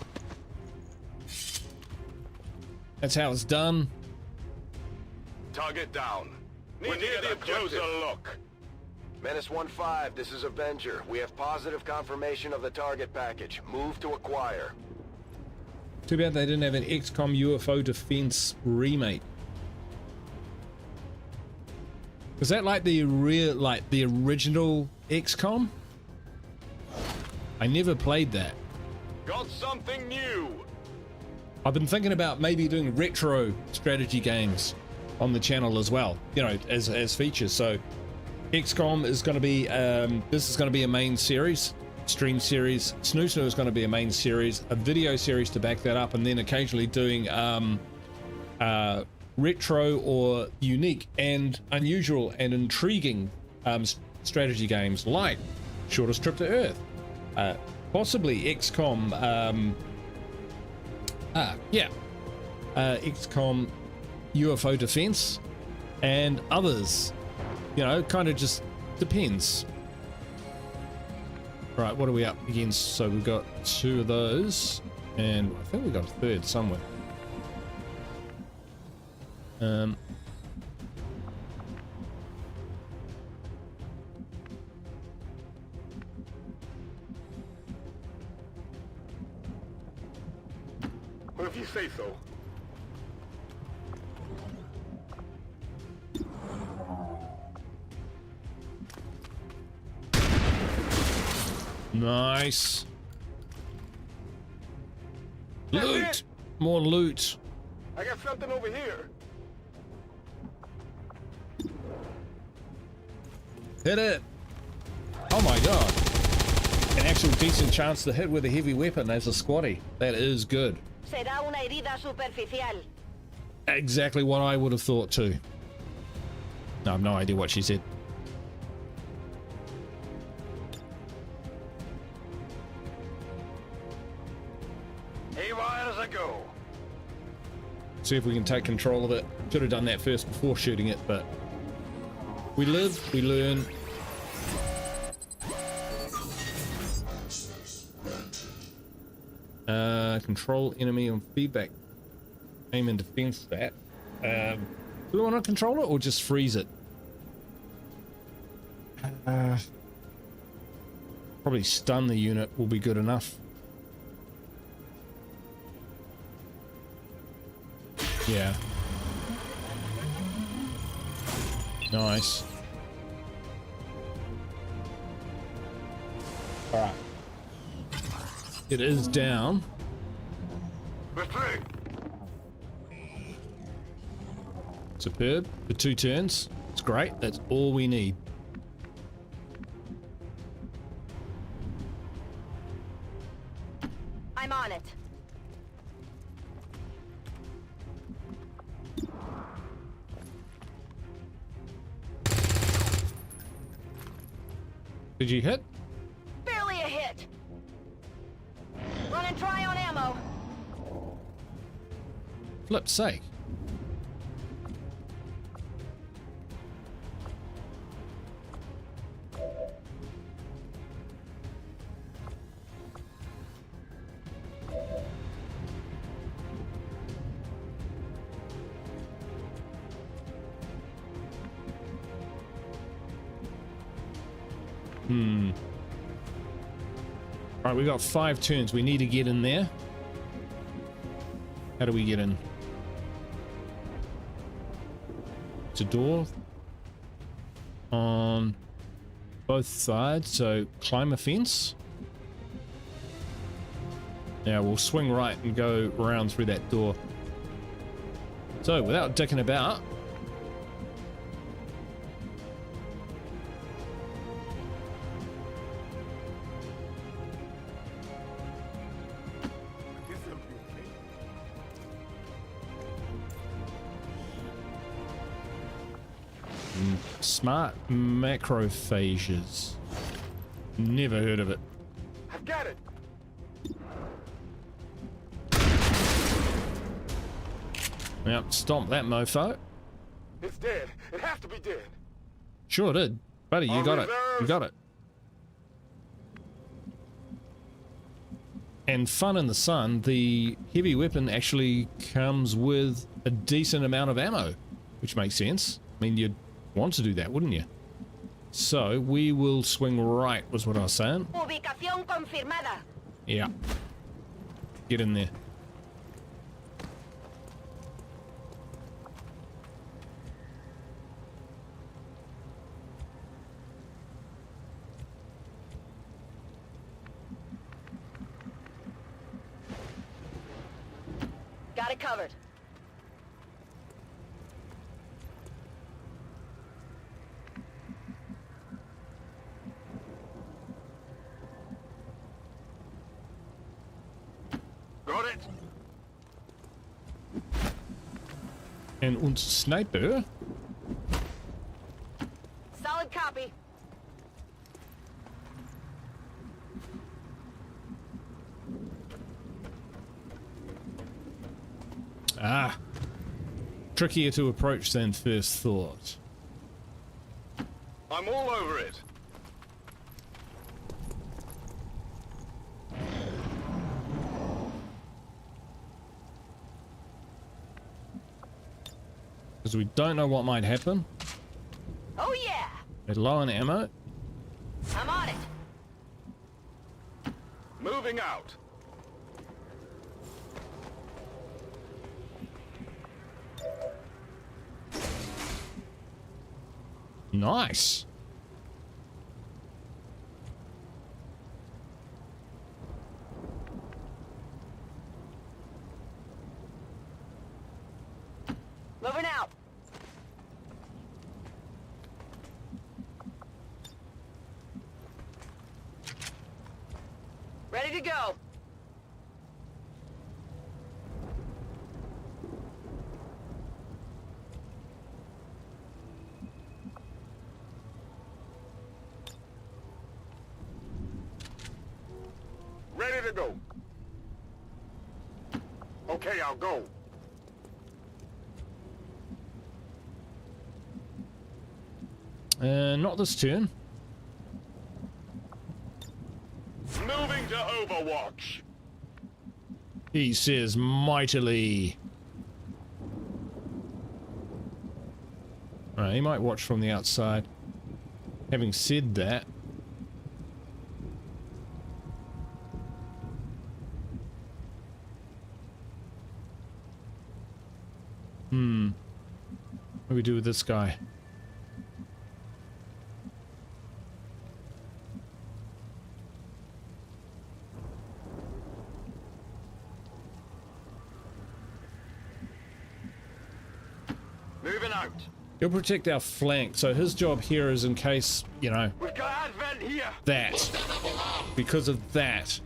That's how it's done. Target down. We're near the closer look. Menace 1-5, this is Avenger. We have positive confirmation of the target package. Move to acquire. Too bad they didn't have an XCOM UFO defense remake. Was that like the original XCOM? I never played that. Got something new. I've been thinking about maybe doing retro strategy games on the channel as well, you know, as features. So XCOM is going to be this is going to be a main series, stream series. Snoo Snoo is going to be a main series, a video series to back that up, and then occasionally doing retro or unique and unusual and intriguing strategy games like Shortest Trip to Earth, possibly XCOM, XCOM UFO Defense, and others. You know, kind of just depends. Right, what are we up against? So we've got 2 of those, and I think we've got a 3rd somewhere. Well, if you say so. Nice. Loot! More loot. I got something over here. Hit it. Oh my god. An actual decent chance to hit with a heavy weapon as a squatty. That is good. Será una herida superficial. Exactly what I would have thought too. No, I have no idea what she said. Haywire as I go. See if we can take control of it. Should have done that first before shooting it, but we live, we learn. Control enemy on feedback. Aim and defense that. Do we want to control it or just freeze it? Probably stun the unit will be good enough. Yeah. Nice. All right. It is down. Superb. For 2 turns. It's great. That's all we need. I'm on it. Did you hit? Barely a hit. Running dry on ammo. Flip's sake. Alright, we got 5 turns. We need to get in there. How do we get in? It's a door on both sides, so climb a fence. Now we'll swing right and go around through that door. So without dicking about, smart macrophages. Never heard of it. I've got it. Yep, stomp that mofo. It's dead. It has to be dead. Sure did. Buddy, you got it. You got it. And fun in the sun, the heavy weapon actually comes with a decent amount of ammo, which makes sense. I mean, you'd want to do that, wouldn't you? So we will swing right, was what I was saying. Ubicación confirmada. Yeah. Get in there. Got it covered. Got it. And uns Sniper. Solid copy. Ah. Trickier to approach than first thought. I'm all over it. Because we don't know what might happen. Oh yeah. They're low on ammo. I'm on it. Moving out. Nice. ready to go. Okay, I'll go. Not this turn. Moving to Overwatch. He says mightily. Alright, he might watch from the outside. Having said that, what do we do with this guy? Moving out. He'll protect our flank, so his job here is in case, you know, We've got Advent here. that. Because of that.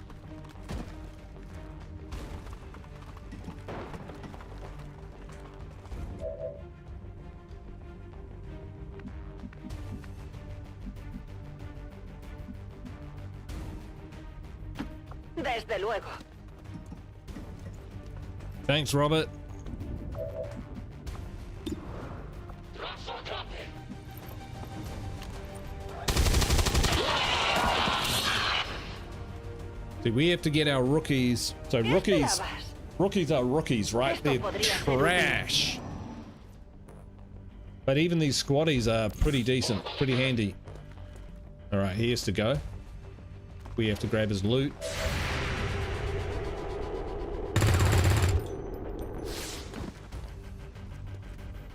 Desde luego. Thanks, Robert. See, we have to get our rookies. So rookies are rookies, right? They're trash. But even these squaddies are pretty decent, pretty handy. All right, he has to go. We have to grab his loot.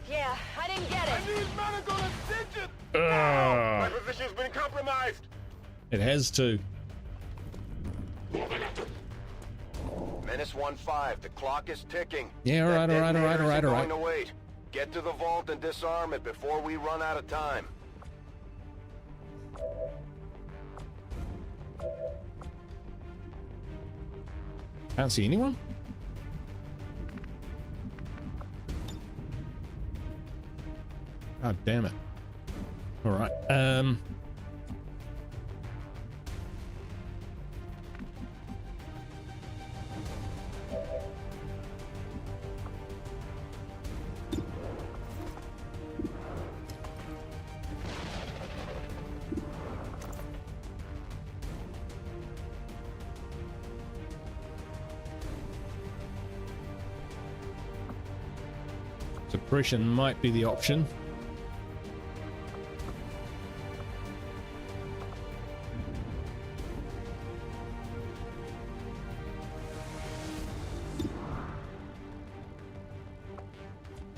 Yeah, I didn't get it. These men are gonna ditch it. My position's been compromised. It has to. Menace 1-5, the clock is ticking. Yeah, all right. Going to wait. Get to the vault and disarm it before we run out of time. Can't see anyone? God damn it. All right. Suppression might be the option.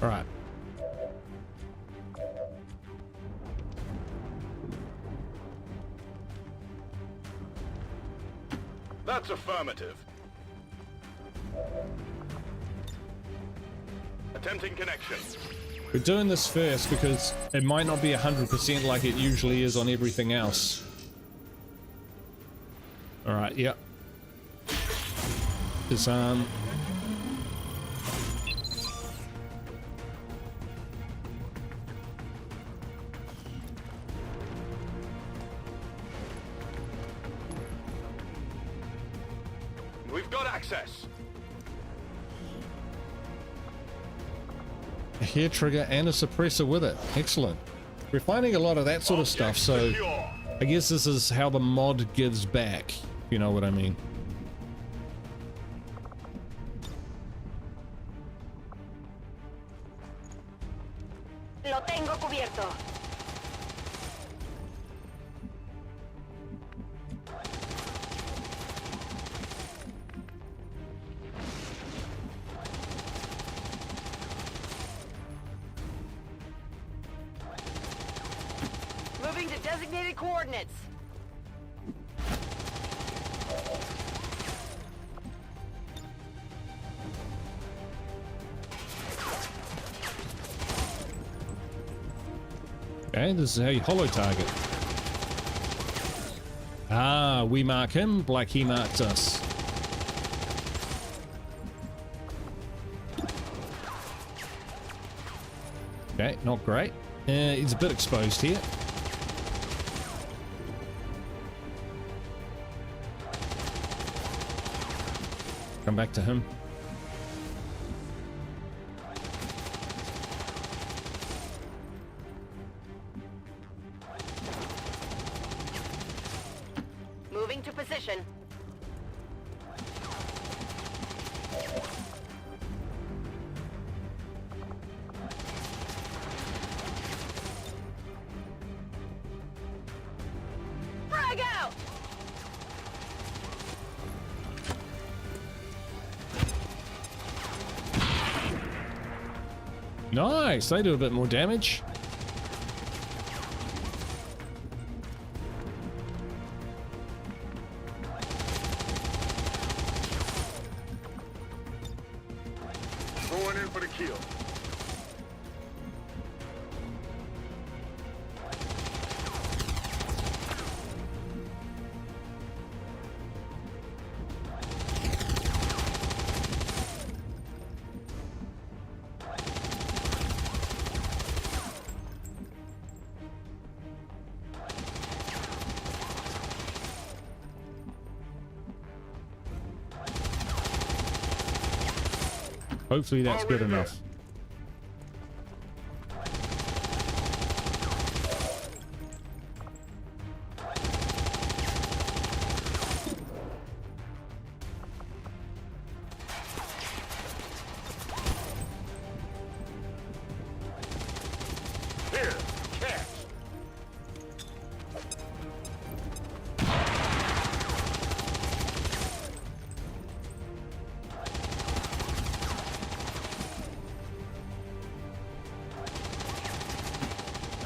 All right. That's affirmative. Attempting connection. We're doing this first because it might not be 100% like it usually is on everything else. All right, yep. Disarm. We've got access. A hair trigger and a suppressor with it. Excellent. We're finding a lot of that sort of stuff, so I guess this is how the mod gives back, if you know what I mean. Lo tengo cubierto. Moving to designated coordinates. Okay, this is how you holo target. Ah, we mark him like he marked us. Okay, not great. He's a bit exposed here. Come back to him. Moving to position. Frag out! Nice, they do a bit more damage. Going in for the kill. Hopefully that's good enough. Here, catch.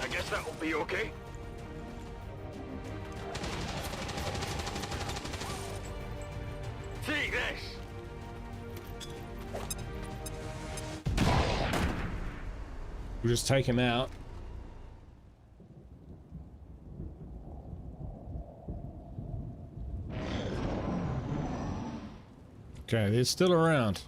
I guess that will be okay. See this. We'll just take him out. Okay, they're still around.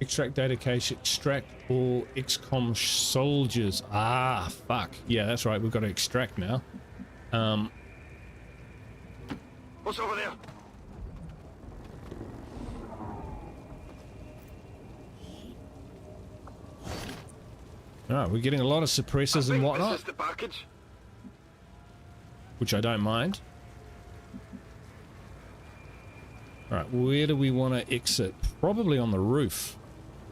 Extract data cache, extract all XCOM soldiers. Ah, fuck. Yeah, that's right. We've got to extract now. What's over there? Alright, we're getting a lot of suppressors and whatnot. This is the package. Which I don't mind. Alright, where do we want to exit? Probably on the roof,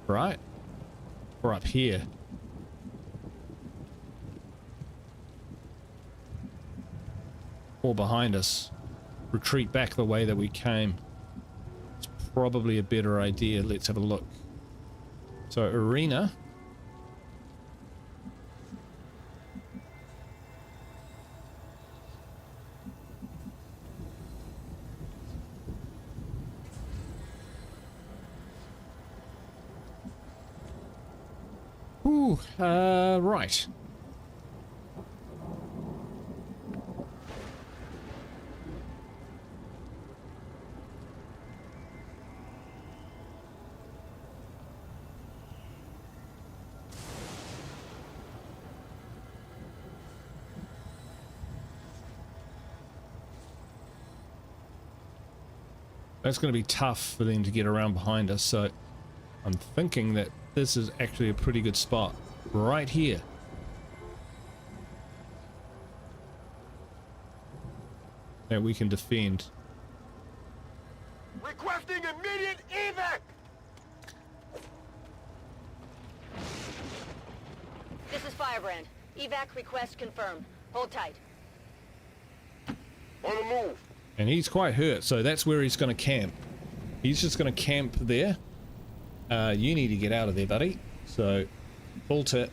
right? Or up here. Or behind us. Retreat back the way that we came. It's probably a better idea. Let's have a look. So, arena. Ooh, right. That's going to be tough for them to get around behind us, so I'm thinking that this is actually a pretty good spot. Right here. That we can defend. Requesting immediate evac! This is Firebrand. Evac request confirmed. Hold tight. On the move. And he's quite hurt, so that's where he's going to camp. He's just going to camp there. You need to get out of there, buddy. So, bolt it.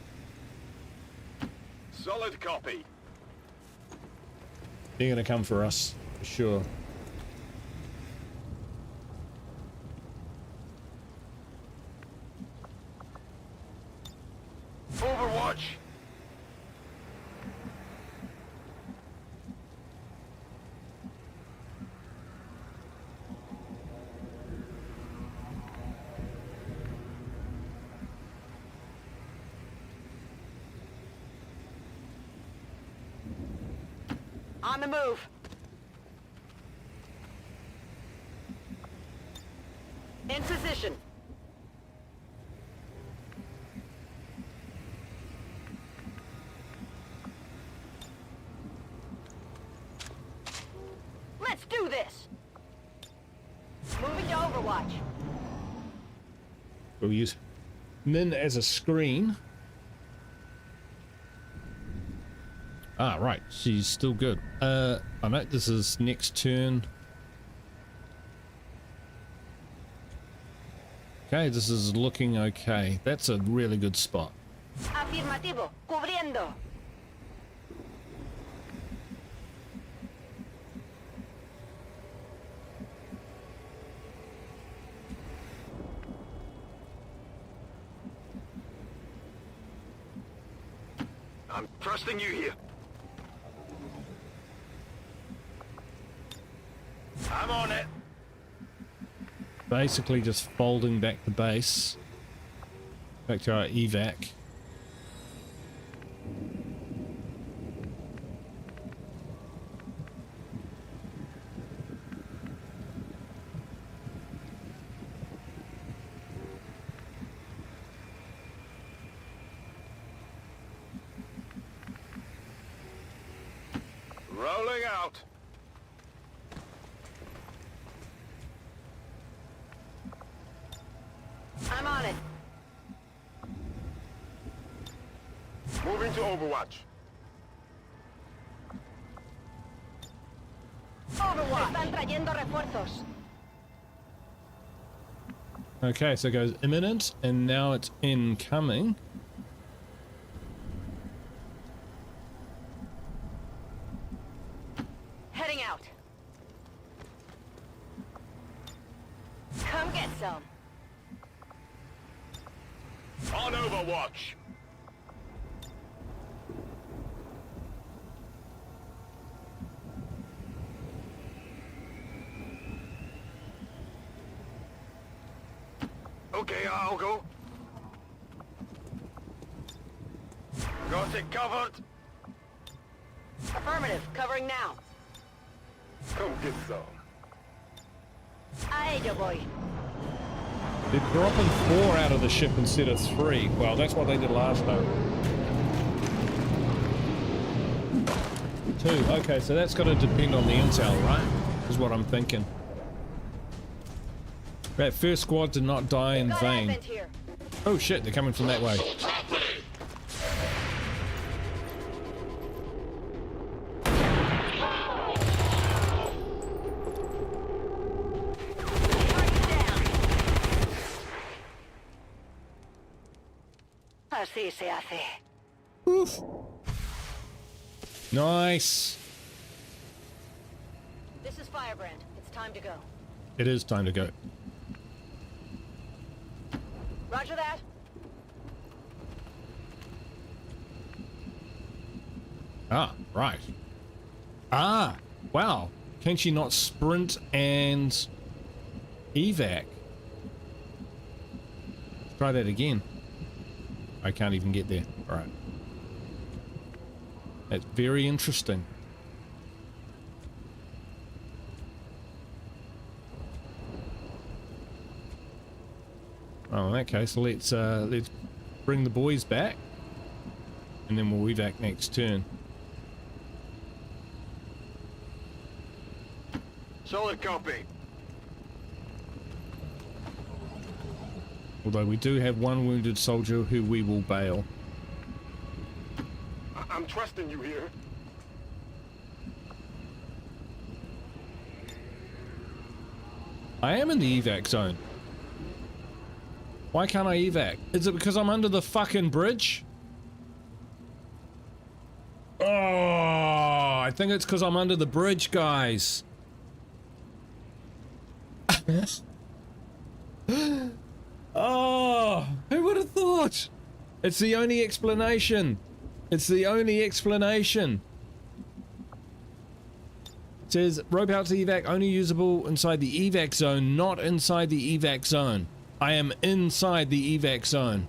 Solid copy. They're going to come for us, for sure. Overwatch. On the move. In position. Let's do this. Moving to Overwatch. We'll use Min as a screen. Ah, right. She's still good. I know this is next turn. Okay, this is looking okay. That's a really good spot. Afirmativo. Cubriendo. I'm trusting you here. I'm on it. Basically just folding back the base. Back to our evac. Rolling out. I'm on it. Moving to Overwatch. Overwatch. Están trayendo refuerzos. Okay, so it goes imminent, and now it's incoming. Heading out. Come get some. On Overwatch. Okay, I'll go. Got it covered. Affirmative. Covering now. Come get some. A ello voy. They're dropping 4 out of the ship instead of 3. Well, that's what they did last time. 2. Okay, so that's got to depend on the intel, right? Is what I'm thinking. That first squad did not die in vain. Oh shit, they're coming from that way. Así se hace. Oof. Nice. This is Firebrand. It's time to go. It is time to go. Roger that. Ah, right. Ah, wow. Can she not sprint and evac? Try that again. I can't even get there. All right. That's very interesting. Oh, in that case, let's bring the boys back, and then we'll evac next turn. Solid copy. Although we do have one wounded soldier who we will bail. I'm trusting you here. I am in the evac zone. Why can't I evac? Is it because I'm under the fucking bridge? Oh, I think it's because I'm under the bridge, guys. Oh, who would have thought? It's the only explanation. It's the only explanation. It says rope out to evac only usable inside the evac zone, not inside the evac zone. I am inside the evac zone.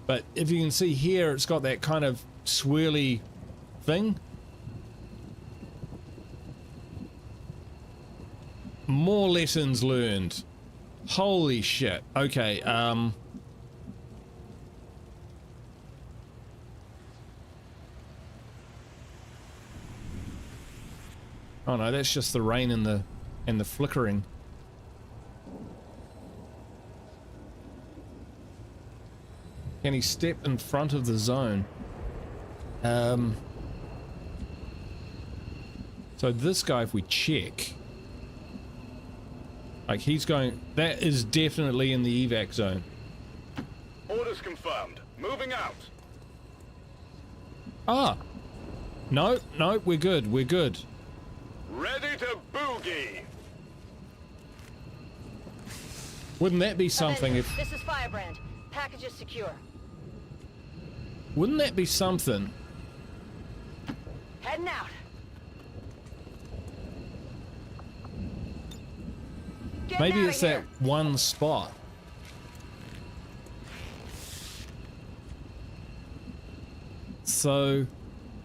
But if you can see here, it's got that kind of swirly thing. More lessons learned. Holy shit. Okay, oh no, that's just the rain and the flickering. Can he step in front of the zone? So this guy, if we check, like he's going, that is definitely in the evac zone. Orders confirmed. Moving out. Ah, no, we're good. We're good. Ready to boogie. Wouldn't that be something if... This is Firebrand. Package is secure. Wouldn't that be something? Heading out. Maybe it's that one spot. So,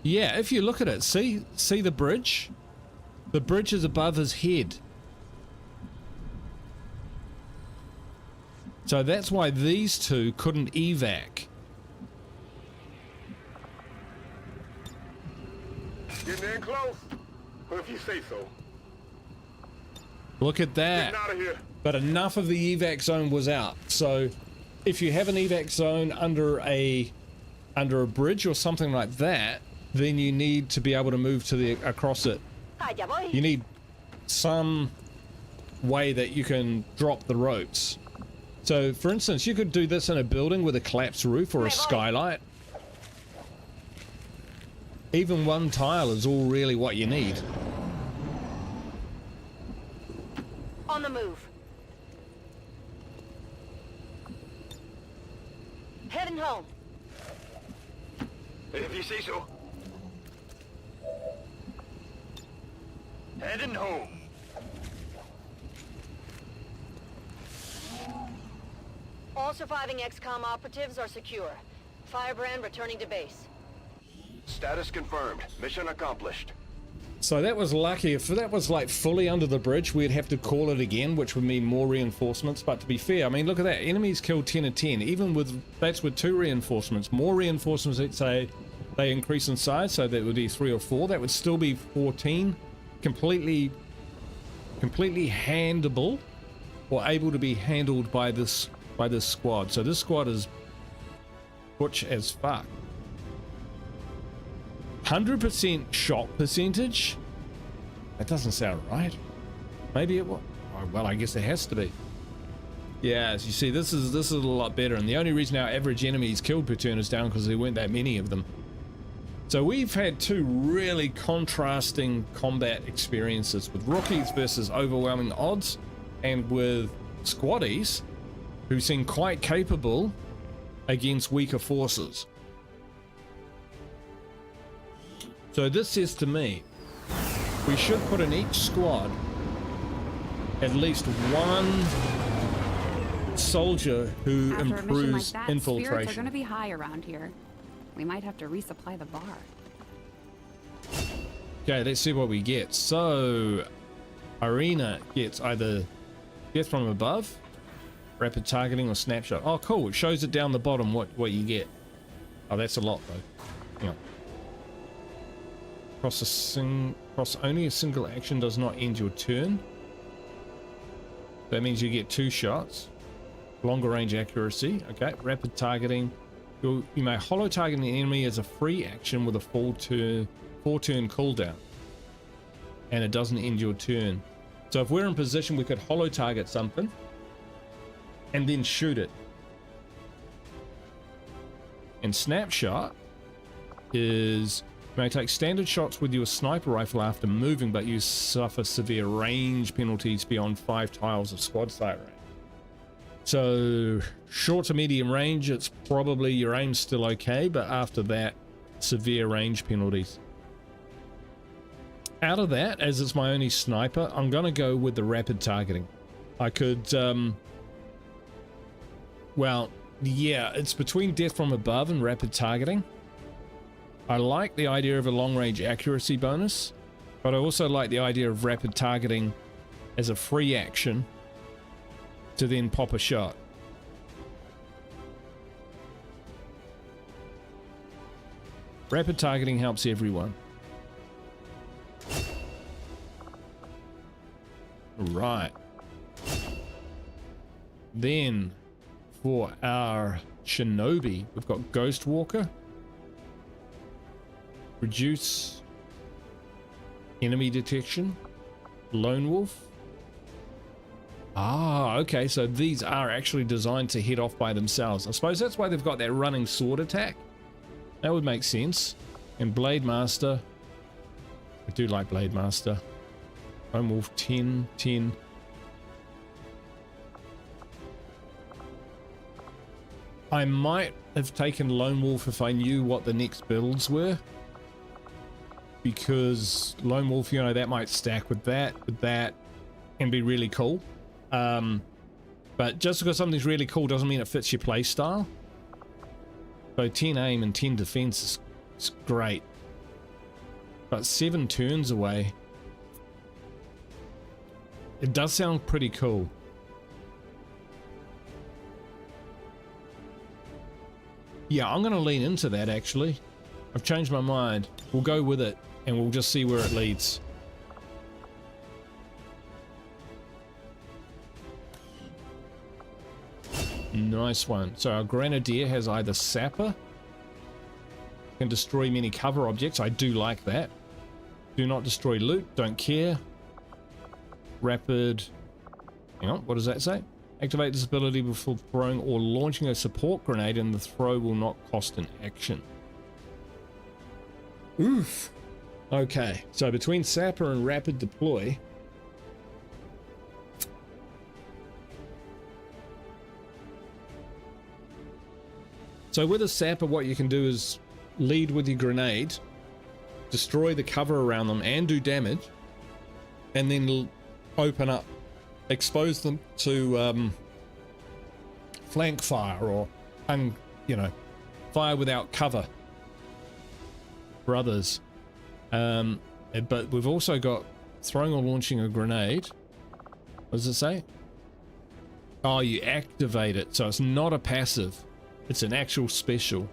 yeah, if you look at it, see the bridge? The bridge is above his head. So that's why these two couldn't evac. Getting in close. Well, if you say so. Look at that. Getting out of here. But enough of the evac zone was out. So if you have an evac zone under a bridge or something like that, then you need to be able to move to across it. You need some way that you can drop the ropes. So for instance, you could do this in a building with a collapsed roof or a skylight. Even one tile is all really what you need. On the move. Heading home. If you say so. Heading home. All surviving XCOM operatives are secure. Firebrand returning to base. Status confirmed. Mission accomplished. So that was lucky. If that was like fully under the bridge, we'd have to call it again, which would mean more reinforcements. But to be fair, I mean, look at that. Enemies killed 10 of 10. Even with, that's with 2 reinforcements. More reinforcements, let's say they increase in size, so that would be 3 or 4. That would still be 14. Completely handable, or able to be handled by this squad. So this squad is butch as fuck. 100% shot percentage? That doesn't sound right. Maybe it will. Oh, well, I guess it has to be. Yeah, as you see, this is a lot better, and the only reason our average enemies killed per turn is down because there weren't that many of them. So we've had 2 really contrasting combat experiences with rookies versus overwhelming odds, and with squaddies who seem quite capable against weaker forces. So this says to me, we should put in each squad at least one soldier who After improves a mission like that, infiltration. Spirits are going to be high around here. We might have to resupply the bar. Okay, let's see what we get. So, Arena gets either death from above, rapid targeting, or snapshot. Oh, cool. It shows it down the bottom what you get. Oh, that's a lot though. Yeah. Cross only a single action does not end your turn. That means you get 2 shots. Longer range accuracy. Okay. Rapid targeting. You may holo target an enemy as a free action with a 4-turn cooldown, and it doesn't end your turn. So if we're in position, we could holo target something and then shoot it. And snapshot is, you may take standard shots with your sniper rifle after moving, but you suffer severe range penalties beyond 5 tiles of squad sight range. So short to medium range, it's probably your aim's still okay, but after that, severe range penalties. Out of that, as it's my only sniper, I'm gonna go with the rapid targeting. I could, well, yeah, it's between death from above and rapid targeting. I like the idea of a long range accuracy bonus, but I also like the idea of rapid targeting as a free action to then pop a shot. Rapid targeting helps everyone. Right. Then for our Shinobi, we've got Ghost Walker. Reduce enemy detection. Lone Wolf. Ah, okay, so these are actually designed to hit off by themselves. I suppose that's why they've got that running sword attack. That would make sense. And Blade Master. I do like Blade Master. Lone Wolf 10, 10. I might have taken Lone Wolf if I knew what the next builds were. Because Lone Wolf, you know, that might stack with that, and be really cool. But just because something's really cool doesn't mean it fits your play style. So 10 aim and 10 defense is great. But 7 turns away. It does sound pretty cool. Yeah, I'm going to lean into that actually. I've changed my mind. We'll go with it and we'll just see where it leads. Nice one. So our Grenadier has either Sapper, can destroy many cover objects. I do like that. Do not destroy loot, don't care. Rapid, hang on, what does that say? Activate this ability before throwing or launching a support grenade and the throw will not cost an action. Oof. Okay, so between Sapper and Rapid Deploy, so with a Sapper, what you can do is lead with your grenade, destroy the cover around them and do damage, and then open up, expose them to flank fire or, you know, fire without cover for others. But we've also got throwing or launching a grenade. What does it say? Oh, you activate it, so it's not a passive. It's an actual special.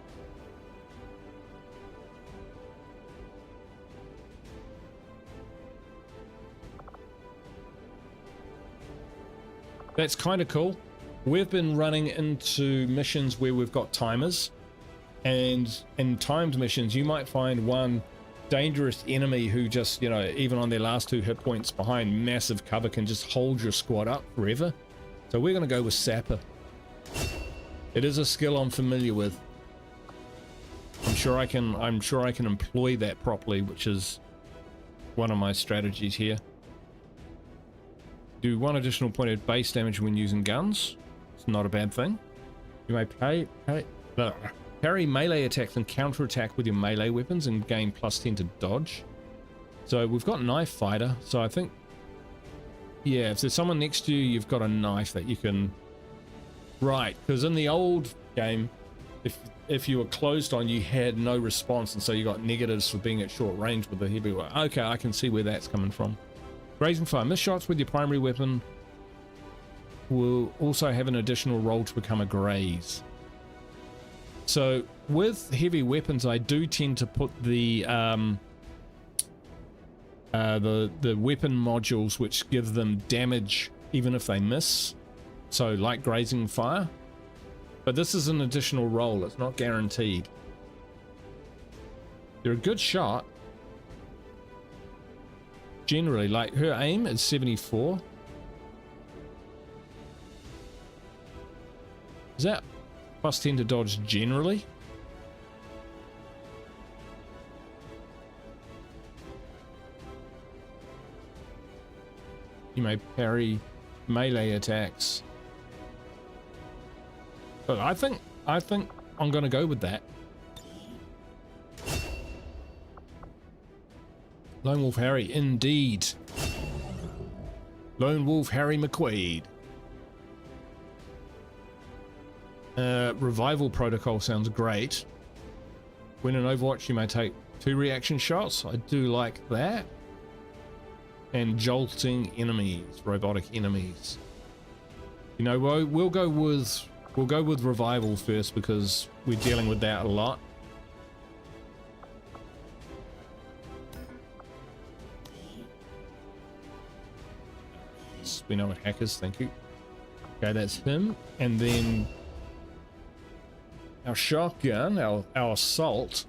That's kind of cool. We've been running into missions where we've got timers, and in timed missions you might find one dangerous enemy who just, you know, even on their last 2 hit points behind massive cover can just hold your squad up forever. So we're going to go with Sapper. It is a skill I'm familiar with. I'm sure I can employ that properly, which is one of my strategies here. Do 1 additional point of base damage when using guns. It's not a bad thing. You may parry melee attacks and counterattack with your melee weapons and gain +10 to dodge. So we've got Knife Fighter, so I think, yeah, if there's someone next to you, you've got a knife that you can... Right, because in the old game, if you were closed on, you had no response, and so you got negatives for being at short range with the heavy weapon. Okay, I can see where that's coming from. Grazing fire. Miss shots with your primary weapon will also have an additional roll to become a graze. So with heavy weapons, I do tend to put the weapon modules which give them damage even if they miss. So like grazing fire. But this is an additional roll. It's not guaranteed. They're a good shot. Generally, like her aim is 74. Is that +10 to dodge generally? You may parry melee attacks. But I think I'm gonna go with that. Lone Wolf Harry, indeed. Lone Wolf Harry McQuaid. Revival protocol sounds great. When in Overwatch, you may take 2 reaction shots. I do like that. and jolting enemies, robotic enemies. You know, we'll go with revival first because we're dealing with that a lot. We know what hackers, thank you. Okay, that's him. And then our shotgun, our assault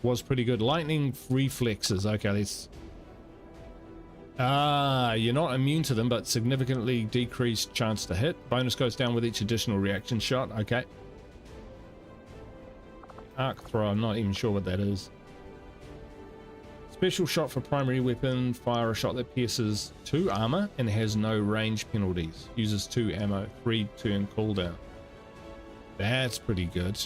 was pretty good. Lightning reflexes. Okay, let's... you're not immune to them, but significantly decreased chance to hit. Bonus goes down with each additional reaction shot. Okay. Arc throw, I'm not even sure what that is. Special shot for primary weapon. Fire a shot that pierces 2 armor and has no range penalties. Uses 2 ammo, 3 turn cooldown. That's pretty good.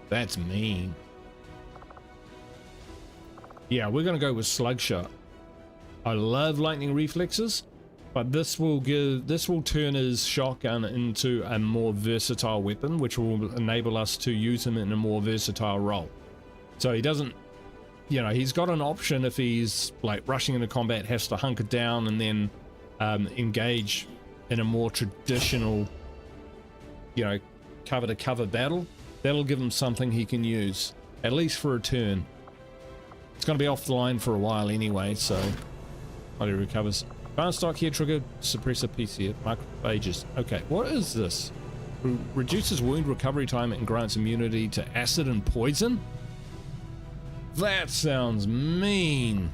That's mean. Yeah, we're gonna go with slug shot. I love lightning reflexes, but this will turn his shotgun into a more versatile weapon, which will enable us to use him in a more versatile role. So he doesn't, you know, he's got an option if he's like rushing into combat, has to hunker down and then engage in a more traditional, you know, cover to cover battle. That'll give him something he can use, at least for a turn. It's going to be off the line for a while anyway, so while he recovers. Advanced stock here, trigger suppressor PC at macrophages. Okay, what is this? Reduces wound recovery time and grants immunity to acid and poison? That sounds mean.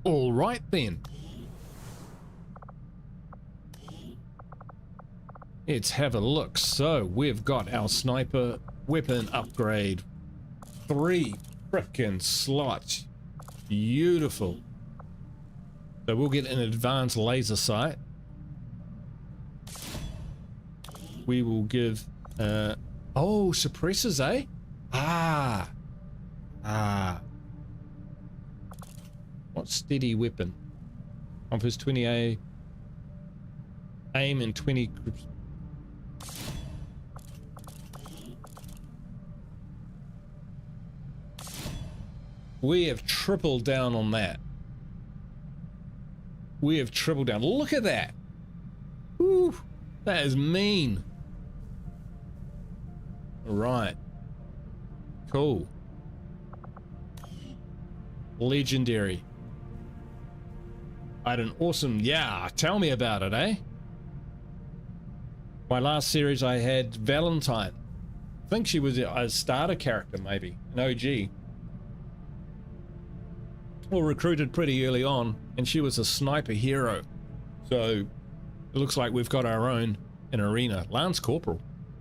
All right then. Let's have a look. So we've got our sniper weapon upgrade. 3 frickin' slots. Beautiful. So we'll get an advanced laser sight. We will give oh, suppressors, eh? What steady weapon? Compass 20A. Aim in 20 groups. We have tripled down on that. We have tripled down. Look at that. Woo, that is mean. All right. Cool. Legendary. I had an awesome... Yeah, tell me about it, eh? My last series I had Valentine. I think she was a starter character, maybe. An OG. Well, recruited pretty early on, and she was a sniper hero. So it looks like we've got our own in arena. Lance Corporal.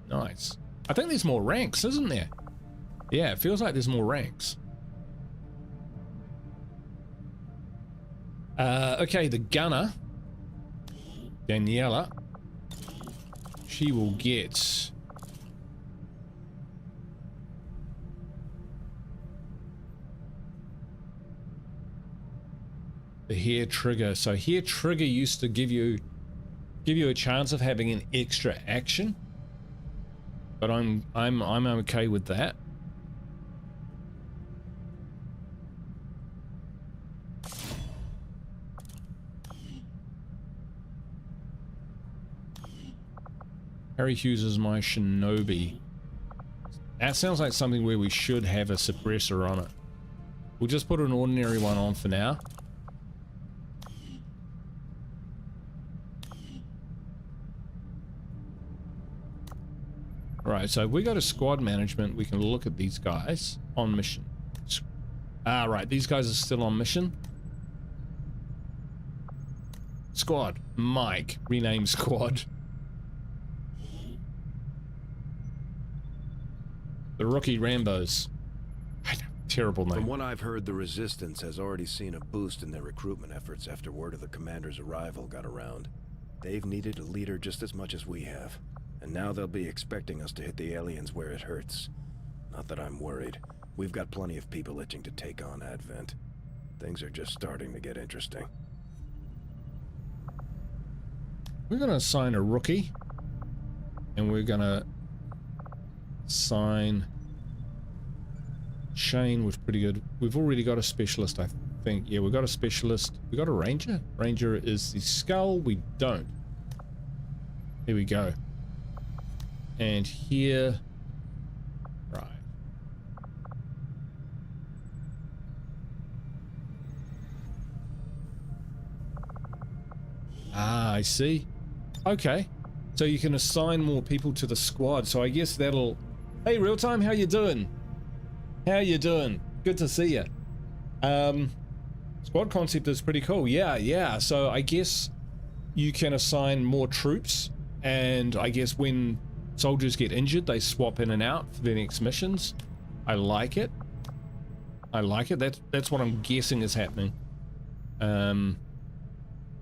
Nice. I think there's more ranks, isn't there? Yeah, it feels like there's more ranks. Okay, the gunner, Daniela, she will get the hair trigger. So hair trigger used to give you a chance of having an extra action, but I'm okay with that. Harry Hughes is my shinobi. That sounds like something where we should have a suppressor on it. We'll just put an ordinary one on for now. Right, so if we go to squad management, we can look at these guys on mission. Ah, right, these guys are still on mission. Squad, Mike, rename squad. The Rookie Rambos. Terrible name. From what I've heard, the Resistance has already seen a boost in their recruitment efforts after word of the commander's arrival got around. They've needed a leader just as much as we have. And now they'll be expecting us to hit the aliens where it hurts. Not that I'm worried. We've got plenty of people itching to take on Advent. Things are just starting to get interesting. We're going to assign a rookie. And we're gonna assign Shane was pretty good. We've already got a specialist, I think. Yeah, we've got a specialist. We got a ranger. Ranger is the skull. We don't. Here we go. And here, right. Ah, I see. Okay. So you can assign more people to the squad. So I guess that'll... Hey, real time, how you doing? How you doing? Good to see you. Squad concept is pretty cool. Yeah. So I guess you can assign more troops, and I guess when soldiers get injured, they swap in and out for their next missions. I like it. That's what I'm guessing is happening.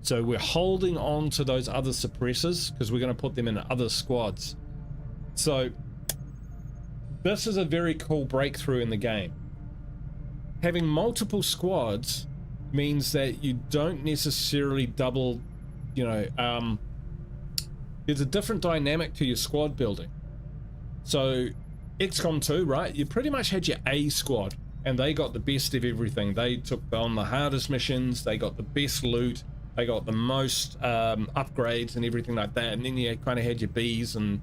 So we're holding on to those other suppressors because we're going to put them in other squads. So this is a very cool breakthrough in the game. Having multiple squads means that you don't necessarily double, you know, there's a different dynamic to your squad building. So XCOM2, right? You pretty much had your A squad and they got the best of everything. They took on the hardest missions, they got the best loot, they got the most upgrades and everything like that. And then you kind of had your Bs and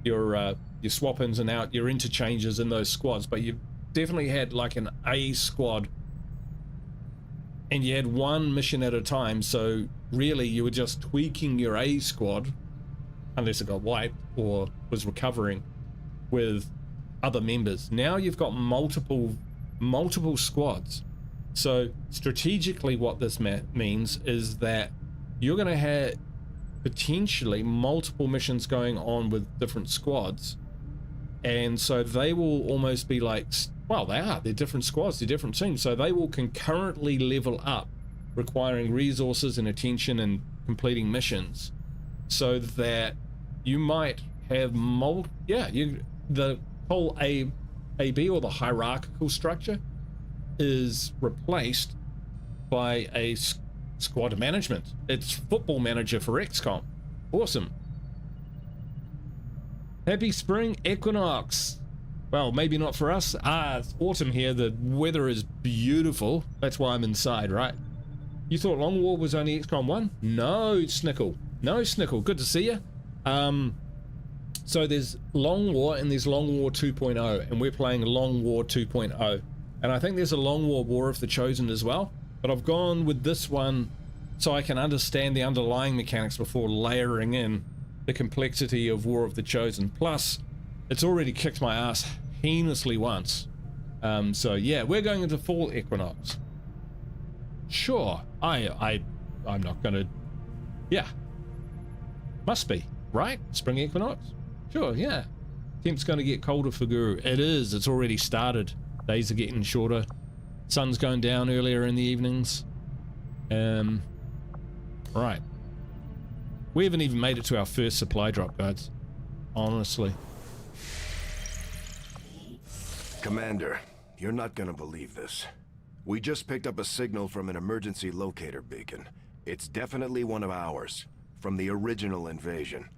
your swap-ins and out, your interchanges in those squads. But you definitely had like an A squad and you had one mission at a time. So really you were just tweaking your A squad, unless it got wiped or was recovering with other members. Now you've got multiple squads. So strategically what this means is that you're going to have potentially multiple missions going on with different squads, and so they will almost be like, well, they're different squads, they're different teams, so they will concurrently level up, requiring resources and attention and completing missions, so that you might have the whole AB or the hierarchical structure is replaced by a squad management. It's football manager for XCOM. Awesome. Happy spring equinox. Well, maybe not for us. It's autumn here. The weather is beautiful. That's why I'm inside, right? You thought Long War was only XCOM 1? No, Snickle. No, Snickle. Good to see you. So there's Long War and there's Long War 2.0, and we're playing Long War 2.0. And I think there's a Long War War of the Chosen as well, but I've gone with this one so I can understand the underlying mechanics before layering in the complexity of War of the Chosen. Plus, it's already kicked my ass heinously once. So yeah, we're going into fall equinox. Sure, I'm not gonna... Yeah. Must be, right? Spring equinox? Sure, yeah. Temp's gonna get colder for Guru. It is, it's already started. Days are getting shorter. Sun's going down earlier in the evenings. Right. We haven't even made it to our first supply drop, guys. Honestly. Commander, you're not gonna believe this. We just picked up a signal from an emergency locator beacon. It's definitely one of ours, from the original invasion.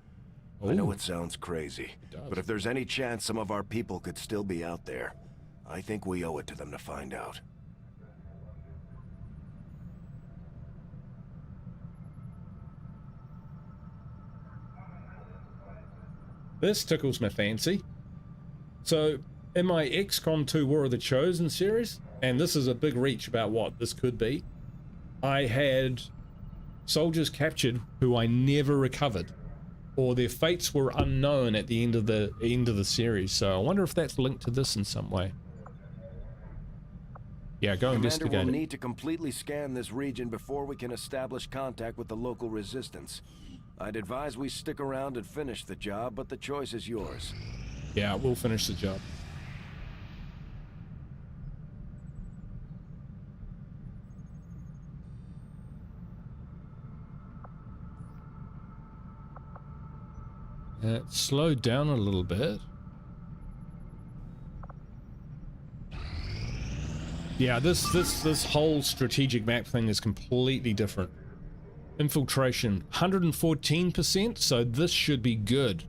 Ooh. I know it sounds crazy, but if there's any chance some of our people could still be out there, I think we owe it to them to find out. This tickles my fancy. So, in my XCOM 2 War of the Chosen series, and this is a big reach about what this could be, I had soldiers captured who I never recovered, or their fates were unknown at the end of the series. So I wonder if that's linked to this in some way. Yeah, go investigate it. Commander will need to completely scan this region before we can establish contact with the local resistance. I'd advise we stick around and finish the job, but the choice is yours. Yeah, we'll finish the job. Slow down a little bit. Yeah, this whole strategic map thing is completely different. Infiltration, 114%, so this should be good.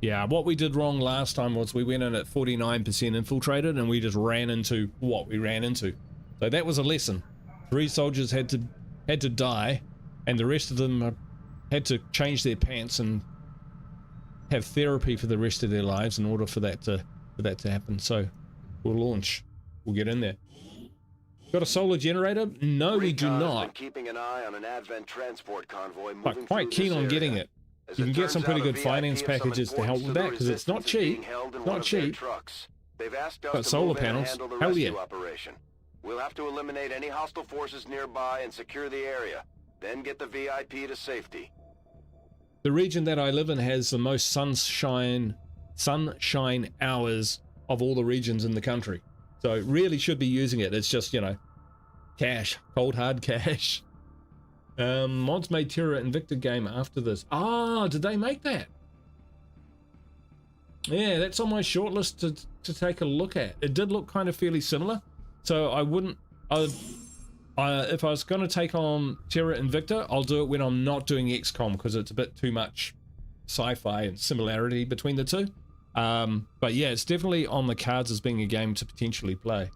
Yeah, what we did wrong last time was we went in at 49% infiltrated and we just ran into what we ran into. So that was a lesson. 3 soldiers had to die, and the rest of them had to change their pants and have therapy for the rest of their lives in order for that to happen. So we'll launch. We'll get in there. Got a solar generator? No, we do not. Keeping an eye on an Advent transport convoy moving but quite keen on getting it. You can get some pretty good finance packages to help with that because it's not cheap. Not cheap. But solar panels, hell yeah. We'll have to eliminate any hostile forces nearby and secure the area. Then get the VIP to safety. The region that I live in has the most sunshine hours of all the regions in the country. So really should be using it. It's just, you know, cash, cold hard cash. Mods made Terra Invicta game after this. Ah, did they make that? Yeah, that's on my shortlist to take a look at. It did look kind of fairly similar. So I wouldn't, if I was going to take on Terra Invicta, I'll do it when I'm not doing XCOM because it's a bit too much sci-fi and similarity between the two. But yeah, it's definitely on the cards as being a game to potentially play.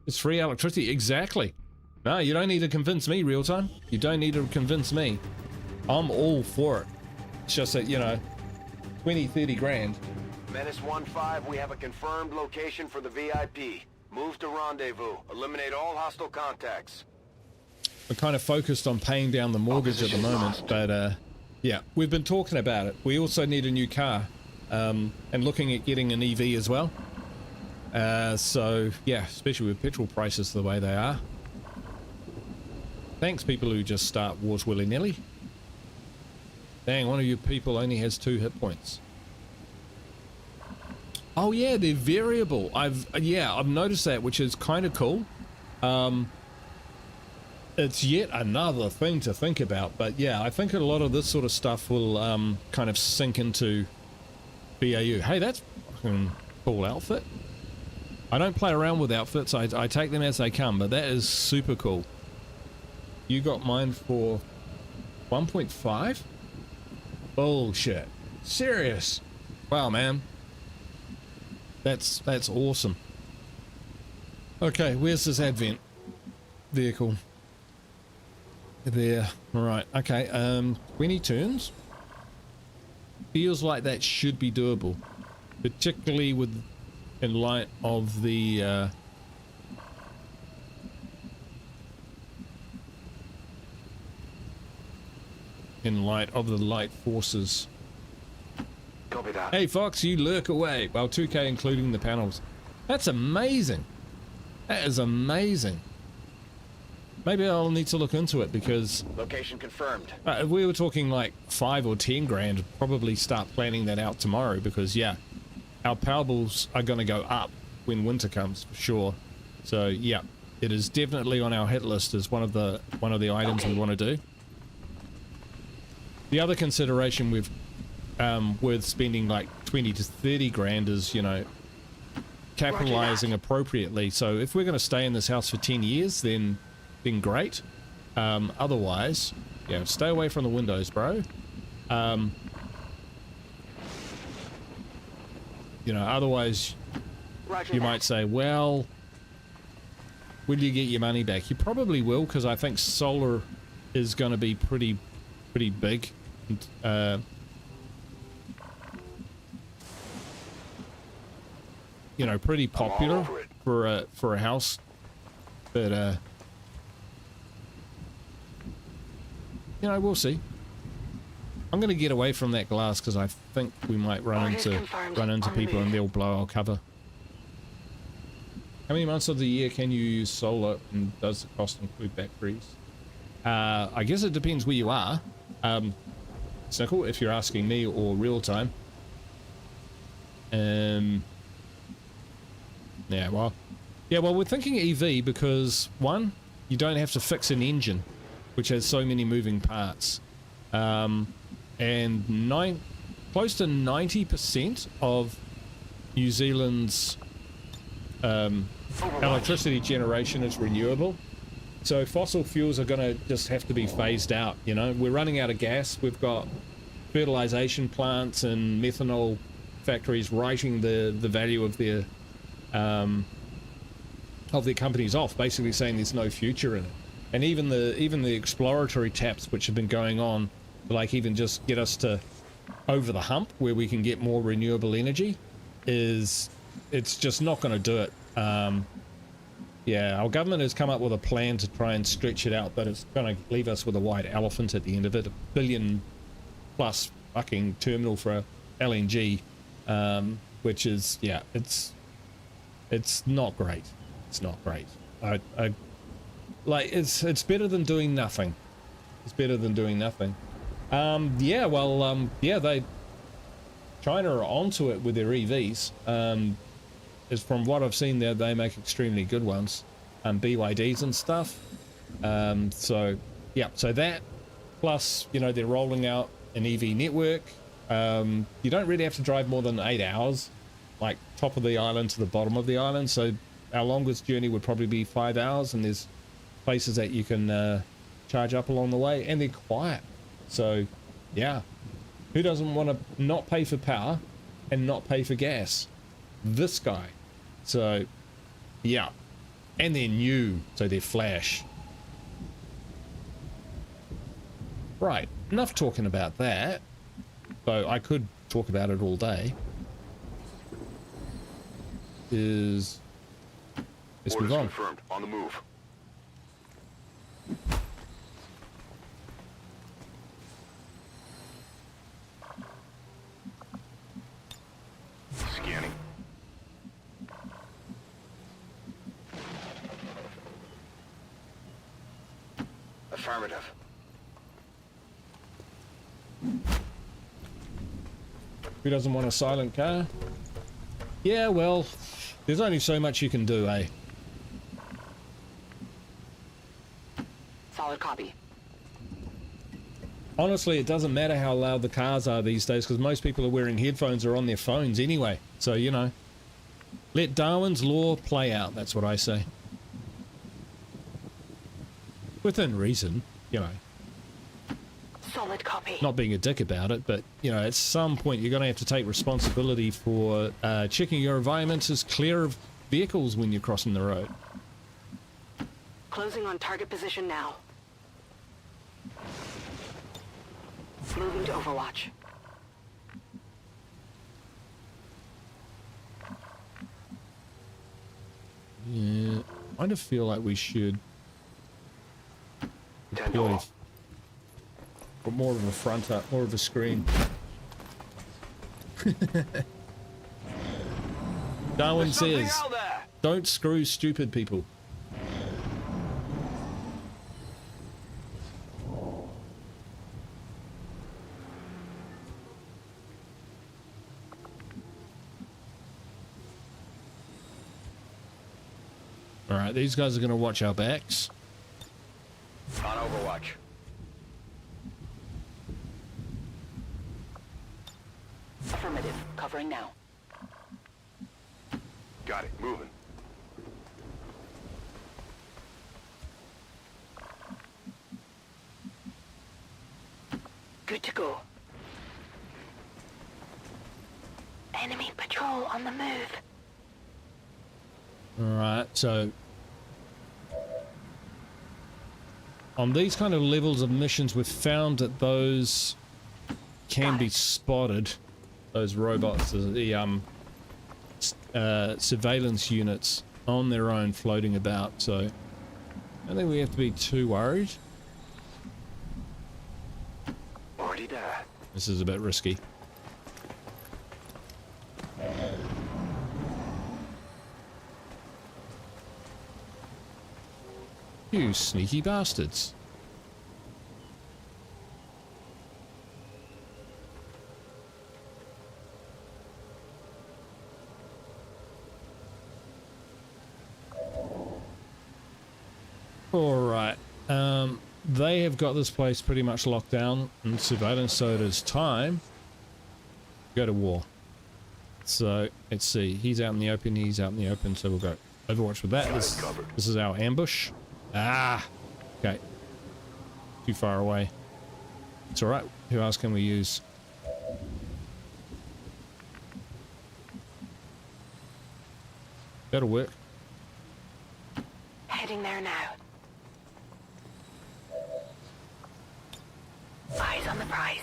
It's free electricity, exactly. No, you don't need to convince me, real time. You don't need to convince me. I'm all for it. It's just that, you know, 20, 30 grand. Menace 1-5, we have a confirmed location for the VIP. Move to rendezvous. Eliminate all hostile contacts. We're kind of focused on paying down the mortgage at the moment, but yeah, we've been talking about it. We also need a new car, and looking at getting an EV as well. So yeah, especially with petrol prices the way they are. Thanks, people who just start wars willy-nilly. Dang, one of you people only has 2 hit points. Oh yeah, they're variable. I've noticed that, which is kind of cool. It's yet another thing to think about, but yeah, I think a lot of this sort of stuff will kind of sink into BAU. Hey, that's a fucking cool outfit. I don't play around with outfits. I take them as they come, but that is super cool. You got mine for 1.5? Bullshit. Serious? Wow, man. That's awesome. Okay, where's this Advent vehicle? There. Alright, okay. 20 turns? Feels like that should be doable. Particularly in light of the light forces. Copy that. Hey Fox, you lurk away. Well, 2K including the panels. That's amazing. That is amazing. Maybe I'll need to look into it because location confirmed. If we were talking like 5 or 10 grand, probably start planning that out tomorrow because yeah, our power bills are going to go up when winter comes for sure. So yeah, it is definitely on our hit list as one of the items we want to do. The other consideration with spending like 20 to 30 grand is, you know, capitalizing appropriately. So if we're going to stay in this house for 10 years, then great. Otherwise, yeah, stay away from the windows, bro. You know, otherwise you might say, well, will you get your money back? You probably will, because I think solar is going to be pretty big. You know, pretty popular for a house, but you know, we'll see. I'm going to get away from that glass because I think we might run into people and they'll blow our cover. How many months of the year can you use solar, and does the cost include batteries? I guess it depends where you are. Snickle, if you're asking me, or real time. Yeah, well, we're thinking EV because, one, you don't have to fix an engine, which has so many moving parts. And close to 90% of New Zealand's electricity generation is renewable. So fossil fuels are going to just have to be phased out, you know. We're running out of gas. We've got fertilization plants and methanol factories writing the value of their companies off, basically saying there's no future in it. And even the exploratory taps which have been going on to like even just get us to over the hump where we can get more renewable energy, it's just not going to do it. Yeah, our government has come up with a plan to try and stretch it out, but it's going to leave us with a white elephant at the end of it. $1 billion plus fucking terminal for LNG, which is, yeah, it's not great. It's not great. Like, it's better than doing nothing. It's better than doing nothing. Yeah, well, yeah, China are onto it with their EVs. Is from what I've seen there, they make extremely good ones, BYDs and stuff. So yeah, so that plus, you know, they're rolling out an EV network. You don't really have to drive more than 8 hours, like top of the island to the bottom of the island. So our longest journey would probably be 5 hours, and there's places that you can charge up along the way, and they're quiet. So yeah, who doesn't want to not pay for power and not pay for gas? This guy. So yeah, and they're new, so they're flash. Right, enough talking about that, though I could talk about it all day. Let's move on. Confirmed. On the move. Scanning. Affirmative. Who doesn't want a silent car? Yeah, well, there's only so much you can do, eh? Solid copy. Honestly, it doesn't matter how loud the cars are these days, because most people are wearing headphones or on their phones anyway. So, you know, let Darwin's law play out, that's what I say. Within reason, you know. Solid copy. Not being a dick about it, but, you know, at some point you're going to have to take responsibility for checking your environment is clear of vehicles when you're crossing the road. Closing on target position now. Moving to Overwatch. Yeah, I kind of feel like we should deploy more of a front up, more of a screen. Darwin says, don't screw stupid people. Alright, these guys are going to watch our backs. On Overwatch. Affirmative. Covering now. Got it. Moving. Good to go. Enemy patrol on the move. Alright, so on these kind of levels of missions, we've found that those can be spotted. Those robots, the surveillance units on their own floating about, so I don't think we have to be too worried. Already there. This is a bit risky. You sneaky bastards. Alright, they have got this place pretty much locked down and surveillance, so it is time to go to war. So, let's see, he's out in the open, he's out in the open, so we'll go Overwatch with that. This is our ambush. Ah! Okay. Too far away. It's alright, who else can we use? That'll work. Heading there now. Eyes on the prize.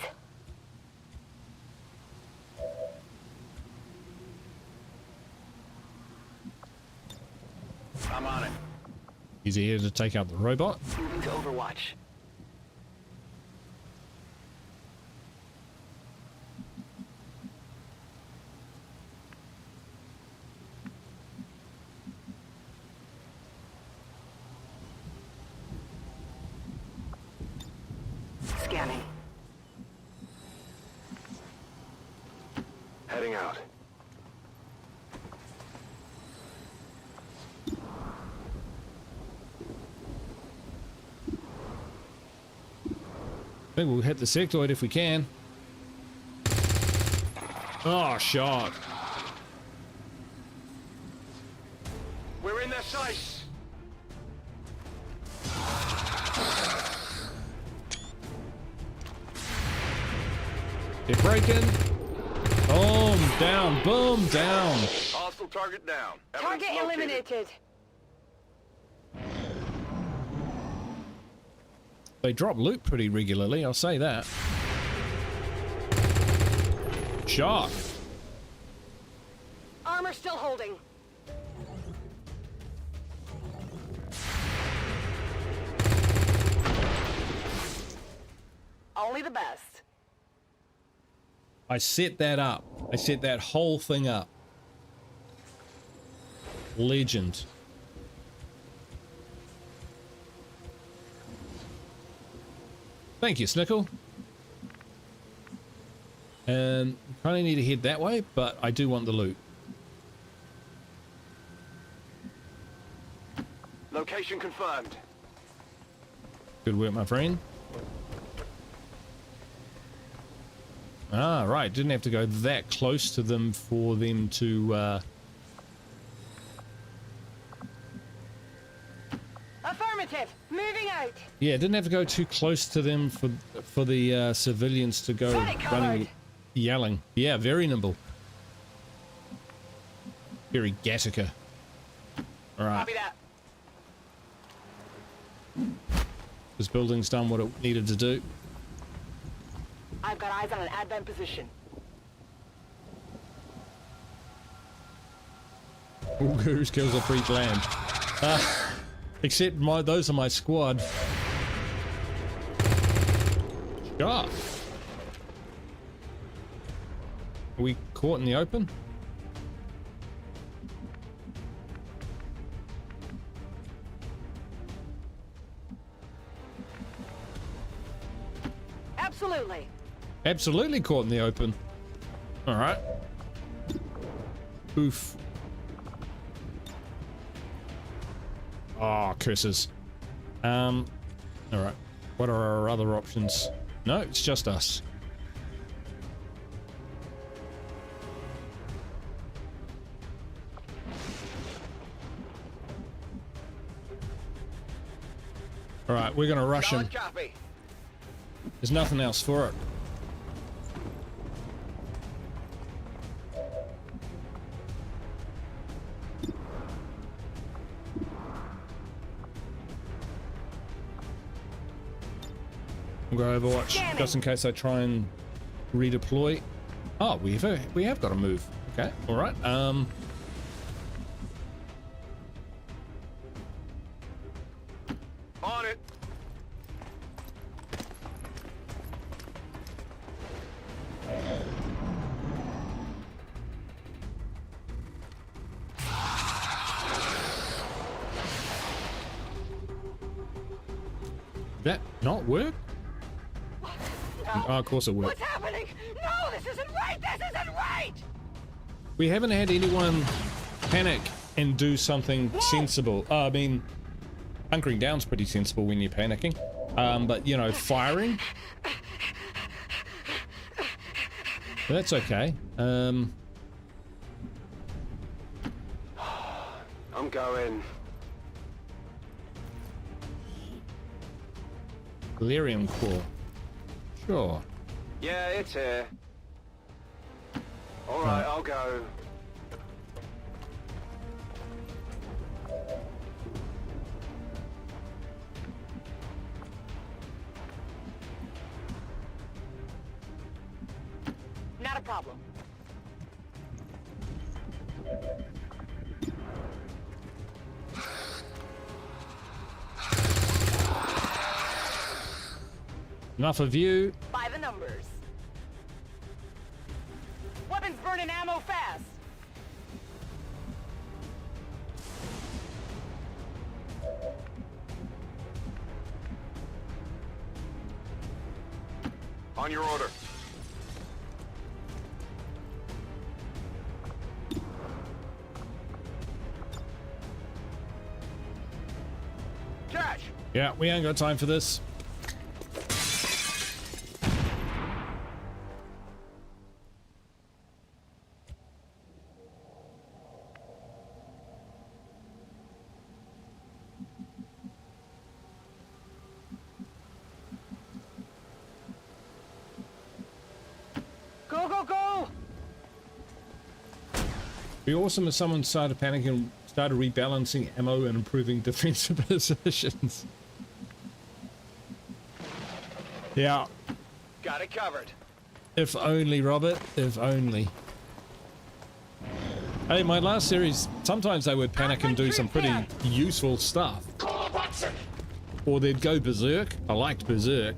I'm on it. He's here to take out the robot. Moving to Overwatch. Scanning. Heading out. I think we'll hit the sectoid if we can. Oh, shot. We're in their sights. They're breaking. Boom, down, boom, down. Hostile target down. Target eliminated. They drop loot pretty regularly, I'll say that. Shot. Armor still holding. Only the best. I set that up. I set that whole thing up. Legend. Thank you, Snickle. And kind of need to head that way, but I do want the loot. Location confirmed. Good work, my friend. Ah, right. Didn't have to go that close to them for them to... Affirmative. Moving out. Yeah, didn't have to go too close to them for the civilians to go running, yelling. Yeah, very nimble. Very Gattaca. All right. Copy that. This building's done what it needed to do. I've got eyes on an advent position. Whose kills are for each land? Except those are my squad. Shot. Are we caught in the open? Absolutely. Absolutely caught in the open. All right. Oof. Oh, curses. All right. What are our other options? No, it's just us. All right, we're gonna rush him. There's nothing else for it. We'll go Overwatch just in case I try and redeploy. Oh, we have got to move. Okay, all right. On it. That not work? No. Oh, of course it worked. What's happening? No, this isn't right. This isn't right. We haven't had anyone panic and do something sensible. I mean, hunkering down's pretty sensible when you're panicking. But, you know, firing? That's okay. I'm going. Delirium core. Sure. Yeah, it's here. All right, I'll go. problem. Enough of you. By the numbers. Weapons burning ammo fast. On your order. Cash! Yeah, we ain't got time for this. Go, go, go! Be awesome if someone started panicking and started rebalancing ammo and improving defensive positions. Yeah. Got it covered. If only, Robert. If only. Hey, my last series, sometimes they would panic and do some pretty useful stuff. Or they'd go berserk. I liked berserk.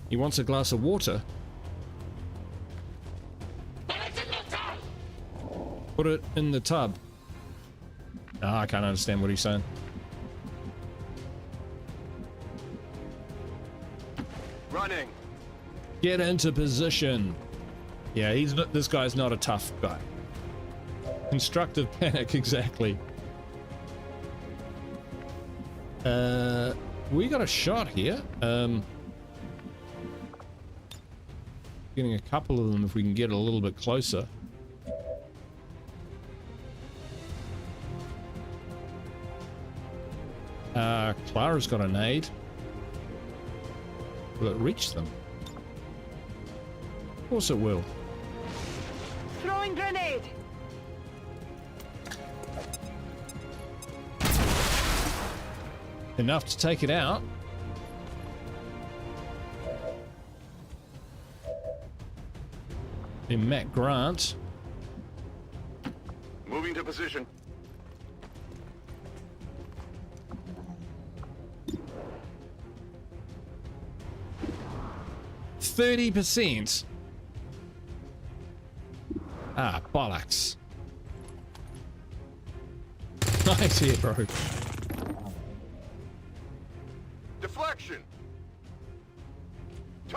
He wants a glass of water. Put it in the tub. I can't understand what he's saying. Running. Get into position. Yeah, he's not. This guy's not a tough guy. Constructive panic, exactly. We got a shot here. Getting a couple of them if we can get a little bit closer. Clara's got a nade. Will it reach them? Of course it will. Throwing grenade. Enough to take it out. Then Matt Grant. Moving to position. %. Ah, bollocks. Nice here, bro. Deflection.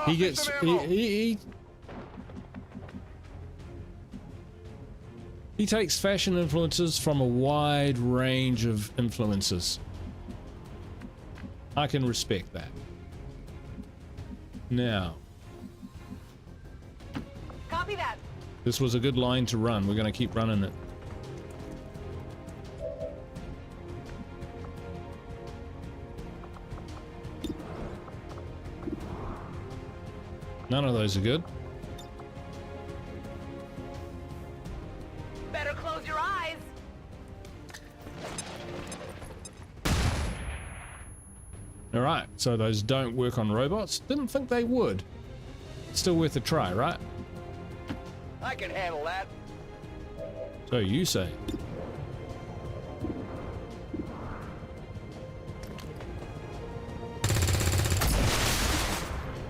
He gets he takes fashion influences from a wide range of influences. I can respect that. Now, Copy that. this was a good line to run. We're going to keep running it. None of those are good. Better close your eyes. All right, so those don't work on robots. Didn't think they would. Still worth a try, right? I can handle that. So you say.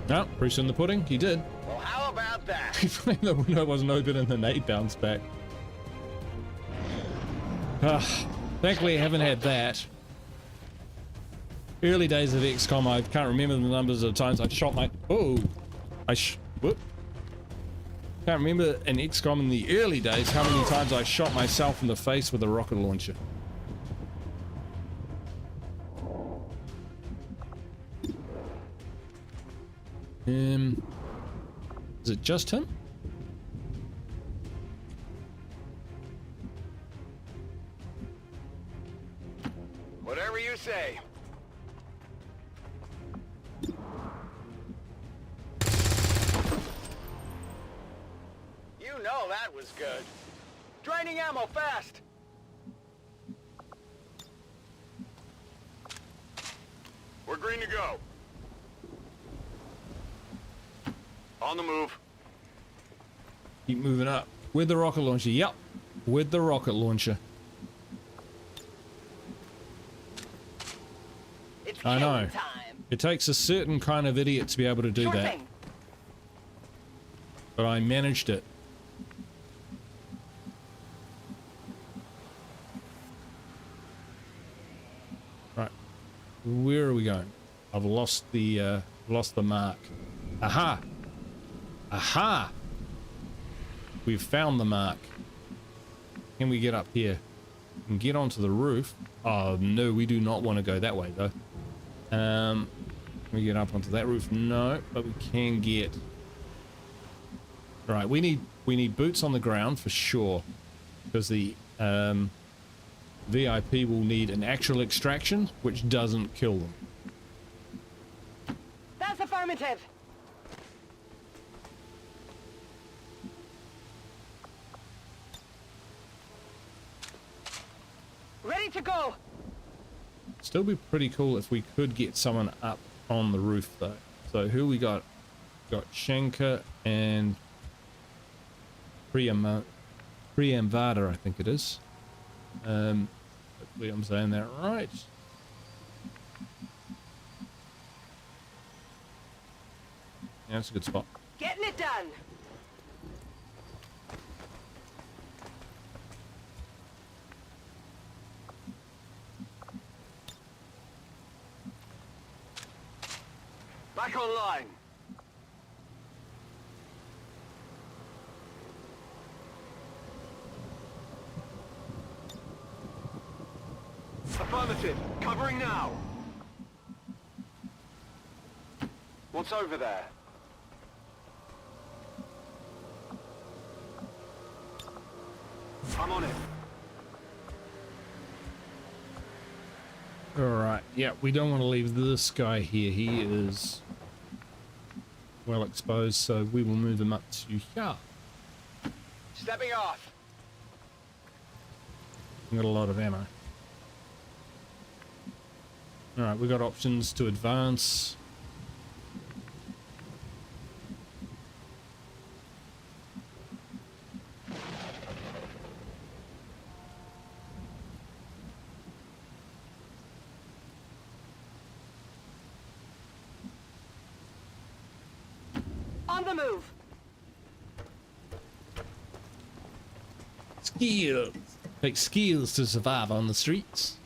No, proof's in the pudding. He did. Well, how about that? The window wasn't open and the nade bounced back. Thankfully, I haven't had that. Early days of XCOM, I can't remember the numbers of times I shot my... Oh! Whoop. Can't remember in XCOM in the early days how many times I shot myself in the face with a rocket launcher. Is it just him? Whatever you say. You know that was good. Draining ammo fast. We're green to go. On the move. Keep moving up. With the rocket launcher. Yep. With the rocket launcher. I know. It takes a certain kind of idiot to be able to do that. But I managed it. Right. Where are we going? I've lost the mark. Aha! Aha! We've found the mark. Can we get up here and get onto the roof? Oh no, we do not want to go that way though. Can we get up onto that roof? No, but we can get. Right, we need boots on the ground for sure, because the VIP will need an actual extraction, which doesn't kill them. That's affirmative. Ready to go. Still be pretty cool if we could get someone up on the roof though. So who we got? Got Shanka and Priamvada, I think it is. Hopefully I'm saying that right. Yeah, that's a good spot. Getting it done. Back online. Affirmative. Covering now. What's over there? I'm on it. Alright, yeah, we don't want to leave this guy here. He is well exposed, so we will move him up to here. Stepping off. We've got a lot of ammo. Alright, we've got options to advance. On the move. Skills. Take skills to survive on the streets.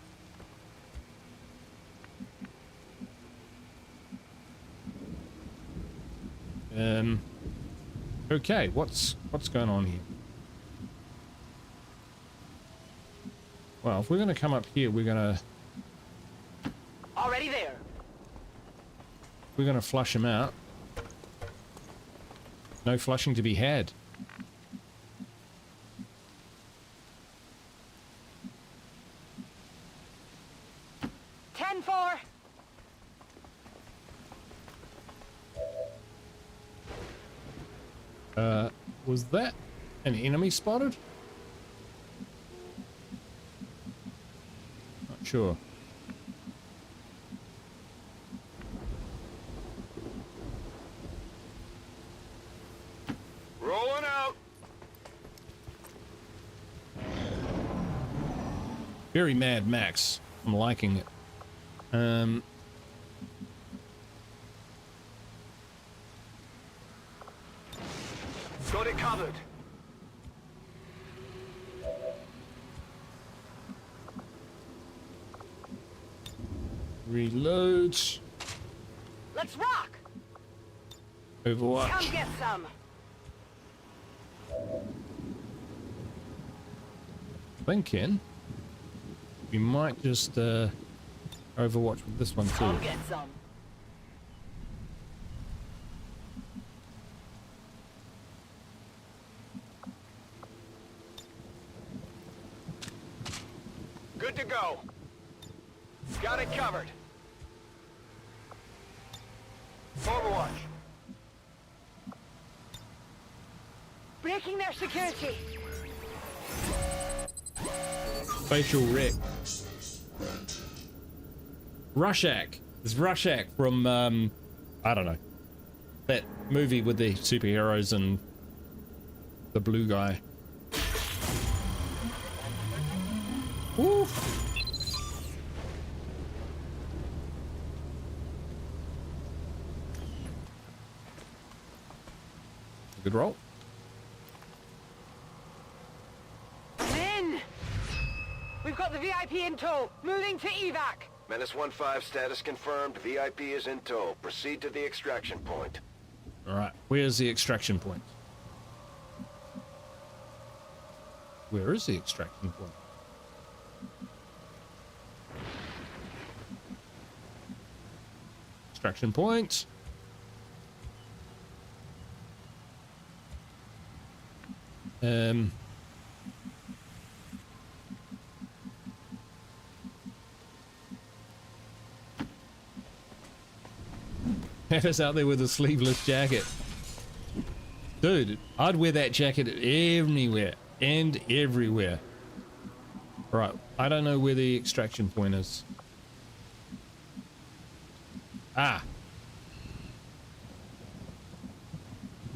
Okay, what's going on here? Well, if we're going to come up here, we're going Already there. to flush him out. No flushing to be had. Was that an enemy spotted? Not sure. Rolling out. Very Mad Max. I'm liking it. Got it covered. Reload. Let's rock. Overwatch. Come get some. Thinking we might just Overwatch with this one too. Come get some. Good to go. Got it covered. Overwatch. Breaking their security. Facial wreck. Rushak. It's Rorschach from, I don't know, that movie with the superheroes and the blue guy. Woo! Good roll. Lynn! We've got the VIP in tow. Moving to evac. Menace 1-5 status confirmed. VIP is in tow. Proceed to the extraction point. Alright, where's the extraction point? Where is the extraction point? Extraction point. Heather's out there with a sleeveless jacket. Dude, I'd wear that jacket anywhere and everywhere. Right, I don't know where the extraction point is. Ah.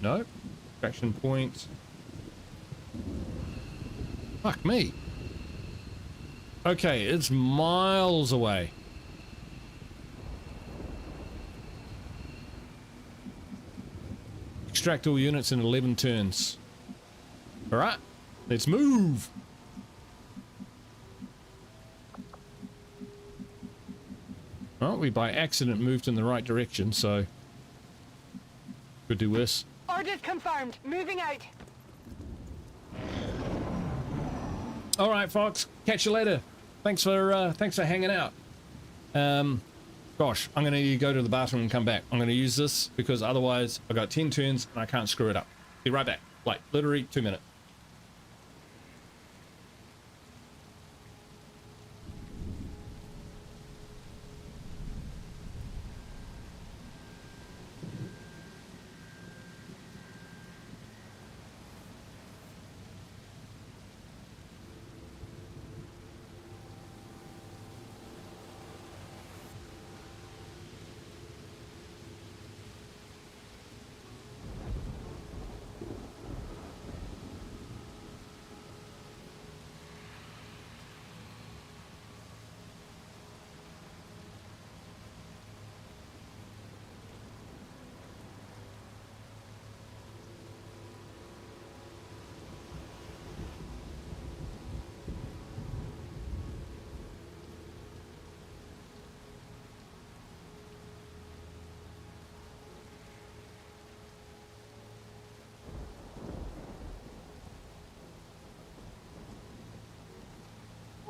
No. Extraction point. Fuck me. Okay, it's miles away. Extract all units in 11 turns. Alright, let's move. Well, we by accident moved in the right direction, so could do worse. Orders confirmed. Moving out. All right, Fox. Catch you later. Thanks for hanging out. Gosh, I'm gonna need to go to the bathroom and come back. I'm gonna use this because otherwise I got 10 turns and I can't screw it up. Be right back. Like literally 2 minutes.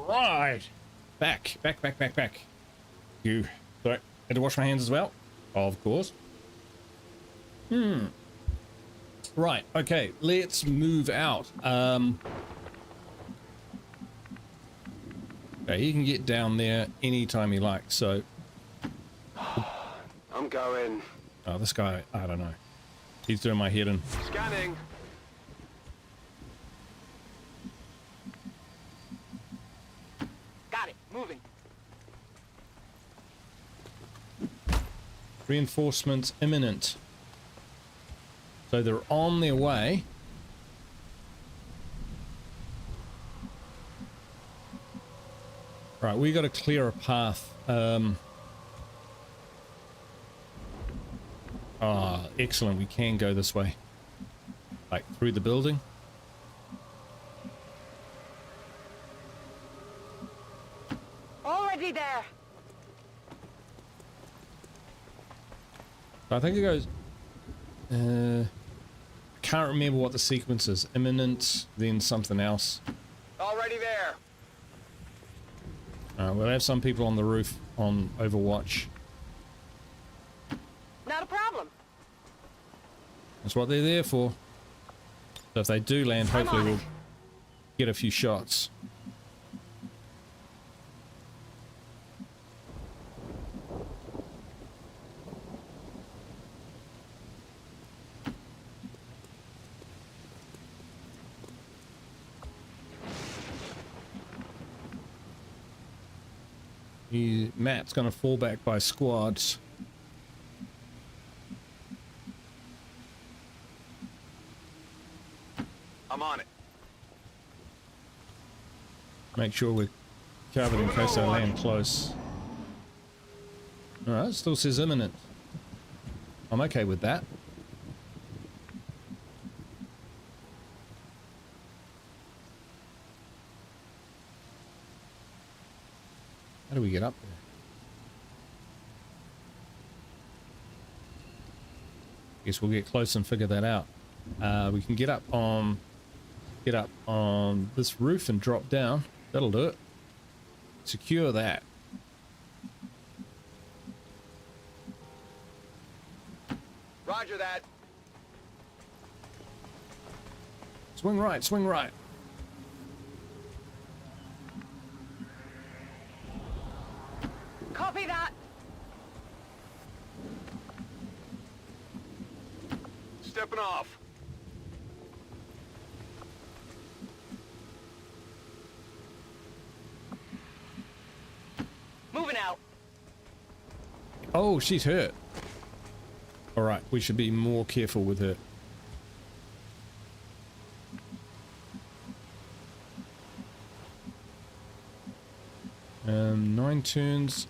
Right. Back. You. Sorry. Had to wash my hands as well. Of course. Right. Okay. Let's move out. Okay, he can get down there anytime he likes, so. I'm going. Oh, this guy, I don't know. He's doing my head in. Scanning. Got it. Moving. Reinforcements imminent. So they're on their way. Right, we got to clear a path. Excellent. We can go this way. Like through the building. Already there. I think it goes. Can't remember what the sequence is. Imminent, then something else. Already there. We'll have some people on the roof on Overwatch. Not a problem. That's what they're there for. So if they do land, hopefully we'll get a few shots. Matt's gonna fall back by squads. I'm on it. Make sure we're covered in case they land close. Alright, still says imminent. I'm okay with that. How do we get up there? Guess we'll get close and figure that out. We can get up on this roof and drop down. That'll do it. Secure that. Roger that. Swing right, swing right. Copy that. Stepping off. Moving out. Oh, she's hurt. Alright, we should be more careful with her. Nine turns.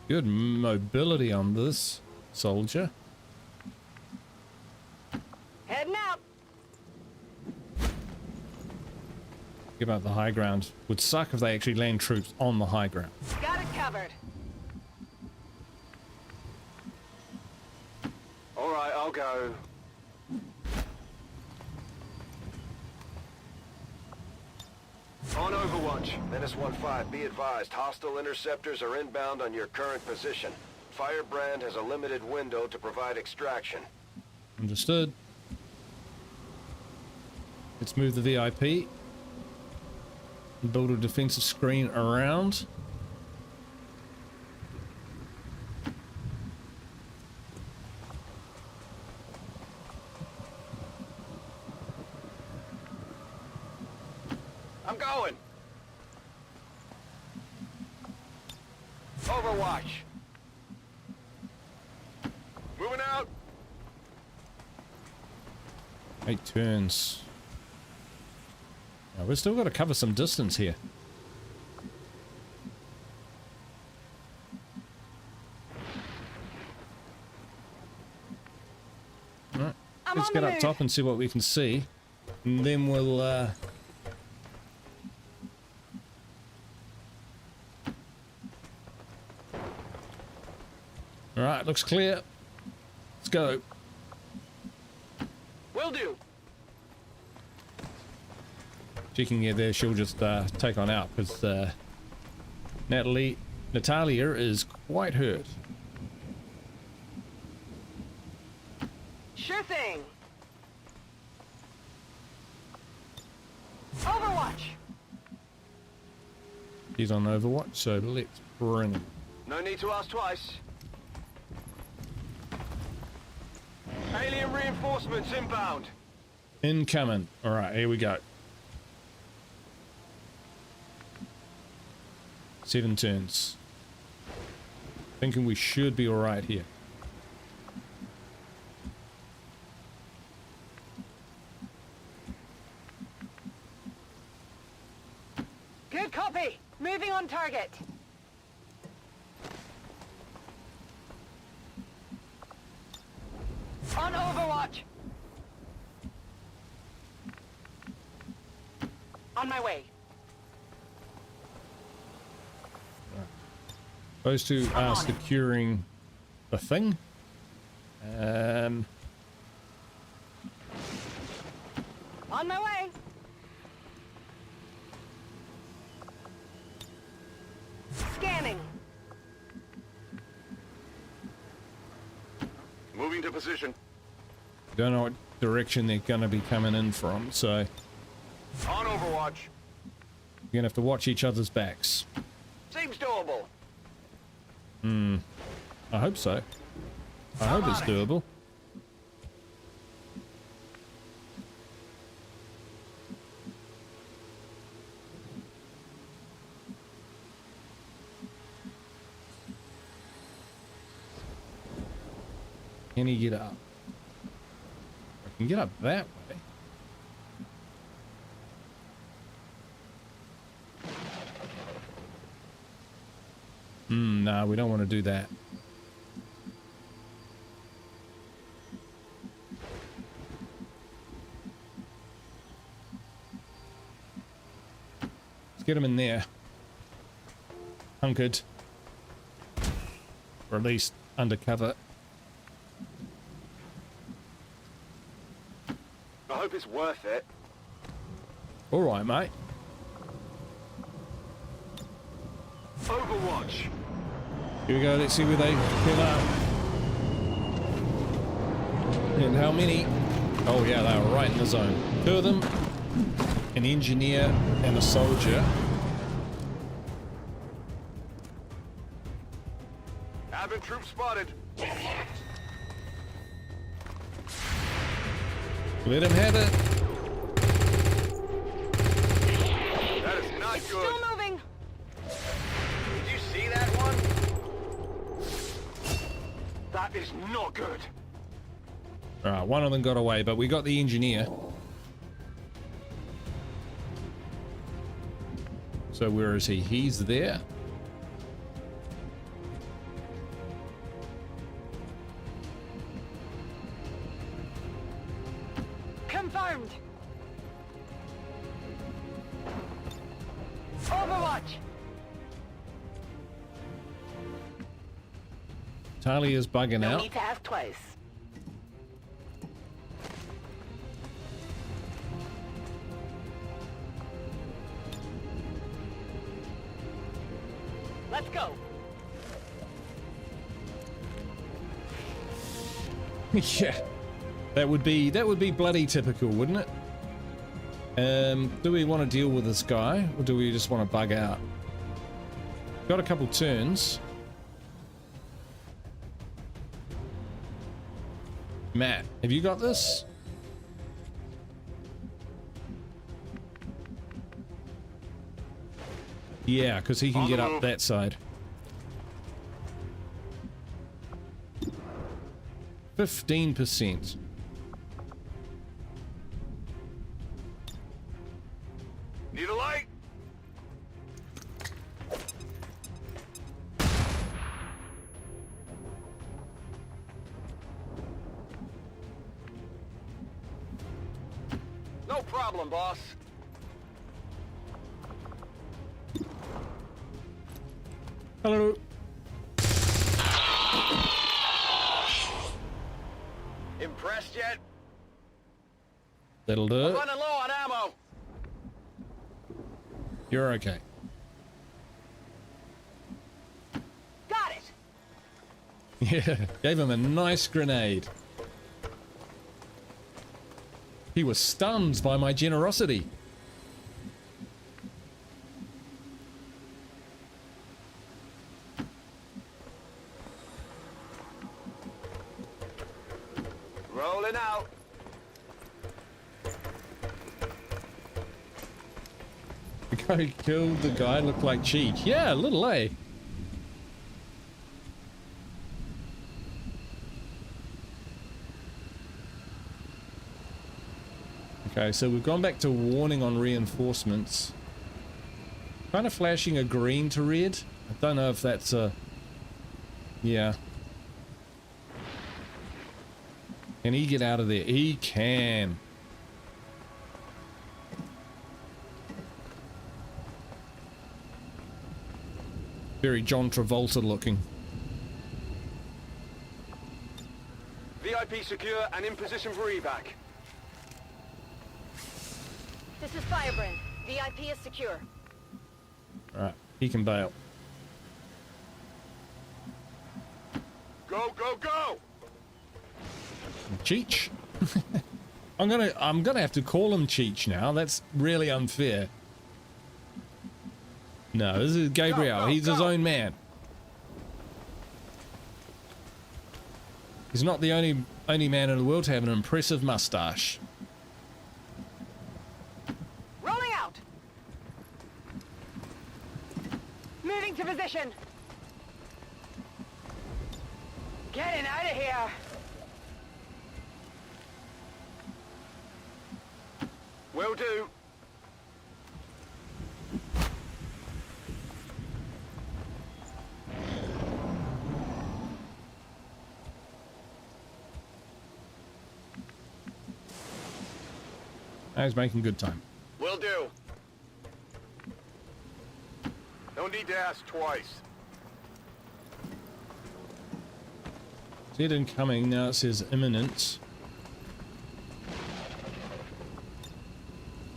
Good mobility on this soldier. Heading out. Give up the high ground. Would suck if they actually land troops on the high ground. Got it covered. All right, I'll go. On Overwatch. Menace 1-5, be advised. Hostile interceptors are inbound on your current position. Firebrand has a limited window to provide extraction. Understood. Let's move the VIP. Build a defensive screen around. I'm going. Overwatch. Moving out. 8 turns. Now we've still got to cover some distance here. Alright, let's get up top and see what we can see. And then we'll Alright, looks clear. Let's go. Will do. She can get there, she'll just take on out because Natalia is quite hurt. Sure thing. Overwatch. He's on Overwatch, so let's bring him. No need to ask twice. Alien reinforcements inbound. Incoming. Alright, here we go. 7 turns. Thinking we should be alright here. Good copy. Moving on target. On Overwatch. On my way. Those two are securing the thing. On my way. Scanning. Moving to position. Don't know what direction they're going to be coming in from, so On Overwatch. You're gonna have to watch each other's backs. Seems doable. I hope so. I hope it's doable. Can he get up? I can get up that way. No, we don't want to do that. Let's get him in there. Hunkered. Or at least undercover. I hope it's worth it. All right, mate. Overwatch. Here we go. Let's see where they kill out. And how many? Oh yeah, they were right in the zone. Two of them, an engineer and a soldier. Advent troops spotted. Let him have it. That is not good. Still moving. Did you see that one? That is not good. All right, one of them got away, but we got the engineer. So where is he? He's there. Confirmed. Overwatch. Talia's bugging No out. need to ask twice. Let's go. Yeah, that would be bloody typical, wouldn't it? Do we want to deal with this guy, or do we just want to bug out? Got a couple turns. Matt, have you got this? Yeah, because he can get up that side. 15%. Need a light? No problem, boss. Hello. Impressed yet? That'll do I'm it. running low on ammo. You're okay. Got it. Yeah, gave him a nice grenade. He was stunned by my generosity. Rolling out. The guy who killed the guy looked like Cheech. Yeah, little A. Okay, so we've gone back to warning on reinforcements. Kind of flashing a green to red. I don't know if that's a... Yeah. Can he get out of there? He can. Very John Travolta looking. VIP secure and in position for evac. This is Firebrand. VIP is secure. Alright, he can bail. Go, go, go! Cheech. I'm gonna have to call him Cheech now. That's really unfair. No, this is Gabriel. He's his own man. He's not the only man in the world to have an impressive mustache. Rolling out. Moving to position. Getting out of here. Will do. He's making good time. Will do. No need to ask twice. Said incoming, now it says imminent.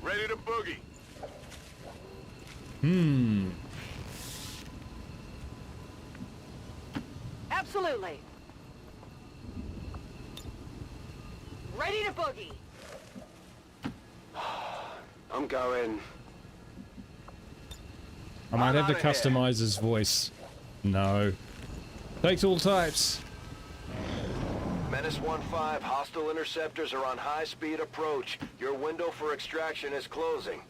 Ready to boogie. Absolutely. Ready to boogie. I'm going. I might have to customize his voice. No. Takes all types. Menace 1-5, hostile interceptors are on high-speed approach. Your window for extraction is closing.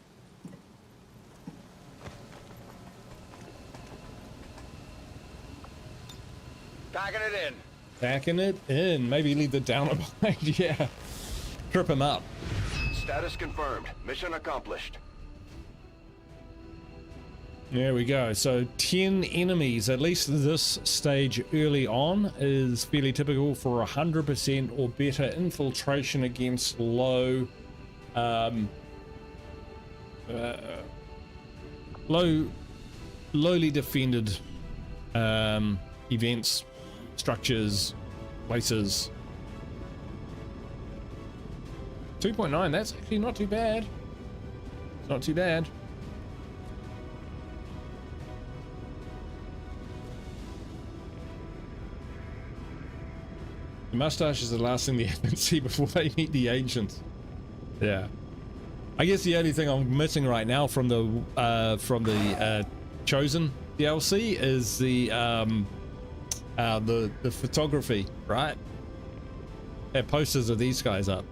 Packing it in. Packing it in. Maybe leave the downer behind. Yeah. Trip him up. Status confirmed. Mission accomplished. There we go. So 10 enemies, at least this stage early on, is fairly typical for 100% or better infiltration against lowly defended events, structures, places. 2.9, that's actually not too bad. It's not too bad. The mustache is the last thing the admins see before they meet the agents. Yeah. I guess the only thing I'm missing right now from the Chosen DLC is the photography, right? They have posters of these guys up.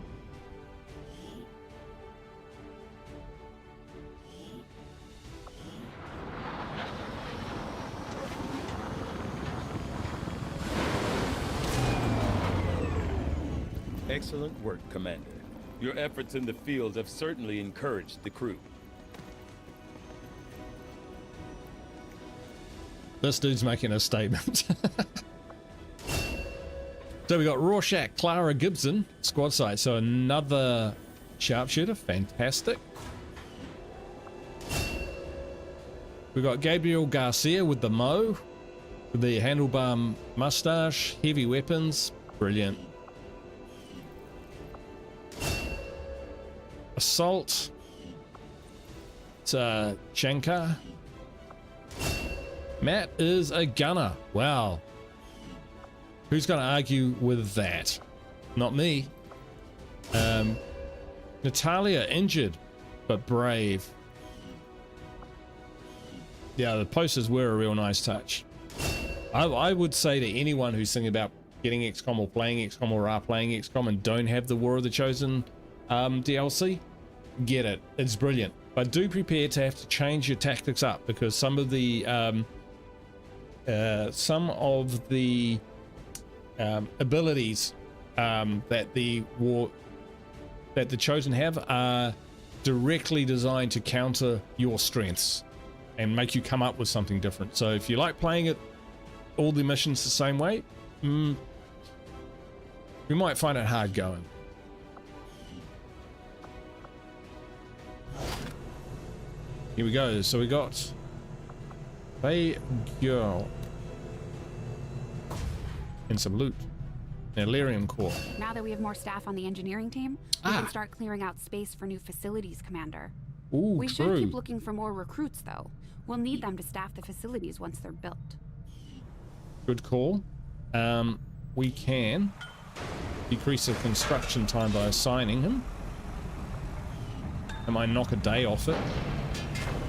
Excellent work, Commander. Your efforts in the field have certainly encouraged the crew. This dude's making a statement. So we got Rorschach, Clara Gibson, squad site. So another sharpshooter, fantastic. We got Gabriel Garcia with the Mo, with the handlebar mustache, heavy weapons, brilliant. Assault. It's Shankar. Matt is a gunner. Wow. Who's going to argue with that? Not me. Natalia injured, but brave. Yeah, the posters were a real nice touch. I would say to anyone who's thinking about getting XCOM or playing XCOM or are playing XCOM and don't have the War of the Chosen DLC, get it. It's brilliant. But do prepare to have to change your tactics up, because some of the abilities that the Chosen have are directly designed to counter your strengths and make you come up with something different. So if you like playing it all the missions the same way, you might find it hard going. Here we go. So we got a girl and some loot. An Illyrium core. Now that we have more staff on the engineering team, we can start clearing out space for new facilities, Commander. Ooh, we should keep looking for more recruits, though. We'll need them to staff the facilities once they're built. Good call. We can decrease the construction time by assigning him. I might knock a day off it.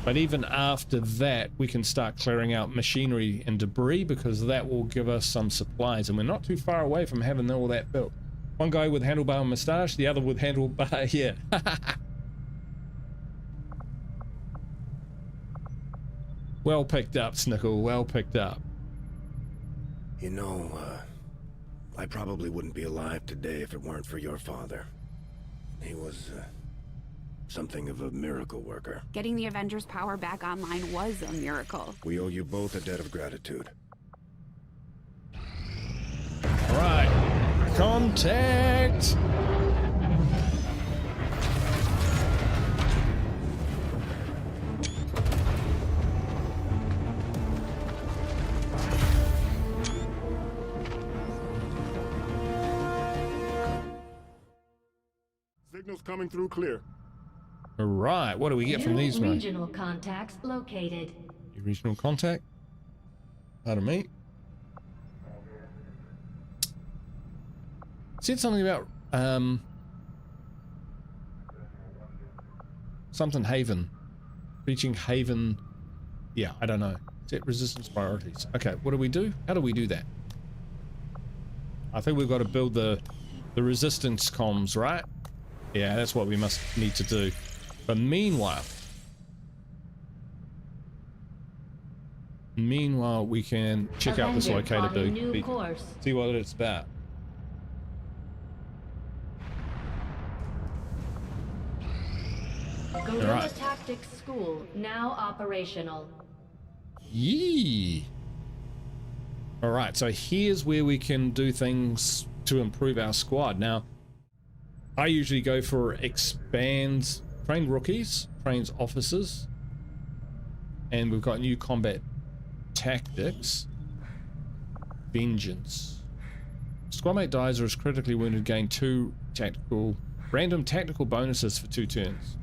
But even after that, we can start clearing out machinery and debris because that will give us some supplies. And we're not too far away from having all that built. One guy with handlebar and moustache, the other with handlebar, yeah. Well picked up, Snickle, well picked up. You know, I probably wouldn't be alive today if it weren't for your father. He was, something of a miracle worker. Getting the Avengers' power back online was a miracle. We owe you both a debt of gratitude. All right, contact! Signals coming through clear. All right, what do we get from these, mate? Regional contacts located. Regional contact? Pardon me. Said something about something Haven. Reaching Haven. Yeah, I don't know. Set resistance priorities. Okay, what do we do? How do we do that? I think we've got to build the resistance comms, right? Yeah, that's what we must need to do. But meanwhile, we can check out this locator, dude. See what it's about. Guerrilla Tactics School now operational. Yee. All right, so here's where we can do things to improve our squad. Now, I usually go for expand, train rookies, trains officers, and we've got new combat tactics. Vengeance. Squadmate dies or is critically wounded, gain 2 random tactical bonuses for 2 turns.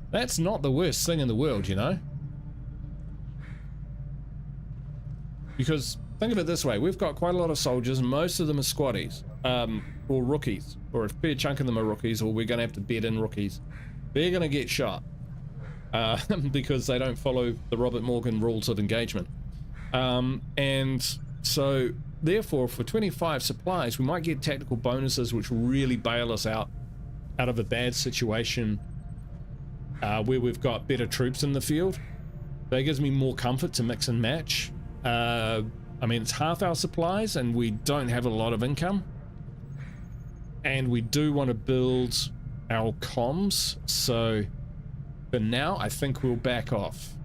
That's not the worst thing in the world, you know? Because think of it this way, we've got quite a lot of soldiers, most of them are squaddies, or rookies, or a fair chunk of them are rookies, or we're going to have to bed in rookies. They're going to get shot because they don't follow the Robert Morgan rules of engagement. And so, therefore, for 25 supplies, we might get tactical bonuses which really bail us out of a bad situation where we've got better troops in the field. That gives me more comfort to mix and match. I mean, it's half our supplies and we don't have a lot of income. And we do want to build our comms, so for now, I think we'll back off.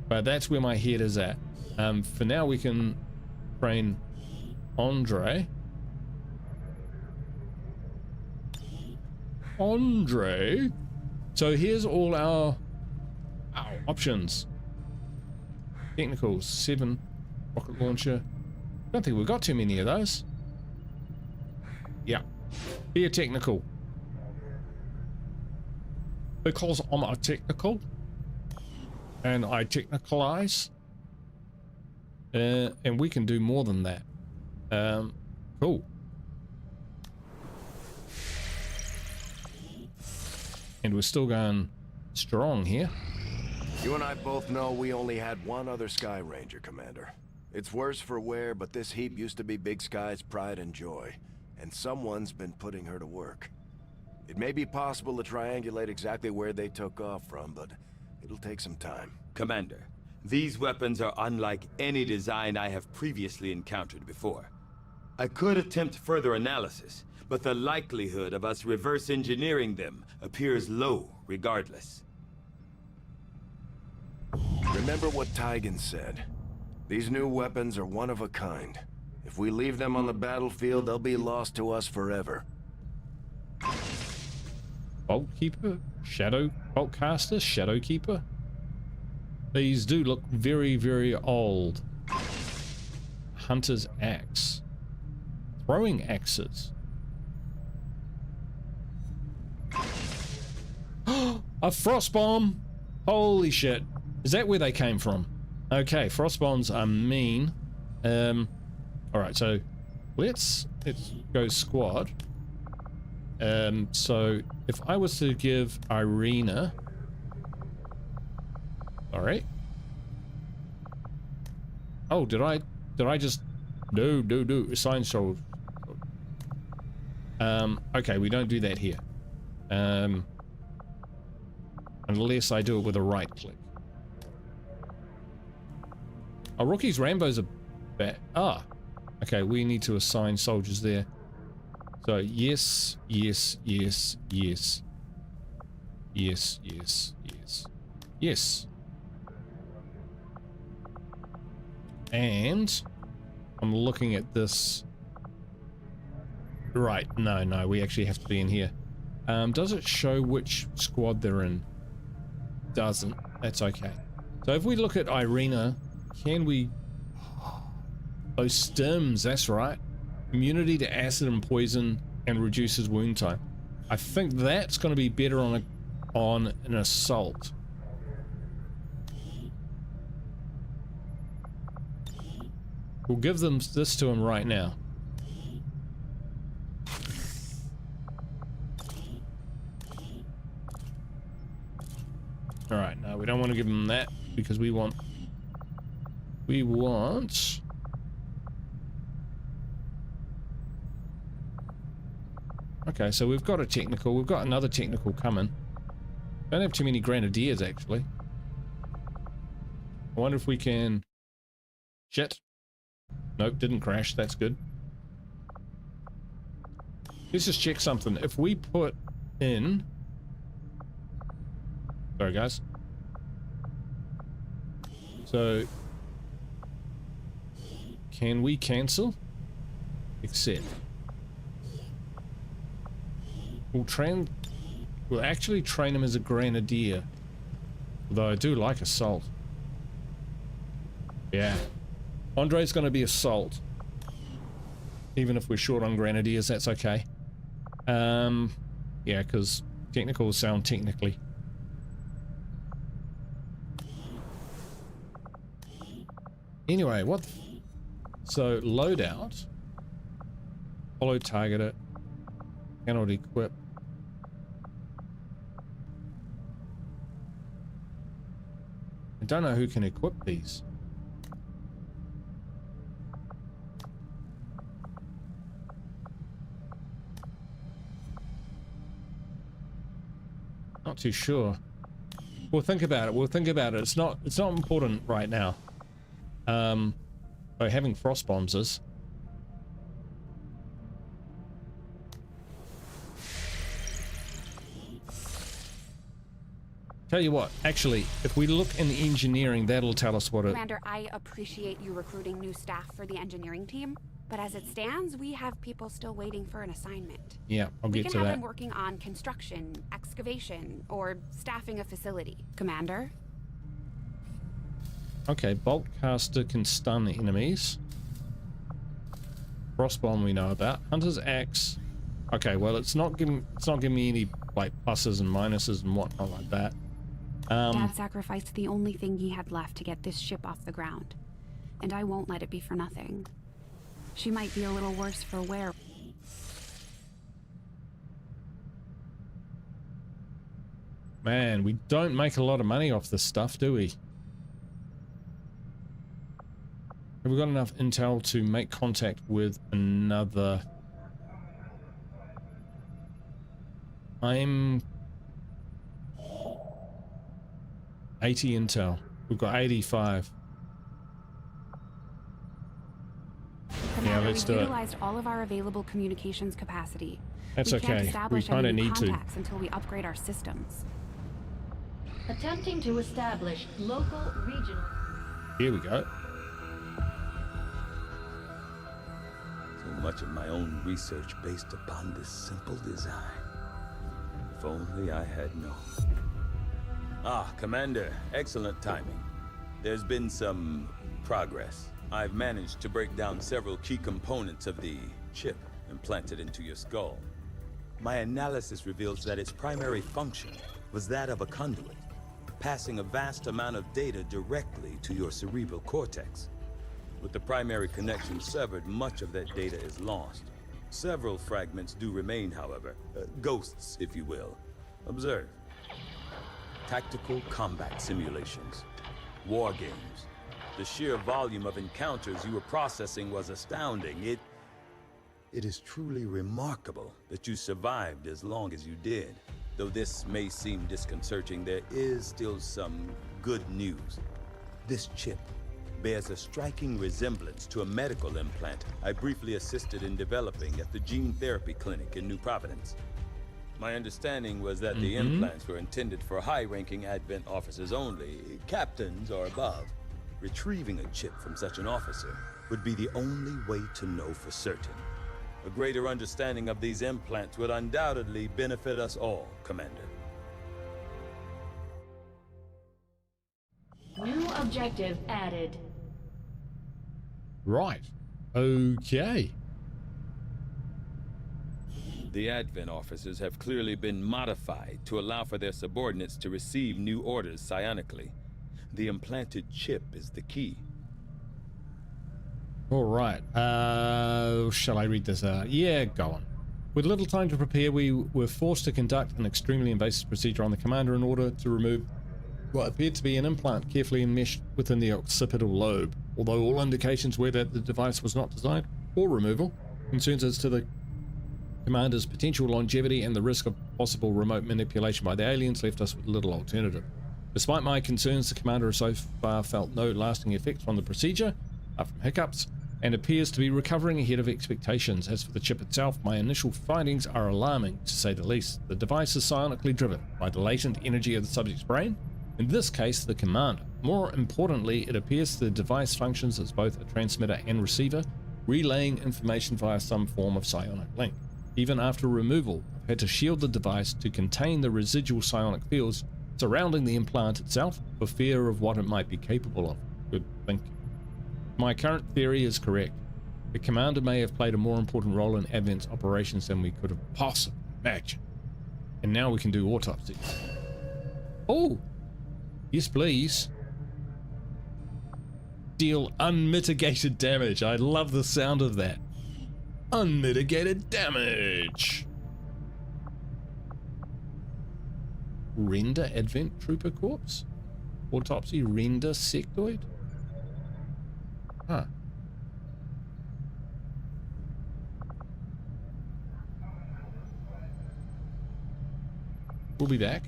But that's where my head is at. For now, we can train Andre. So here's all our options. Technicals, 7. Rocket launcher. Don't think we've got too many of those. Yeah. Be a technical. Because I'm a technical. And I technicalize. And we can do more than that. Cool. And we're still going strong here. You and I both know we only had one other Sky Ranger, Commander. It's worse for wear, but this heap used to be Big Sky's pride and joy, and someone's been putting her to work. It may be possible to triangulate exactly where they took off from, but it'll take some time. Commander, these weapons are unlike any design I have previously encountered before. I could attempt further analysis, but the likelihood of us reverse engineering them appears low regardless. Remember what Tygan said. These new weapons are one of a kind. If we leave them on the battlefield, they'll be lost to us forever. Bolt Keeper? Shadow? Bolt Caster? Shadow Keeper? These do look very, very old. Hunter's Axe. Throwing axes. A frost bomb! Holy shit. Is that where they came from? Okay, frost bombs are mean. Alright, so let's go squad. So if I was to give Irina, all right. Oh, did I just no assign soul? Okay, we don't do that here. Unless I do it with a right click. Oh, Rookie's Rambo's a bad. Ah, okay, we need to assign soldiers there. So yes, yes, yes, yes, yes, yes, yes, yes. And I'm looking at this. Right, no, we actually have to be in here. Does it show which squad they're in? Doesn't. That's okay. So if we look at Irina, can we... Those stims, that's right. Immunity to acid and poison and reduces wound time. I think that's going to be better on an assault. We'll give them this to him right now. Alright, no, we don't want to give him that because we want... Okay, so we've got a technical. We've got another technical coming. Don't have too many grenadiers, actually. I wonder if we can... Shit. Nope, didn't crash. That's good. Let's just check something. If we put in... Sorry, guys. So... Can we cancel? Accept. We'll actually train him as a grenadier. Although I do like assault. Yeah. Andre's gonna be assault. Even if we're short on grenadiers, that's okay. Yeah, because technicals sound technically. Anyway, what? So loadout. Follow target it. Cannot equip. I don't know who can equip these. Not too sure. We'll think about it. We'll think about it. It's not important right now. By having frost bombs is. Tell you what, actually, if we look in the engineering, that'll tell us what it... Commander, I appreciate you recruiting new staff for the engineering team, but as it stands, we have people still waiting for an assignment. Yeah, I'll get to that. We can have them working on construction, excavation, or staffing a facility. Commander? Okay, bolt caster can stun enemies. Frost bomb we know about. Hunter's axe. Okay, well it's not giving me any like pluses and minuses and whatnot like that. Dad sacrificed the only thing he had left to get this ship off the ground, and I won't let it be for nothing. She might be a little worse for wear. Man, we don't make a lot of money off this stuff, do we? Have we got enough intel to make contact with another... I'm... 80 intel. We've got 85. Commander, yeah, let's do it. Utilized all of our available communications capacity. That's okay. Can't establish We kind of any need to. contacts until we upgrade our systems. Attempting to establish local regional. Here we go. So much of my own research based upon this simple design. If only I had known. Ah, Commander, excellent timing. There's been some progress. I've managed to break down several key components of the chip implanted into your skull. My analysis reveals that its primary function was that of a conduit, passing a vast amount of data directly to your cerebral cortex. With the primary connection severed, much of that data is lost. Several fragments do remain, however. Ghosts, if you will. Observe. Tactical combat simulations. War games. The sheer volume of encounters you were processing was astounding. It is truly remarkable that you survived as long as you did. Though this may seem disconcerting, there is still some good news. This chip bears a striking resemblance to a medical implant I briefly assisted in developing at the gene therapy clinic in New Providence. My understanding was that the implants were intended for high-ranking Advent officers only, captains or above. Retrieving a chip from such an officer would be the only way to know for certain. A greater understanding of these implants would undoubtedly benefit us all, Commander. New objective added. Right. Okay. The Advent officers have clearly been modified to allow for their subordinates to receive new orders psionically. The implanted chip is the key. All right. Shall I read this? Yeah, go on. With little time to prepare, we were forced to conduct an extremely invasive procedure on the commander in order to remove what appeared to be an implant carefully enmeshed within the occipital lobe. Although all indications were that the device was not designed for removal, concerns as to the commander's potential longevity and the risk of possible remote manipulation by the aliens left us with little alternative. Despite my concerns, the commander has so far felt no lasting effects from the procedure, apart from hiccups, and appears to be recovering ahead of expectations. As for the chip itself, my initial findings are alarming, to say the least. The device is psionically driven by the latent energy of the subject's brain, in this case the commander. More importantly, it appears the device functions as both a transmitter and receiver, relaying information via some form of psionic link. Even after removal, I've had to shield the device to contain the residual psionic fields surrounding the implant itself for fear of what it might be capable of. Good thinking. My current theory is correct. The commander may have played a more important role in Advent's operations than we could have possibly imagined. And now we can do autopsies. Oh! Yes, please. Deal unmitigated damage. I love the sound of that. Unmitigated damage. Render Advent Trooper Corpse? Autopsy render sectoid? Huh. We'll be back.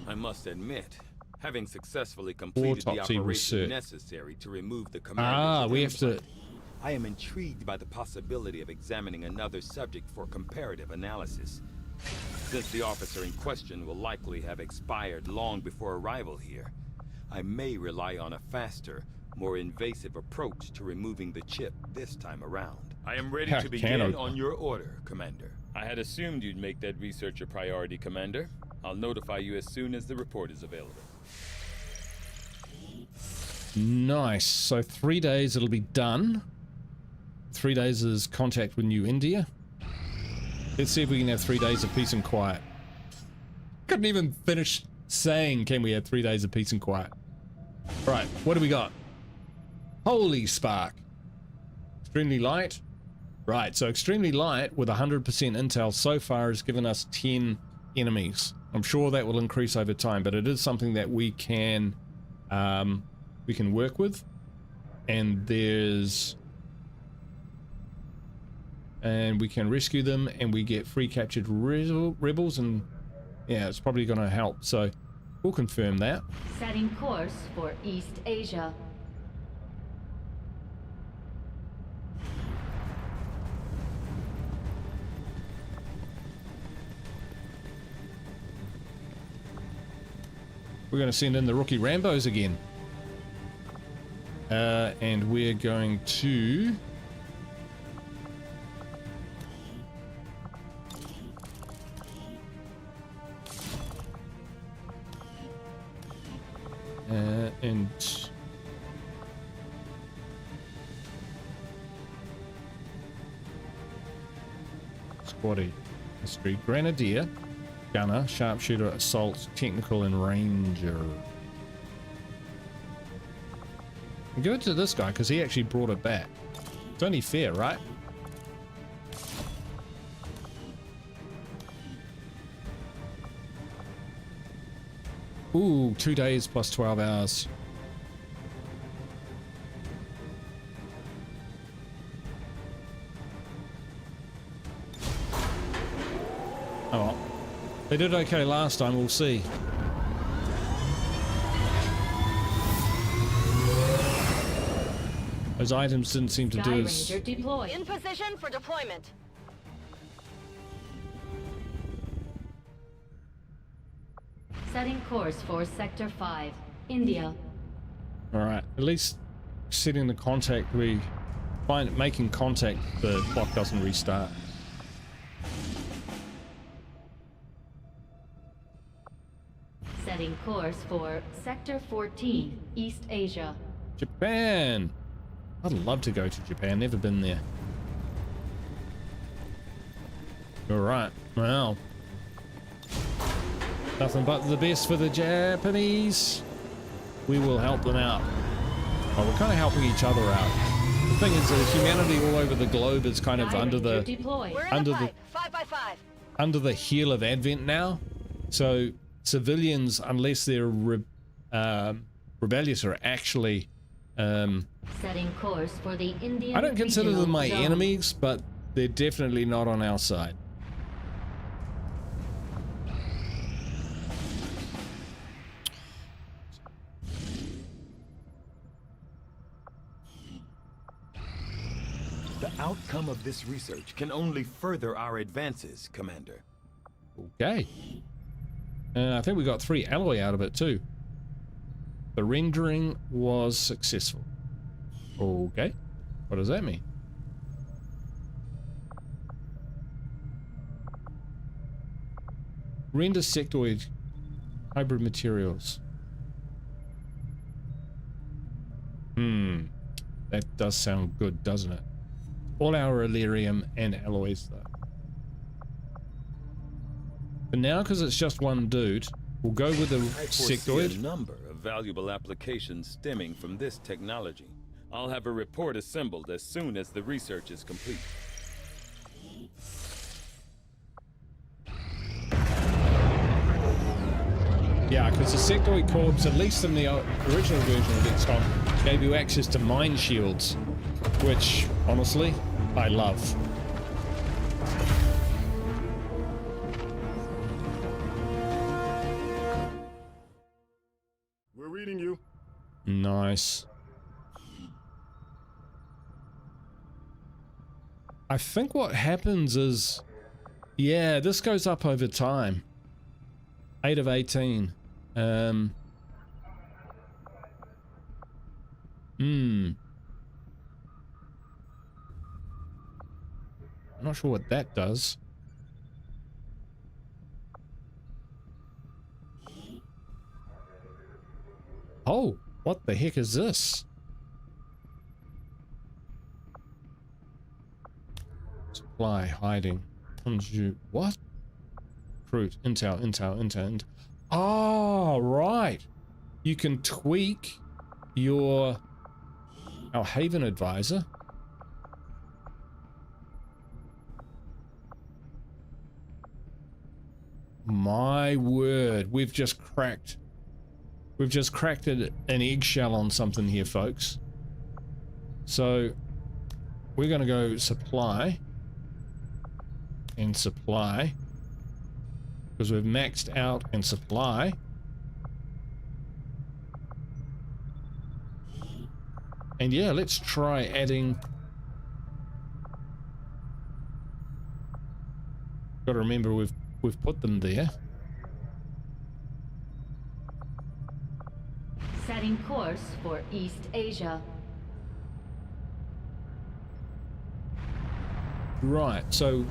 I must admit, having successfully completed the operation necessary to remove the commander's we have to... I am intrigued by the possibility of examining another subject for comparative analysis. Since the officer in question will likely have expired long before arrival here, I may rely on a faster, more invasive approach to removing the chip this time around. I am ready to begin on your order, Commander. I had assumed you'd make that research a priority, Commander. I'll notify you as soon as the report is available. Nice. So 3 days it'll be done. 3 days is contact with New India. Let's see if we can have 3 days of peace and quiet. Couldn't even finish saying, can we have 3 days of peace and quiet? Right, what do we got? Holy spark. Extremely light. Right, so extremely light with 100% intel so far has given us 10 enemies. I'm sure that will increase over time, but it is something that we can work with. And we can rescue them, and we get free captured rebels, and yeah, it's probably going to help. So we'll confirm that. Setting course for East Asia. We're going to send in the rookie Rambos again. And we're going to... and... Squaddy. History Grenadier. gunner, sharpshooter, assault, technical, and ranger. I'll give it to this guy because he actually brought it back. It's only fair, right? Ooh, 2 days plus 12 hours. Oh well. They did okay last time, we'll see. Those items didn't seem to do as... In position for deployment. Setting course for Sector 5, India. Alright, at least setting the contact, we find making contact, the clock doesn't restart. Setting course for Sector 14, East Asia. Japan! I'd love to go to Japan, never been there. Alright, well. Nothing but the best for the Japanese. We will help them out. Well, we're kind of helping each other out. The thing is that humanity all over the globe is kind of under the heel of Advent now. So civilians, unless they're rebellious, are actually setting course for the Indian. I don't consider them my zone. enemies, but they're definitely not on our side. The outcome of this research can only further our advances, Commander. Okay. I think we got 3 alloy out of it too. The rendering was successful. Okay. What does that mean? Render sectoid hybrid materials. That does sound good, doesn't it? All our Illyrium and alloys though. But now, because it's just one dude, we'll go with the sectoid. A number of valuable applications stemming from this technology. I'll have a report assembled as soon as the research is complete. Yeah, because the sectoid corps, at least in the original version of XCOM, gave you access to mine shields, which, honestly, I love. We're reading you. Nice. I think what happens is, yeah, this goes up over time. 8 of 18. I'm not sure what that does. Oh, what the heck is this? Supply, hiding, what? Recruit, intel. Oh, right. You can tweak our Haven advisor. My word, we've just cracked an eggshell on something here, folks. So we're going to go supply and supply, because we've maxed out and supply. And yeah, let's try adding. Got to remember we've put them there. Setting course for East Asia. Right, so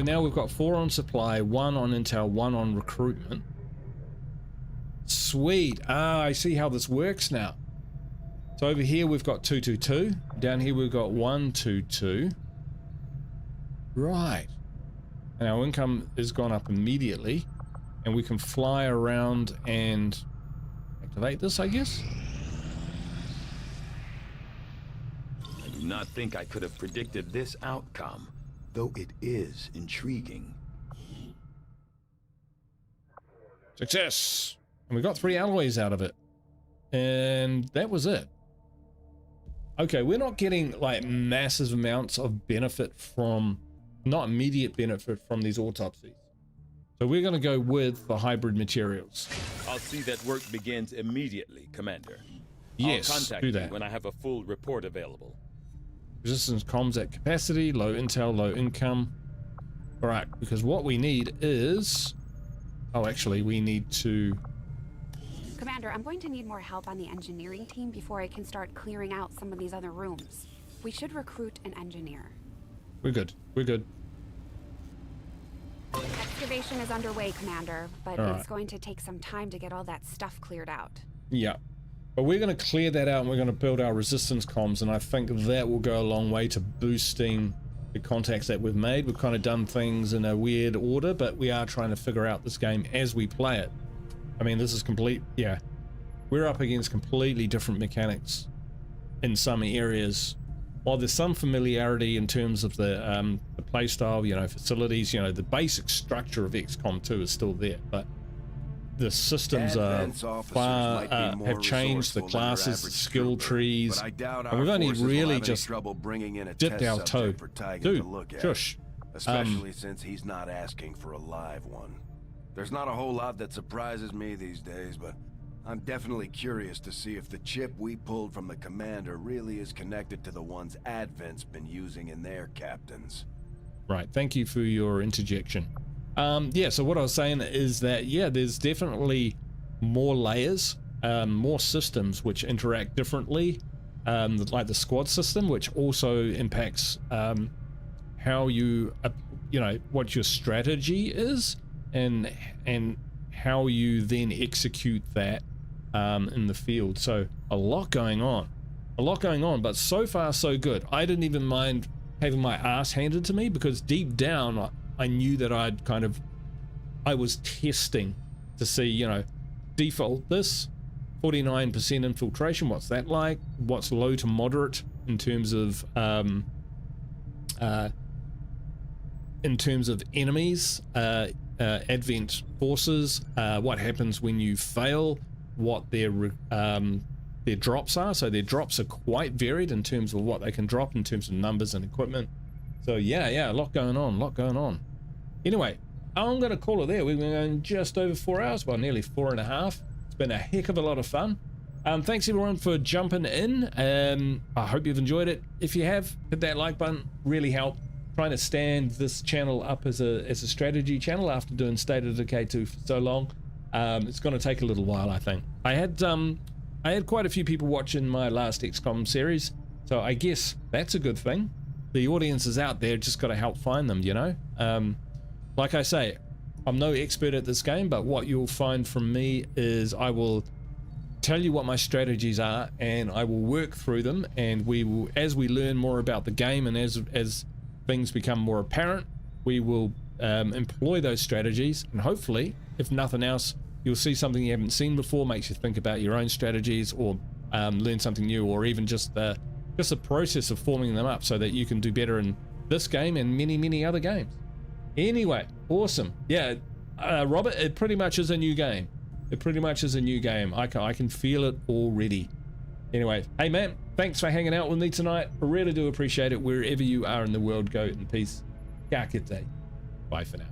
now we've got 4 on supply, 1 on intel, 1 on recruitment. Sweet. Ah, I see how this works now. So over here we've got 222. Down here we've got 122. Right. And our income has gone up immediately. and we can fly around and activate this, I guess. I do not think I could have predicted this outcome, though it is intriguing. Success! And we got 3 alloys out of it. And that was it. Okay, we're not getting like massive amounts of benefit from, not immediate benefit from these autopsies. So we're going to go with the hybrid materials. I'll see that work begins immediately, Commander. Yes, I'll contact do you that. when I have a full report available. Resistance comms at capacity, low intel, low income. All right, because what we need is... Oh, actually, we need to... Commander, I'm going to need more help on the engineering team before I can start clearing out some of these other rooms. We should recruit an engineer. We're good. We're good. Excavation is underway, Commander, but All it's right. going to take some time to get all that stuff cleared out. Yeah. But we're going to clear that out and we're going to build our resistance comms, and I think that will go a long way to boosting the contacts that we've made. We've kind of done things in a weird order, but we are trying to figure out this game as we play it. I mean, this is complete, yeah. We're up against completely different mechanics in some areas. While there's some familiarity in terms of the playstyle, you know, facilities, you know, the basic structure of XCOM2 is still there, but the systems are far, have changed, the classes, the skill trees, and we've only really just dipped our toe. Dude, shush. Especially since he's not asking for a live one. There's not a whole lot that surprises me these days, but I'm definitely curious to see if the chip we pulled from the commander really is connected to the ones Advent's been using in their captains. Right, thank you for your interjection. Yeah, so what I was saying is that, yeah, there's definitely more layers, more systems which interact differently, like the squad system, which also impacts how you, you know, what your strategy is, and how you then execute that in the field. So a lot going on, but so far so good. I didn't even mind having my ass handed to me, because deep down I knew that I was testing to see, you know, default this 49% infiltration, what's that like, what's low to moderate in terms of enemies, Advent forces, what happens when you fail, what their drops are. So their drops are quite varied in terms of what they can drop in terms of numbers and equipment. So yeah, a lot going on. Anyway, I'm going to call it there. We've been going just over 4 hours, well, nearly 4.5. It's been a heck of a lot of fun. Thanks everyone for jumping in. I hope you've enjoyed it. If you have, hit that like button, really help. Trying to stand this channel up as a strategy channel after doing State of Decay 2 for so long. It's going to take a little while, I think. I had quite a few people watching my last XCOM series, so I guess that's a good thing. The audience is out there, just got to help find them, you know. Like I say, I'm no expert at this game, but what you'll find from me is I will tell you what my strategies are, and I will work through them, and we will, as we learn more about the game and as things become more apparent, we will employ those strategies, and hopefully, if nothing else, you'll see something you haven't seen before, makes you think about your own strategies, or learn something new, or even just the process of forming them up so that you can do better in this game and many other games. Anyway, awesome. Yeah, Robert, it pretty much is a new game. I can feel it already. Anyway, hey man, thanks for hanging out with me tonight. I really do appreciate it. Wherever you are in the world, go in peace. Ka kite. Bye for now.